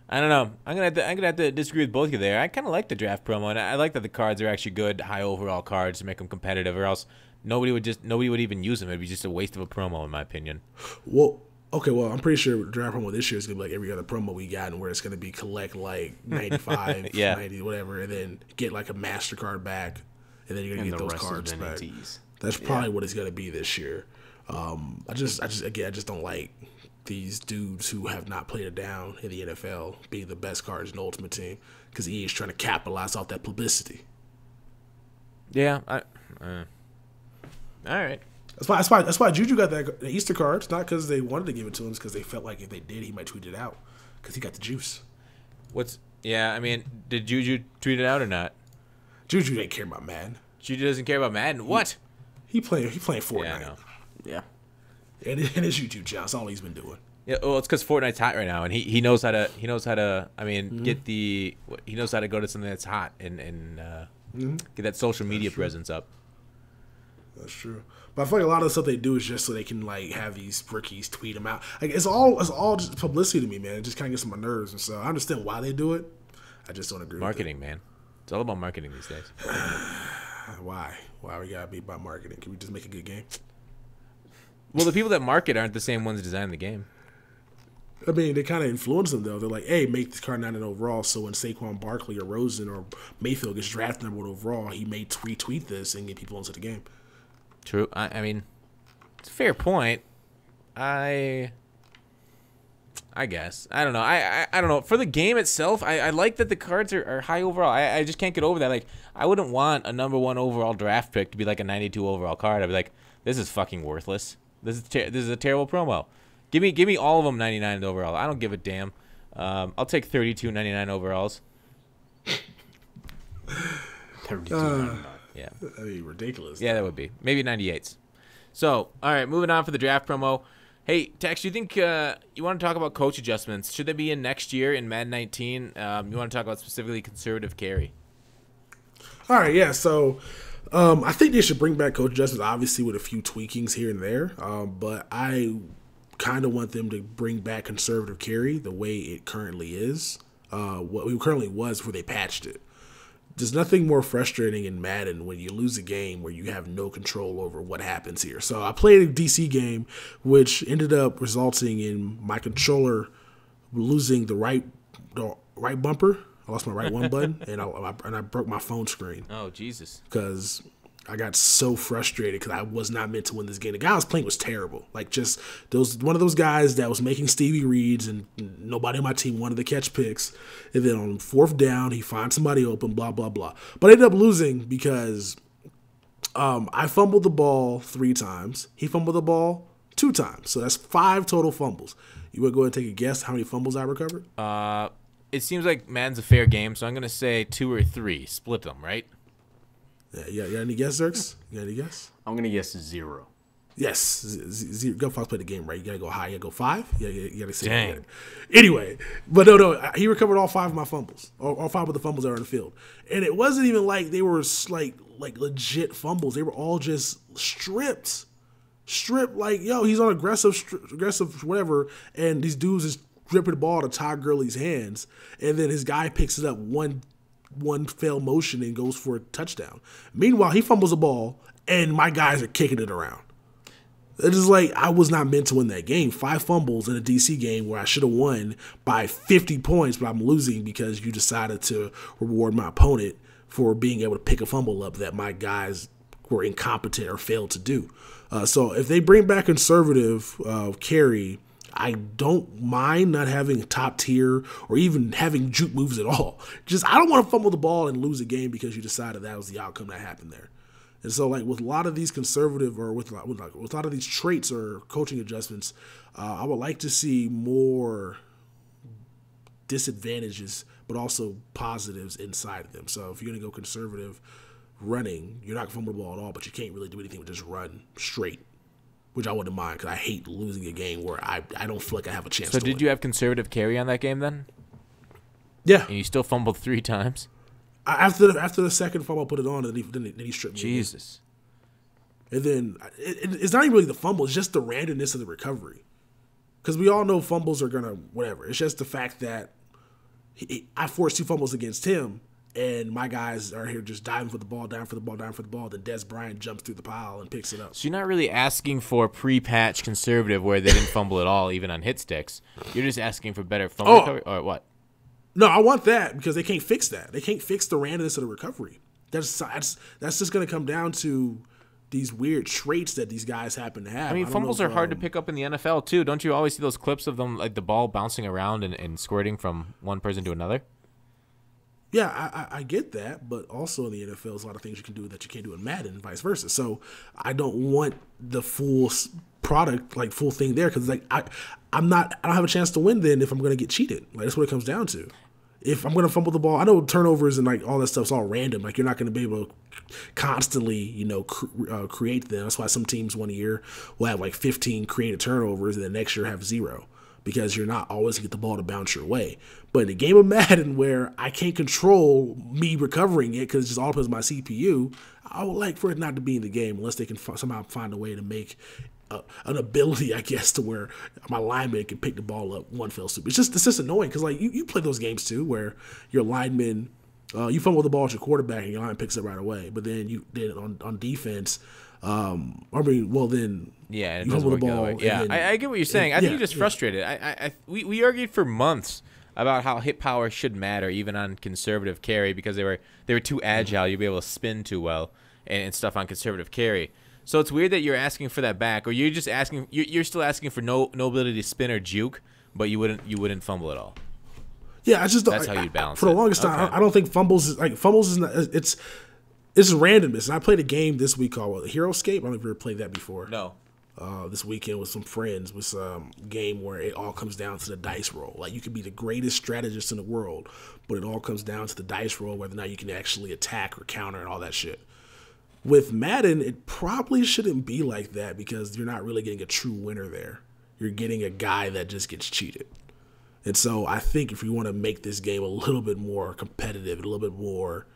I don't know. I'm gonna have to disagree with both of you there. I kind of like the draft promo, and I like that the cards are actually good, high overall cards to make them competitive, or else nobody would even use them. It'd be just a waste of a promo, in my opinion. Well, okay, I'm pretty sure the draft promo this year is gonna be like every other promo we got, and where it's gonna be collect like 95, 90, whatever, and then get like a MasterCard back, and then you're gonna get those cards back. That's probably what it's gonna be this year. I just don't like these dudes who have not played it down in the NFL being the best cards in the Ultimate Team because he is trying to capitalize off that publicity. Yeah, all right. That's why Juju got the Easter cards, not because they wanted to give it to him, it's because they felt like if they did, he might tweet it out because he got the juice. I mean, did Juju tweet it out or not? Juju didn't care about Madden. Juju doesn't care about Madden. What? He playing Fortnite. Yeah, I know. Yeah. And his YouTube channel. That's all he's been doing. Yeah, well, it's because Fortnite's hot right now, and he knows how to. I mean, he knows how to go to something that's hot and get that social media presence up. That's true. But I feel like a lot of the stuff they do is just so they can like have these rookies tweet them out. Like it's all just publicity to me, man. It just kind of gets on my nerves, and so I understand why they do it. I just don't agree. Marketing, man. It's all about marketing these days. Why we gotta be about marketing? Can we just make a good game? Well, the people that market aren't the same ones designing the game. I mean, they kind of influence them, though. They're like, hey, make this card 9 overall, so when Saquon Barkley or Rosen or Mayfield gets drafted number 1 overall, he may retweet this and get people into the game. True. I mean, it's a fair point. I guess. I don't know. I don't know. For the game itself, I like that the cards are high overall. I just can't get over that. Like, I wouldn't want a number 1 overall draft pick to be like a 92 overall card. I'd be like, this is fucking worthless. This is a terrible promo. Give me all of them 99 overall. I don't give a damn. I'll take 32 99 overalls. 32 99. Yeah. That'd be ridiculous. Yeah, that would be. Maybe 98s. So, all right, moving on for the draft promo. Hey, Tex, do you think you want to talk about coach adjustments? Should they be in next year in Madden 19? You want to talk about specifically conservative carry? All right, yeah. So I think they should bring back coach adjustments, obviously with a few tweakings here and there. But I kind of want them to bring back conservative carry the way it currently is, what it currently was before they patched it. There's nothing more frustrating in Madden when you lose a game where you have no control over what happens here. So I played a DC game, which ended up resulting in my controller losing the right bumper. I lost my right one button, and I broke my phone screen. Oh, Jesus. Because I got so frustrated because I was not meant to win this game. The guy I was playing was terrible. Like, just one of those guys that was making Stevie reads, and nobody on my team wanted to catch picks. And then on 4th down, he finds somebody open, blah, blah, blah. But I ended up losing because I fumbled the ball 3 times. He fumbled the ball 2 times. So that's 5 total fumbles. You want to go ahead and take a guess how many fumbles I recovered? It seems like Madden's a fair game, so I'm going to say 2 or 3. Split them, right? Yeah, you got any guess, Zirks? You got any guess? I'm going to guess 0. Yes. You got to play the game, right? You got to go high. You got to go 5? You got to say Dang. Anyway, but no, he recovered all 5 of my fumbles. All 5 of the fumbles that were in the field. And it wasn't even like they were like legit fumbles. They were all just stripped. Stripped, like, yo, he's on aggressive whatever, and these dudes is gripping the ball to Todd Gurley's hands, and then his guy picks it up one failed motion and goes for a touchdown. Meanwhile, he fumbles the ball, and my guys are kicking it around. It is like I was not meant to win that game. 5 fumbles in a DC game where I should have won by 50 points, but I'm losing because you decided to reward my opponent for being able to pick a fumble up that my guys were incompetent or failed to do. So if they bring back conservative carry, I don't mind not having a top tier or even having juke moves at all. Just I don't want to fumble the ball and lose a game because you decided that was the outcome that happened there. And so, like, with a lot of these conservative or with a lot of these traits or coaching adjustments, I would like to see more disadvantages, but also positives inside of them. So if you're going to go conservative running, you're not going to fumble the ball at all, but you can't really do anything with just run straight. which I wouldn't mind because I hate losing a game where I don't feel like I have a chance. So to did win. you have conservative carry on that game then? Yeah. And you still fumbled 3 times? After the second fumble, I put it on, and then he stripped me. Jesus. Again. And then it's not even really the fumble; it's just the randomness of the recovery. Because we all know fumbles are gonna whatever. It's just the fact that I forced 2 fumbles against him, and my guys are here just diving for the ball, down for the ball, down for the ball. Then Des Bryant jumps through the pile and picks it up. So you're not really asking for pre-patch conservative where they didn't fumble at all, even on hit sticks. You're just asking for better fumble recovery, or what? No, I want that because they can't fix that. They can't fix the randomness of the recovery. That's just going to come down to these weird traits that these guys happen to have. I mean, fumbles are hard to pick up in the NFL too. Don't you always see those clips of them, like the ball bouncing around and squirting from one person to another? Yeah, I get that, but also in the NFL, there's a lot of things you can do that you can't do in Madden and vice versa. So I don't want the full product, like full thing there, because like I don't have a chance to win then if I'm going to get cheated. Like that's what it comes down to. If I'm going to fumble the ball, I know turnovers and like all that stuff's all random. Like you're not going to be able to constantly, create them. That's why some teams one year will have like 15 created turnovers and the next year have 0 because you're not always going to get the ball to bounce your way. But in a game of Madden where I can't control me recovering it because it just all depends on my CPU, I would like for it not to be in the game unless they can somehow find a way to make an ability, I guess, to where my lineman can pick the ball up one fell swoop. It's just annoying because like you play those games too where your lineman you fumble the ball at your quarterback and your lineman picks it right away, but then on defense, yeah, it doesn't work the other way. Yeah, I get what you're saying. I think you're just frustrated. We argued for months about how hit power should matter even on conservative carry because they were too agile. You'd be able to spin too well and stuff on conservative carry. So it's weird that you're asking for that back, or you're just asking. You're still asking for no ability to spin or juke, but you wouldn't fumble at all. Yeah, I just that's how you balance. For the longest time, I don't think fumbles is not. It's randomness. And I played a game this week called Hero Escape. I don't know if you've ever played that before. No. This weekend with some friends with some game where it all comes down to the dice roll. Like you could be the greatest strategist in the world, but it all comes down to the dice roll, whether or not you can actually attack or counter and all that shit. With Madden, it probably shouldn't be like that because you're not really getting a true winner there. You're getting a guy that just gets cheated. And so I think if you want to make this game a little bit more competitive, a little bit more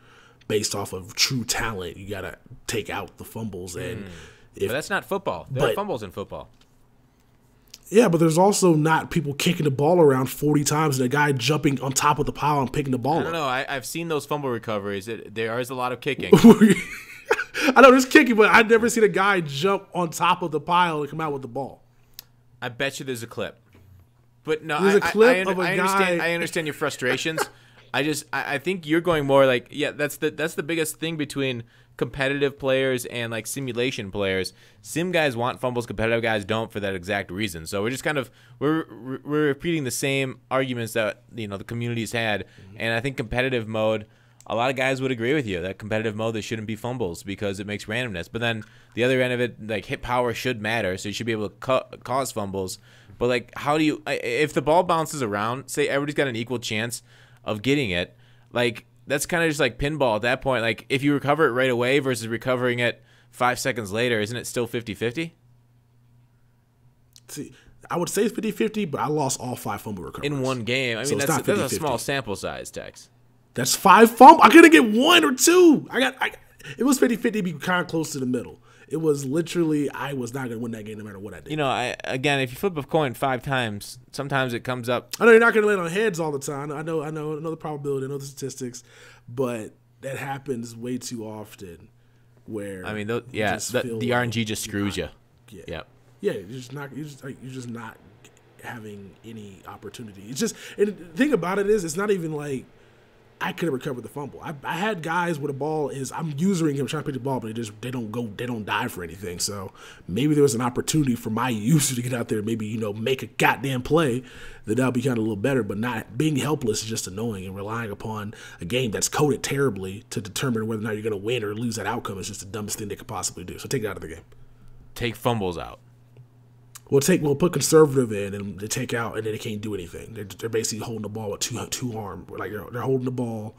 based off of true talent, you got to take out the fumbles. And but that's not football. There are fumbles in football. Yeah, but there's also not people kicking the ball around 40 times and a guy jumping on top of the pile and picking the ball up. I don't know. I've seen those fumble recoveries. There is a lot of kicking. I know there's kicking, but I've never seen a guy jump on top of the pile and come out with the ball. I bet you there's a clip. But no, there's a clip of a guy. I understand your frustrations. I think you're going more like, yeah, that's the biggest thing between competitive players and like simulation players. Sim guys want fumbles, competitive guys don't for that exact reason. So we're just kind of we're repeating the same arguments that the community's had. And I think competitive mode, a lot of guys would agree with you that competitive mode there shouldn't be fumbles because it makes randomness. But then the other end of it, like hit power should matter, so you should be able to cause fumbles. But like, how do you if the ball bounces around, say everybody's got an equal chance of getting it, like that's kind of just like pinball at that point. Like if you recover it right away versus recovering it 5 seconds later, isn't it still 50-50? See, I would say it's 50-50, but I lost all 5 fumble recoveries. In one game. I mean, that's a small sample size, Tex. That's 5 fumbles. I couldn't get 1 or 2. It was 50-50, be kind of close to the middle. It was literally, I was not going to win that game no matter what I did. Again, if you flip a coin 5 times, sometimes it comes up. I know you're not going to land on heads all the time. I know the probability, I know the statistics, but that happens way too often. Where the RNG just screws you. Yeah. Yep. Yeah, you're just not having any opportunity. It's just, and the thing about it is, it's not even like I could have recovered the fumble. I had guys where the ball is, I'm using him trying to pick the ball, but they don't dive for anything. So maybe there was an opportunity for my user to get out there, maybe, make a goddamn play, that'll be kind of a little better. But not being helpless is just annoying, and relying upon a game that's coded terribly to determine whether or not you're going to win or lose that outcome is just the dumbest thing they could possibly do. So take it out of the game. Take fumbles out. We'll put conservative in and they take out, and then they can't do anything. They're basically holding the ball with two arm, like they're holding the ball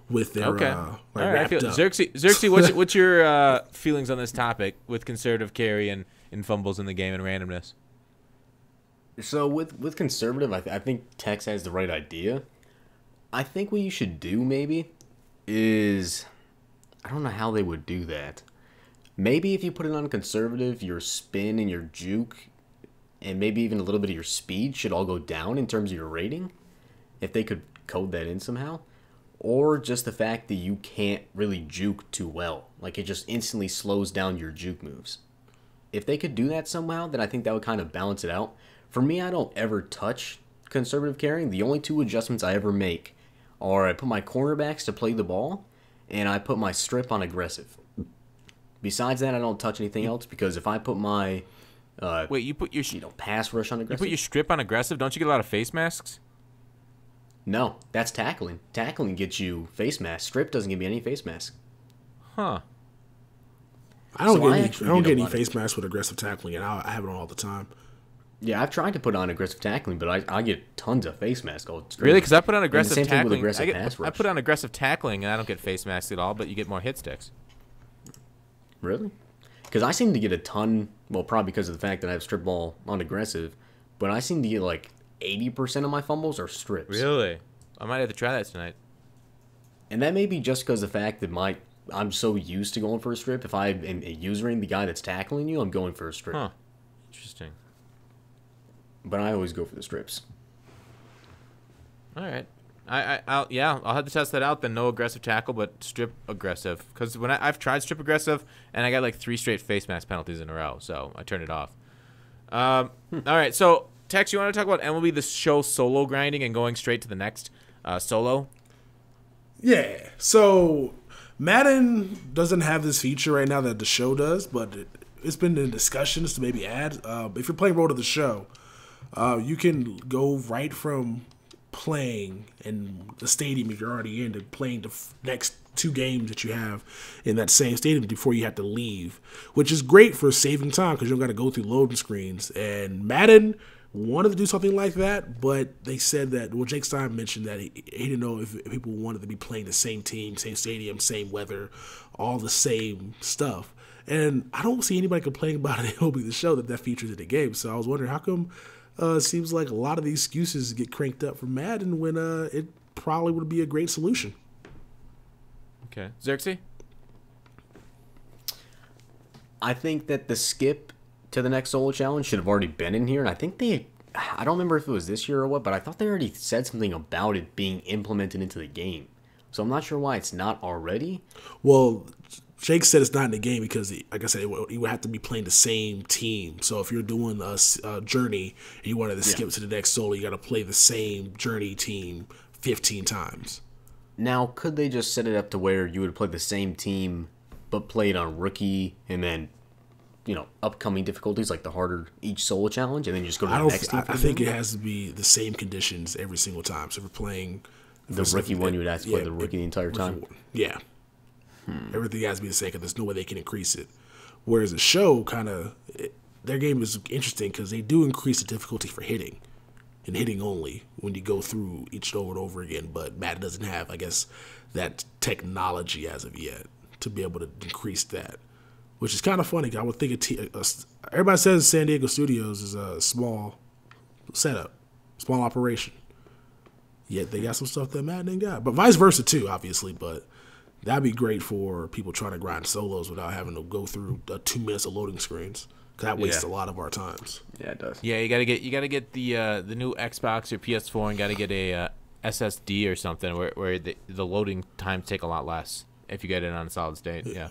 with their wrapped up. Zirksee, what's your feelings on this topic with conservative carry and in fumbles in the game and randomness. So with conservative, I think Tex has the right idea. I think what you should do maybe is, I don't know how they would do that. Maybe if you put it on conservative, your spin and your juke, and maybe even a little bit of your speed should all go down in terms of your rating. If they could code that in somehow. Or just the fact that you can't really juke too well. Like, it just instantly slows down your juke moves. If they could do that somehow, then I think that would kind of balance it out. For me, I don't ever touch conservative carrying. The only two adjustments I ever make are I put my cornerbacks to play the ball, and I put my strip on aggressive. Besides that, I don't touch anything else, because if I put my wait, you put your pass rush on aggressive. You put your strip on aggressive. Don't you get a lot of face masks? No, that's tackling. Tackling gets you face mask. Strip doesn't give me any face mask. Huh. I don't get any face masks with aggressive tackling, and I have it on all the time. Yeah, I've tried to put on aggressive tackling, but I get tons of face masks. Really? Because I put on aggressive same tackling. Thing with aggressive pass rush. I put on aggressive tackling, and I don't get face masks at all, but you get more hit sticks. Really? Because I seem to get a ton, well, probably because of the fact that I have strip ball on aggressive, but I seem to get like 80% of my fumbles are strips. Really? I might have to try that tonight. And that may be just because of the fact that I'm so used to going for a strip. If I am usering the guy that's tackling you, I'm going for a strip. Huh. Interesting. But I always go for the strips. All right. I'll have to test that out then. No aggressive tackle, but strip aggressive. Because when I've tried strip aggressive, and I got like 3 straight face mask penalties in a row, so I turned it off. All right, so Tex, you want to talk about MLB The Show solo grinding and going straight to the next solo? Yeah. So Madden doesn't have this feature right now that the show does, but it's been in discussions to maybe add. If you're playing Road to the Show, you can go right from playing in the stadium if you're already in to playing the next 2 games that you have in that same stadium before you have to leave, which is great for saving time because you don't got to go through loading screens. And Madden wanted to do something like that, but they said that, well, Jake Stein mentioned that he didn't know if people wanted to be playing the same team, same stadium, same weather, all the same stuff. And I don't see anybody complaining about it. It'll be the show that features in the game. So I was wondering, how come it seems like a lot of these excuses get cranked up for Madden when it probably would be a great solution. Okay. Zirksee? I think that the skip to the next solo challenge should have already been in here, and I think I don't remember if it was this year or what, but I thought they already said something about it being implemented into the game. So I'm not sure why it's not already. Well, Jake said it's not in the game because, like I said, you would have to be playing the same team. So if you're doing a journey and you wanted to skip to the next solo, you got to play the same journey team 15 times. Now, could they just set it up to where you would play the same team but play it on rookie and then, upcoming difficulties like the harder each solo challenge, and then you just go to the next team? I think it has to be the same conditions every single time. So if we're playing the rookie one, you would have to play the rookie the entire time. Yeah. Everything has to be the same because there's no way they can increase it. Whereas the show their game is interesting because they do increase the difficulty for hitting and hitting only when you go through each over and over again. But Madden doesn't have, I guess, that technology as of yet to be able to increase that, which is kind of funny. I would think everybody says San Diego Studios is a small setup, small operation. Yet they got some stuff that Madden ain't got. But vice versa too, obviously. But that'd be great for people trying to grind solos without having to go through 2 minutes of loading screens. Cause that wastes a lot of our times. Yeah, it does. Yeah, you gotta get the new Xbox or PS4 and gotta get a SSD or something where the loading times take a lot less if you get it on a solid state. Yeah.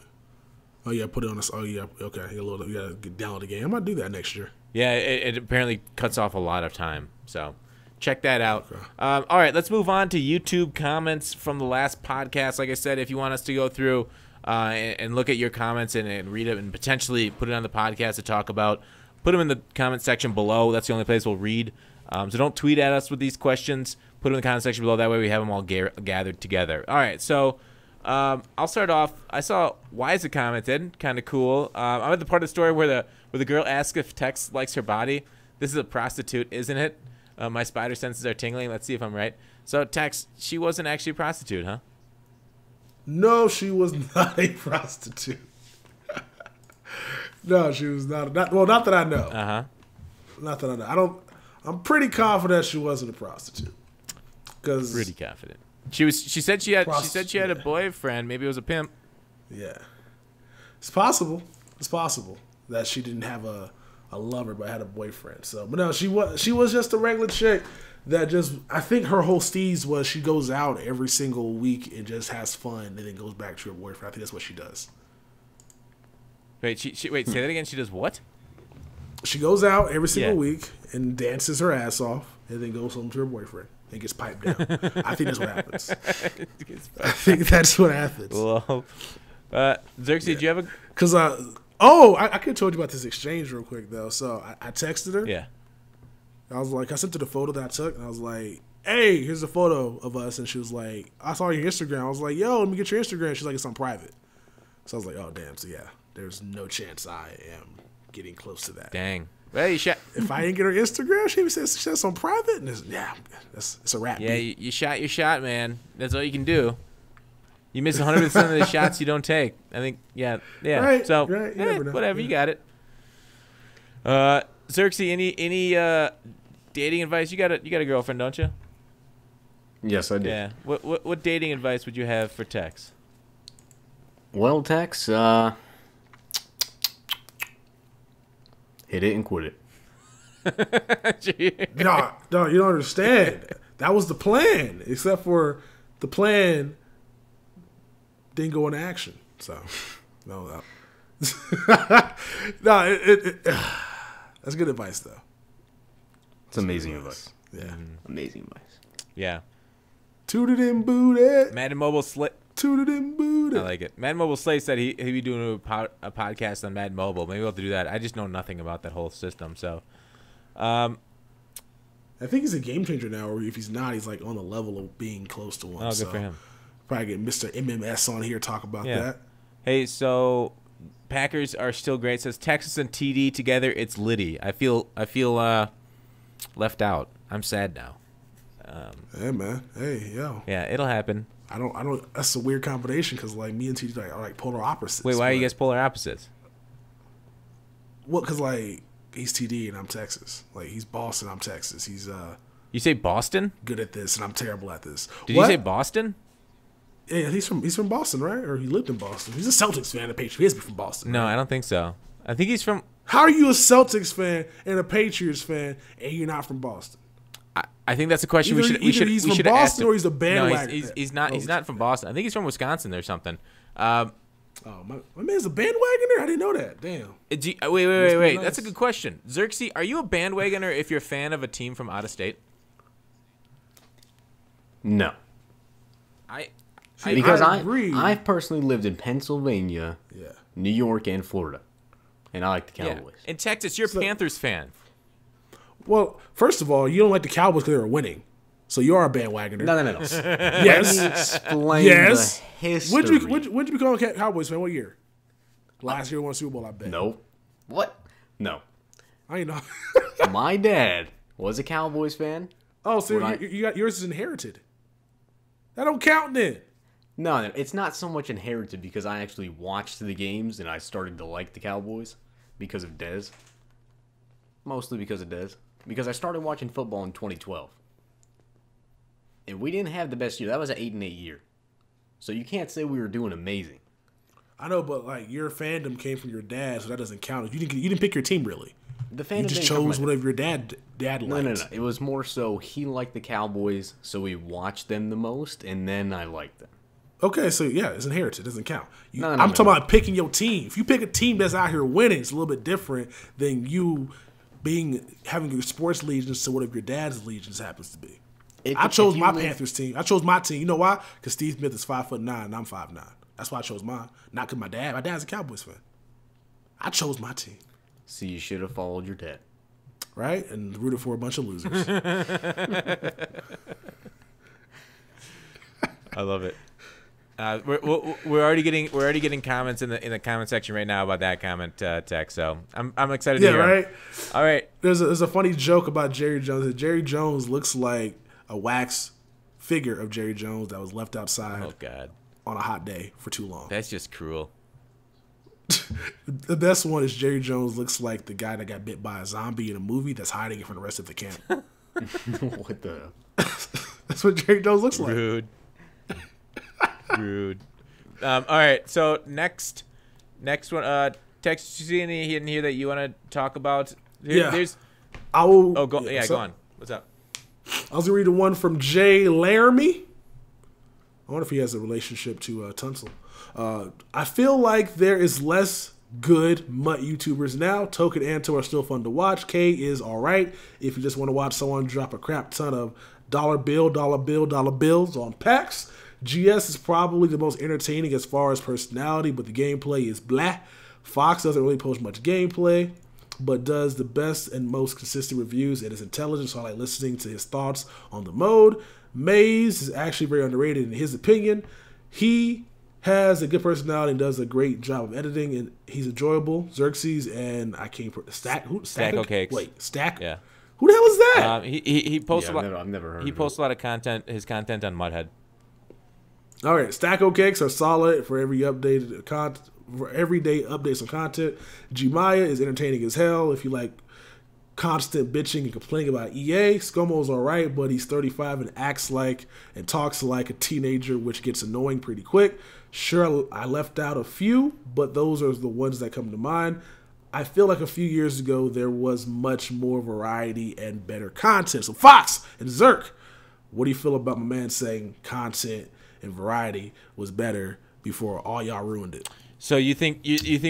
Oh yeah, put it on. Oh yeah, okay. You gotta download the game. I might do that next year. Yeah, it apparently cuts off a lot of time. So check that out. Okay. All right, let's move on to YouTube comments from the last podcast. Like I said, if you want us to go through and look at your comments and read it and potentially put it on the podcast to talk about, put them in the comment section below. That's the only place we'll read. So don't tweet at us with these questions. Put them in the comment section below. That way we have them all gathered together. All right, so I'll start off. I saw Wise commented, kind of cool. I'm at the part of the story where the girl asks if Tex likes her body. This is a prostitute, isn't it? My spider senses are tingling. Let's see if I'm right. So Tex, she wasn't actually a prostitute, huh? No, she was not a prostitute. No, she was not. Well, not that I know. Uh-huh. Not that I know. I'm pretty confident she wasn't a prostitute. Pretty confident. She said she had a boyfriend. Maybe it was a pimp. Yeah. It's possible. It's possible that she didn't have a lover but had a boyfriend. So, but no, she was just a regular chick that just, I think her whole steez was she goes out every single week and just has fun and then goes back to her boyfriend. I think that's what she does. Wait, wait, say that again. She does what? She goes out every single week and dances her ass off and then goes home to her boyfriend and gets piped down. I think that's what happens. I think that's what happens. Well, Zirksee, do you have a... Because, I could have told you about this exchange real quick, though. So I texted her. Yeah. I was like, I sent her the photo that I took, and I was like, hey, here's a photo of us. And she was like, I saw your Instagram. I was like, yo, let me get your Instagram. She's like, it's on private. So I was like, oh, damn. So, yeah, there's no chance I am getting close to that. Dang. Well, you shot. If I didn't get her Instagram, she says it's on private. And it's a wrap. Yeah, you shot your shot, man. That's all you can do. You miss 100% of the shots you don't take. I think, yeah. Right, so, right. Whatever, you got it. Zirksee, any dating advice? You got a girlfriend, don't you? Yes, I do. Yeah. What dating advice would you have for Tex? Well, Tex, hit it and quit it. No, you don't understand. That was the plan, except for the plan didn't go into action. So, no. That's good advice, though. It's amazing advice. Yeah. Amazing advice. Yeah. Tooted and booted. Madden Mobile Slate. Tooted and booted. I like it. Madden Mobile Slate said he'd be doing a podcast on Madden Mobile. Maybe we'll have to do that. I just know nothing about that whole system. So, I think he's a game changer now, or if he's not, he's like on the level of being close to one. Oh, good for him. Probably get Mr. MMS on here talk about that. Hey, so Packers are still great. It says Texas and TD together. It's Liddy. I feel left out. I'm sad now. Hey man. Hey yo. Yeah, it'll happen. I don't. That's a weird combination because like me and TD are like polar opposites. Wait, why are you guys polar opposites? Well, because like he's TD and I'm Texas. Like he's Boston, I'm Texas. He's You say Boston? good at this and I'm terrible at this. Did you say Boston? Yeah, he's from Boston, right? Or he lived in Boston. He's a Celtics fan, a Patriots. He has to be from Boston. No, right? I don't think so. I think he's from. How are you a Celtics fan and a Patriots fan and you're not from Boston? I think that's a question Either he's from Boston or he's a bandwagon. No, he's not. He's not from Boston. I think he's from Wisconsin or something. Oh, my man's a bandwagoner? I didn't know that. Damn. Wait. Nice. That's a good question. Zirksee, are you a bandwagoner if you're a fan of a team from out of state? No. Because I agree. I've personally lived in Pennsylvania, New York, and Florida, and I like the Cowboys. Yeah. In Texas, you're a Panthers fan. Well, first of all, you don't like the Cowboys because they were winning. So you are a bandwagoner. No. Yes. Let me explain Yes. the history. When'd you become a Cowboys fan? What year? Last year we won a Super Bowl, I bet. No. What? No. I ain't know. My dad was a Cowboys fan. Oh, so you got yours is inherited. That don't count then. No, it's not so much inherited because I actually watched the games and I started to like the Cowboys because of Dez. Mostly because of Dez. Because I started watching football in 2012. And we didn't have the best year. That was an 8-8 year. So you can't say we were doing amazing. I know, but like your fandom came from your dad, so that doesn't count. You didn't pick your team really. The fandom You just chose whatever your dad liked. No. It was more so he liked the Cowboys, so we watched them the most, and then I liked them. Okay, so yeah, it's inherited. It doesn't count. I'm talking about picking your team. If you pick a team that's out here winning, it's a little bit different than you having your sports allegiance to whatever your dad's allegiance happens to be. I chose my Panthers team. I chose my team. You know why? Because Steve Smith is 5'9" and I'm 5'9". That's why I chose mine. Not because my dad's a Cowboys fan. I chose my team. So you should have followed your dad. Right? And rooted for a bunch of losers. I love it. We're already getting comments in the comment section right now about that comment text. So I'm excited to hear. Yeah, right. All right. There's a funny joke about Jerry Jones. Jerry Jones looks like a wax figure of Jerry Jones that was left outside. Oh God. On a hot day for too long. That's just cruel. The best one is Jerry Jones looks like the guy that got bit by a zombie in a movie that's hiding it from the rest of the camp. What the? That's what Jerry Jones looks like. Rude. Rude. All right. So next one. Text. You see any in here that you want to talk about? There's. I will. Oh, go. Yeah, go on. What's up? I was gonna read the one from Jay Laramie. I wonder if he has a relationship to Tunsil. I feel like there is less good MUT YouTubers now. Token and Anto are still fun to watch. K is alright if you just want to watch someone drop a crap ton of dollar bills on packs. GS is probably the most entertaining as far as personality, but the gameplay is blah. Fox doesn't really post much gameplay, but does the best and most consistent reviews and is intelligent, so I like listening to his thoughts on the mode. Maze is actually very underrated in his opinion. He has a good personality and does a great job of editing, and he's enjoyable. Xerxes and I can't Stack Cakes. Wait, Stack? Yeah. Who the hell is that? He posts a lot. I've never heard. He of posts a lot of content. His content on Mudhead. All right, Stacko Cakes are solid for every updated content. For everyday updates on content. G-Maya is entertaining as hell if you like constant bitching and complaining about EA. Scomo's alright, but he's 35 and acts like and talks like a teenager, which gets annoying pretty quick. Sure, I left out a few, but those are the ones that come to mind. I feel like a few years ago there was much more variety and better content. So Fox and Zirk, what do you feel about my man saying content and variety was better before all y'all ruined it? So you think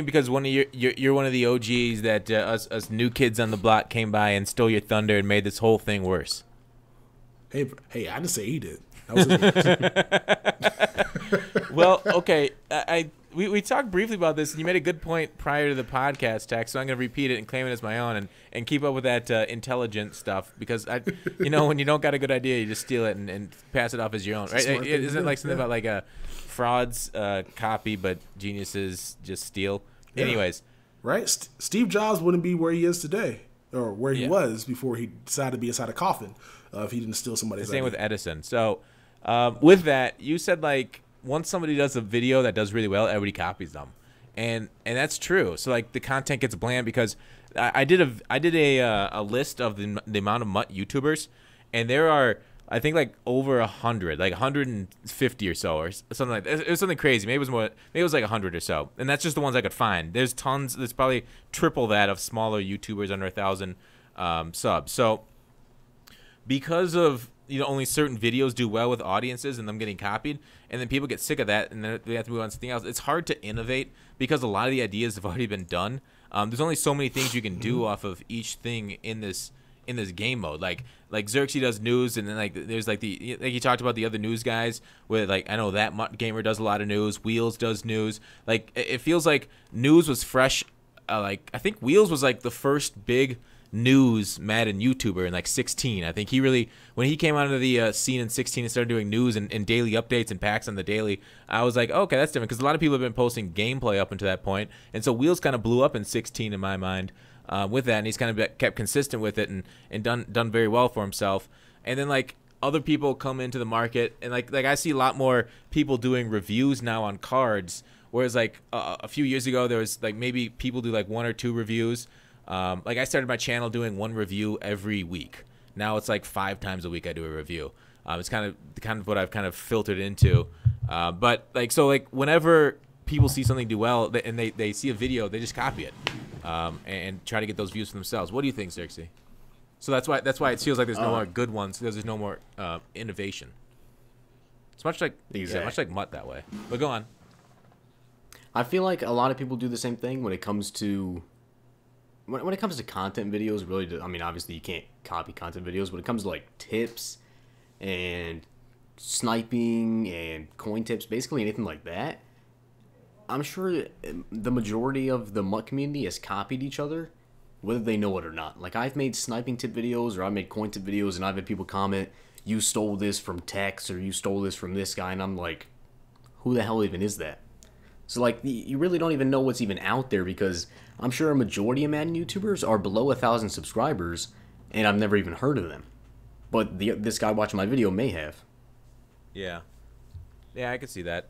because one of you're one of the OGs that us new kids on the block came by and stole your thunder and made this whole thing worse? Hey, I didn't say he did. That was Well, okay. We talked briefly about this, and you made a good point prior to the podcast, Tex, so I'm going to repeat it and claim it as my own and keep up with that intelligent stuff because, when you don't got a good idea, you just steal it and pass it off as your own, right? Isn't it like something about like a frauds copy, but geniuses just steal? Yeah. Anyways. Right? Steve Jobs wouldn't be where he is today or where he was before he decided to be inside a coffin if he didn't steal somebody's idea. Same with Edison. So with that, you said like, once somebody does a video that does really well, everybody copies them, and that's true. So like the content gets bland because I did a list of the amount of MUT YouTubers, and there are I think like over 100, like 150 or so, or something like that. It was something crazy. Maybe it was more. Maybe it was like 100 or so, and that's just the ones I could find. There's tons. There's probably triple that of smaller YouTubers under 1,000 subs. So because of only certain videos do well with audiences and them getting copied, and then people get sick of that and then they have to move on to something else. It's hard to innovate because a lot of the ideas have already been done. There's only so many things you can do off of each thing in this game mode. Like Zirksee does news, and then like there's like you talked about the other news guys where like I know that MUT Gamer does a lot of news. Wheels does news. Like it feels like news was fresh. Like I think Wheels was like the first big news Madden YouTuber in like 16. I think he really, when he came out of the scene in 16 and started doing news and daily updates and packs on the daily, I was like, oh, okay, that's different because a lot of people have been posting gameplay up until that point, and so Wheels kind of blew up in 16 in my mind with that, and he's kind of kept consistent with it and done very well for himself. And then like other people come into the market, and like I see a lot more people doing reviews now on cards, whereas like a few years ago there was like maybe people do like 1 or 2 reviews. Like I started my channel doing 1 review every week. Now it's like 5 times a week I do a review. It's kind of what I've kind of filtered into. But like so like whenever people see something do well and they see a video, they just copy it and try to get those views for themselves. What do you think, Zirksee? So that's why it feels like there's no more good ones because there's no more innovation. It's much like much like MUT that way. But go on. I feel like a lot of people do the same thing when it comes to content videos. Really, I mean, obviously you can't copy content videos. When it comes to like tips and sniping and coin tips, basically anything like that, I'm sure the majority of the MUT community has copied each other, whether they know it or not. Like I've made sniping tip videos or I've made coin tip videos, and I've had people comment, "You stole this from Tex," or "You stole this from this guy," and I'm like, who the hell even is that? So like you really don't even know what's even out there because I'm sure a majority of Madden YouTubers are below 1,000 subscribers, and I've never even heard of them. But this guy watching my video may have. Yeah, I could see that.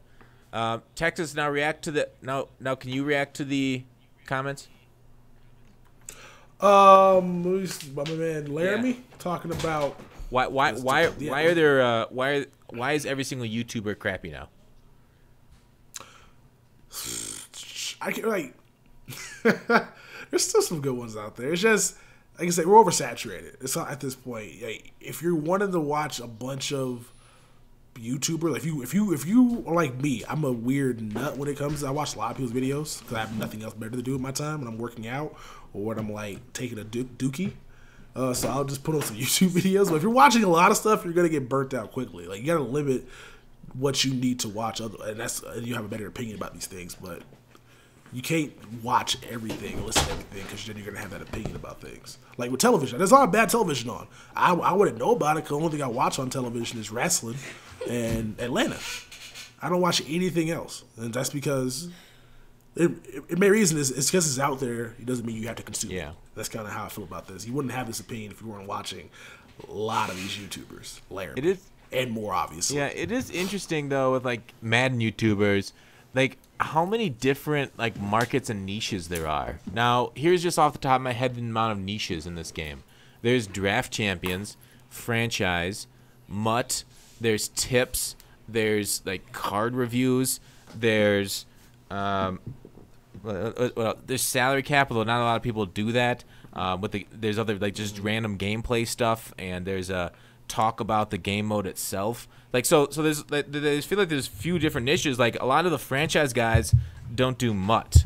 Texas, now react to the now. Can you react to the comments? My man Laramie talking about why are there why is every single YouTuber crappy now? I can like. There's still some good ones out there. It's just like I said, we're oversaturated. It's not at this point. Like, if you're wanting to watch a bunch of YouTubers, like if you are like me, I'm a weird nut when it comes to, I watch a lot of people's videos because I have nothing else better to do with my time when I'm working out or when I'm like taking a dookie. So I'll just put on some YouTube videos. But if you're watching a lot of stuff, you're gonna get burnt out quickly. Like, you gotta limit what you need to watch, and you have a better opinion about these things, but you can't watch everything and listen to everything because then you're going to have that opinion about things. Like with television, there's a lot of bad television on. I wouldn't know about it because the only thing I watch on television is wrestling and Atlanta. I don't watch anything else. And that's because it may reason it's because it's out there. It doesn't mean you have to consume it. That's kind of how I feel about this. You wouldn't have this opinion if you weren't watching a lot of these YouTubers. Laramie. It is. And more, obviously. Yeah, it is interesting, though, with, like, Madden YouTubers, like, how many different, like, markets and niches there are. Now, here's just off the top of my head the amount of niches in this game. There's draft champions, franchise, MUT, there's tips, there's, like, card reviews, there's, there's salary cap, although not a lot of people do that. There's other, like, just random gameplay stuff, and there's talk about the game mode itself. Like, so there's, I feel like there's a few different niches. Like, a lot of the franchise guys don't do MUT,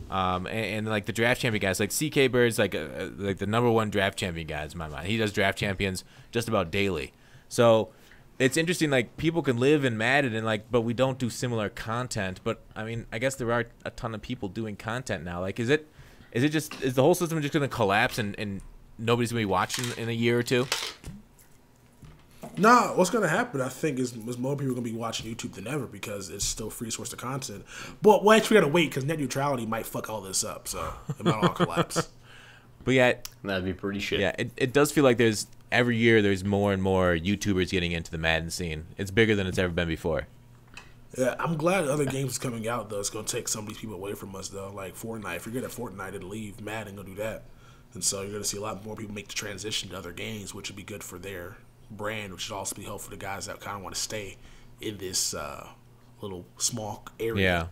and like the draft champion guys, like CK Bird's like the #1 draft champion guy in my mind. He does draft champions just about daily. So it's interesting. Like, people can live in Madden and like, but we don't do similar content. But I mean, I guess there are a ton of people doing content now. Like, is the whole system just going to collapse and nobody's going to be watching in a year or two? No, what's going to happen, I think, is more people going to be watching YouTube than ever because it's still a free source of content. But we got to wait because net neutrality might fuck all this up, so it might all collapse. But yeah, that'd be pretty shit. Yeah, it does feel like every year there's more and more YouTubers getting into the Madden scene. It's bigger than it's ever been before. Yeah, I'm glad other games are coming out, though. It's going to take some of these people away from us, though. Like Fortnite. If you're good at Fortnite, it'll leave. Madden will do that. And so you're going to see a lot more people make the transition to other games, which would be good for their brand, which should also be helpful for the guys that kind of want to stay in this little small area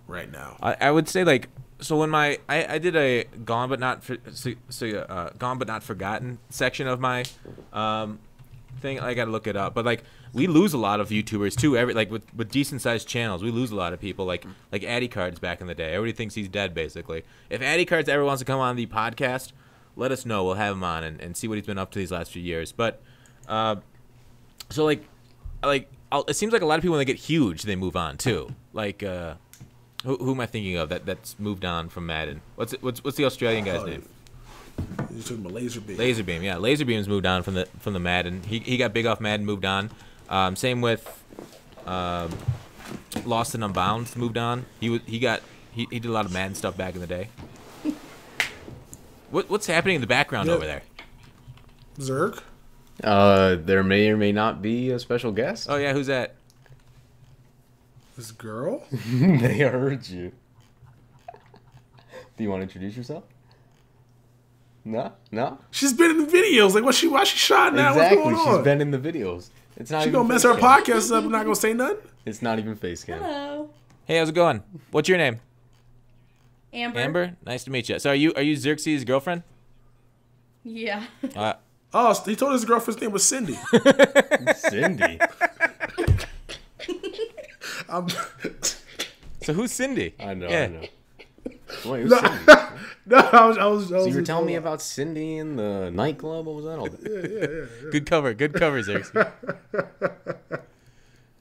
right now. I would say, like, so when I did a Gone But Not Forgotten section of my thing. I gotta look it up, but like we lose a lot of YouTubers too. With decent sized channels, we lose a lot of people. Like Addy Cards back in the day. Everybody thinks he's dead basically. If Addy Cards ever wants to come on the podcast, let us know. We'll have him on and see what he's been up to these last few years. But so it seems like a lot of people when they get huge they move on too. Like who am I thinking of that's moved on from Madden? What's the Australian guy's name? You're talking about Laserbeam. Laserbeam, yeah. Laserbeam's moved on from the Madden. He got big off Madden, moved on. Same with Lost and Unbound, moved on. He did a lot of Madden stuff back in the day. What's happening in the background over there? Zerk? There may or may not be a special guest. Oh yeah, who's that? This girl? They heard you. Do you want to introduce yourself? No. She's been in the videos. Like, why she shot now? Exactly. What's going on? She's been in the videos. It's not. She even gonna mess our podcast up and not gonna say nothing. It's not even face cam. Hello. Hey, how's it going? What's your name? Amber. Amber. Nice to meet you. So are you Xerxes' girlfriend? Yeah. Oh, he told his girlfriend's name was Cindy. Cindy. So who's Cindy? I know. Yeah. I know. Wait, who's Cindy? No, I was. So you were telling me about Cindy in the nightclub. What was that all about? Yeah. Good cover, Xerxes.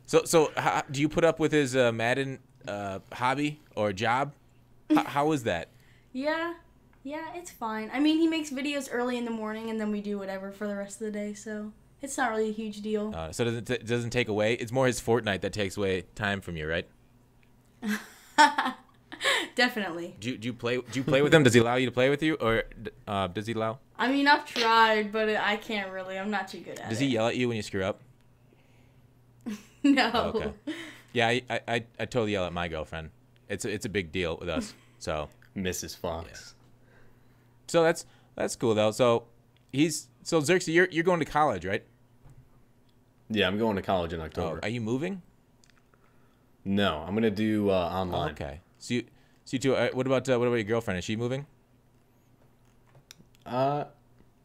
So do you put up with his Madden hobby or job? How is that? Yeah, it's fine. I mean, he makes videos early in the morning, and then we do whatever for the rest of the day, so it's not really a huge deal. So it doesn't take away. It's more his Fortnite that takes away time from you, right? Definitely. Do you play with him? Does he allow you to play with you, or does he allow? I mean, I've tried, but I can't really. I'm not too good at it. Does he yell at you when you screw up? No. Oh, okay. Yeah, I totally yell at my girlfriend. It's a big deal with us. So Mrs. Fox. So that's cool though. So Zirksee, you're going to college, right? Yeah, I'm going to college in Oh, October. are you moving? No, I'm gonna do online. Okay. So you two. What about your girlfriend? Is she moving? You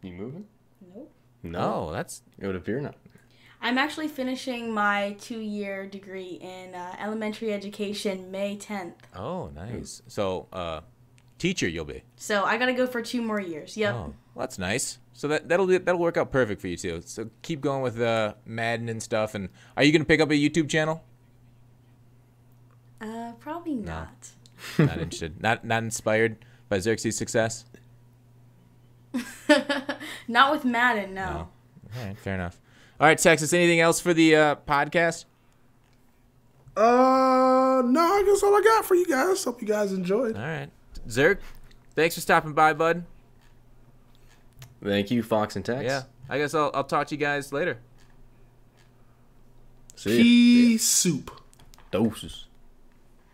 moving? Nope. No, Oh, that's it would appear not. I'm actually finishing my 2-year degree in elementary education May 10th. oh nice. So teacher you'll be. So I gotta go for 2 more years. Yep. Oh, well, that's nice. So that'll work out perfect for you too. So keep going with Madden and stuff. And are you gonna pick up a YouTube channel? Probably not. Not interested. Not inspired by Xerxes' success. Not with Madden, no. No. All right, fair enough. All right, Texas. Anything else for the podcast? No, I guess all I got for you guys. Hope you guys enjoyed. All right, Zerk. Thanks for stopping by, bud. Thank you, Fox and Tex. Yeah, I guess I'll talk to you guys later. See ya. Pea soup. Doses.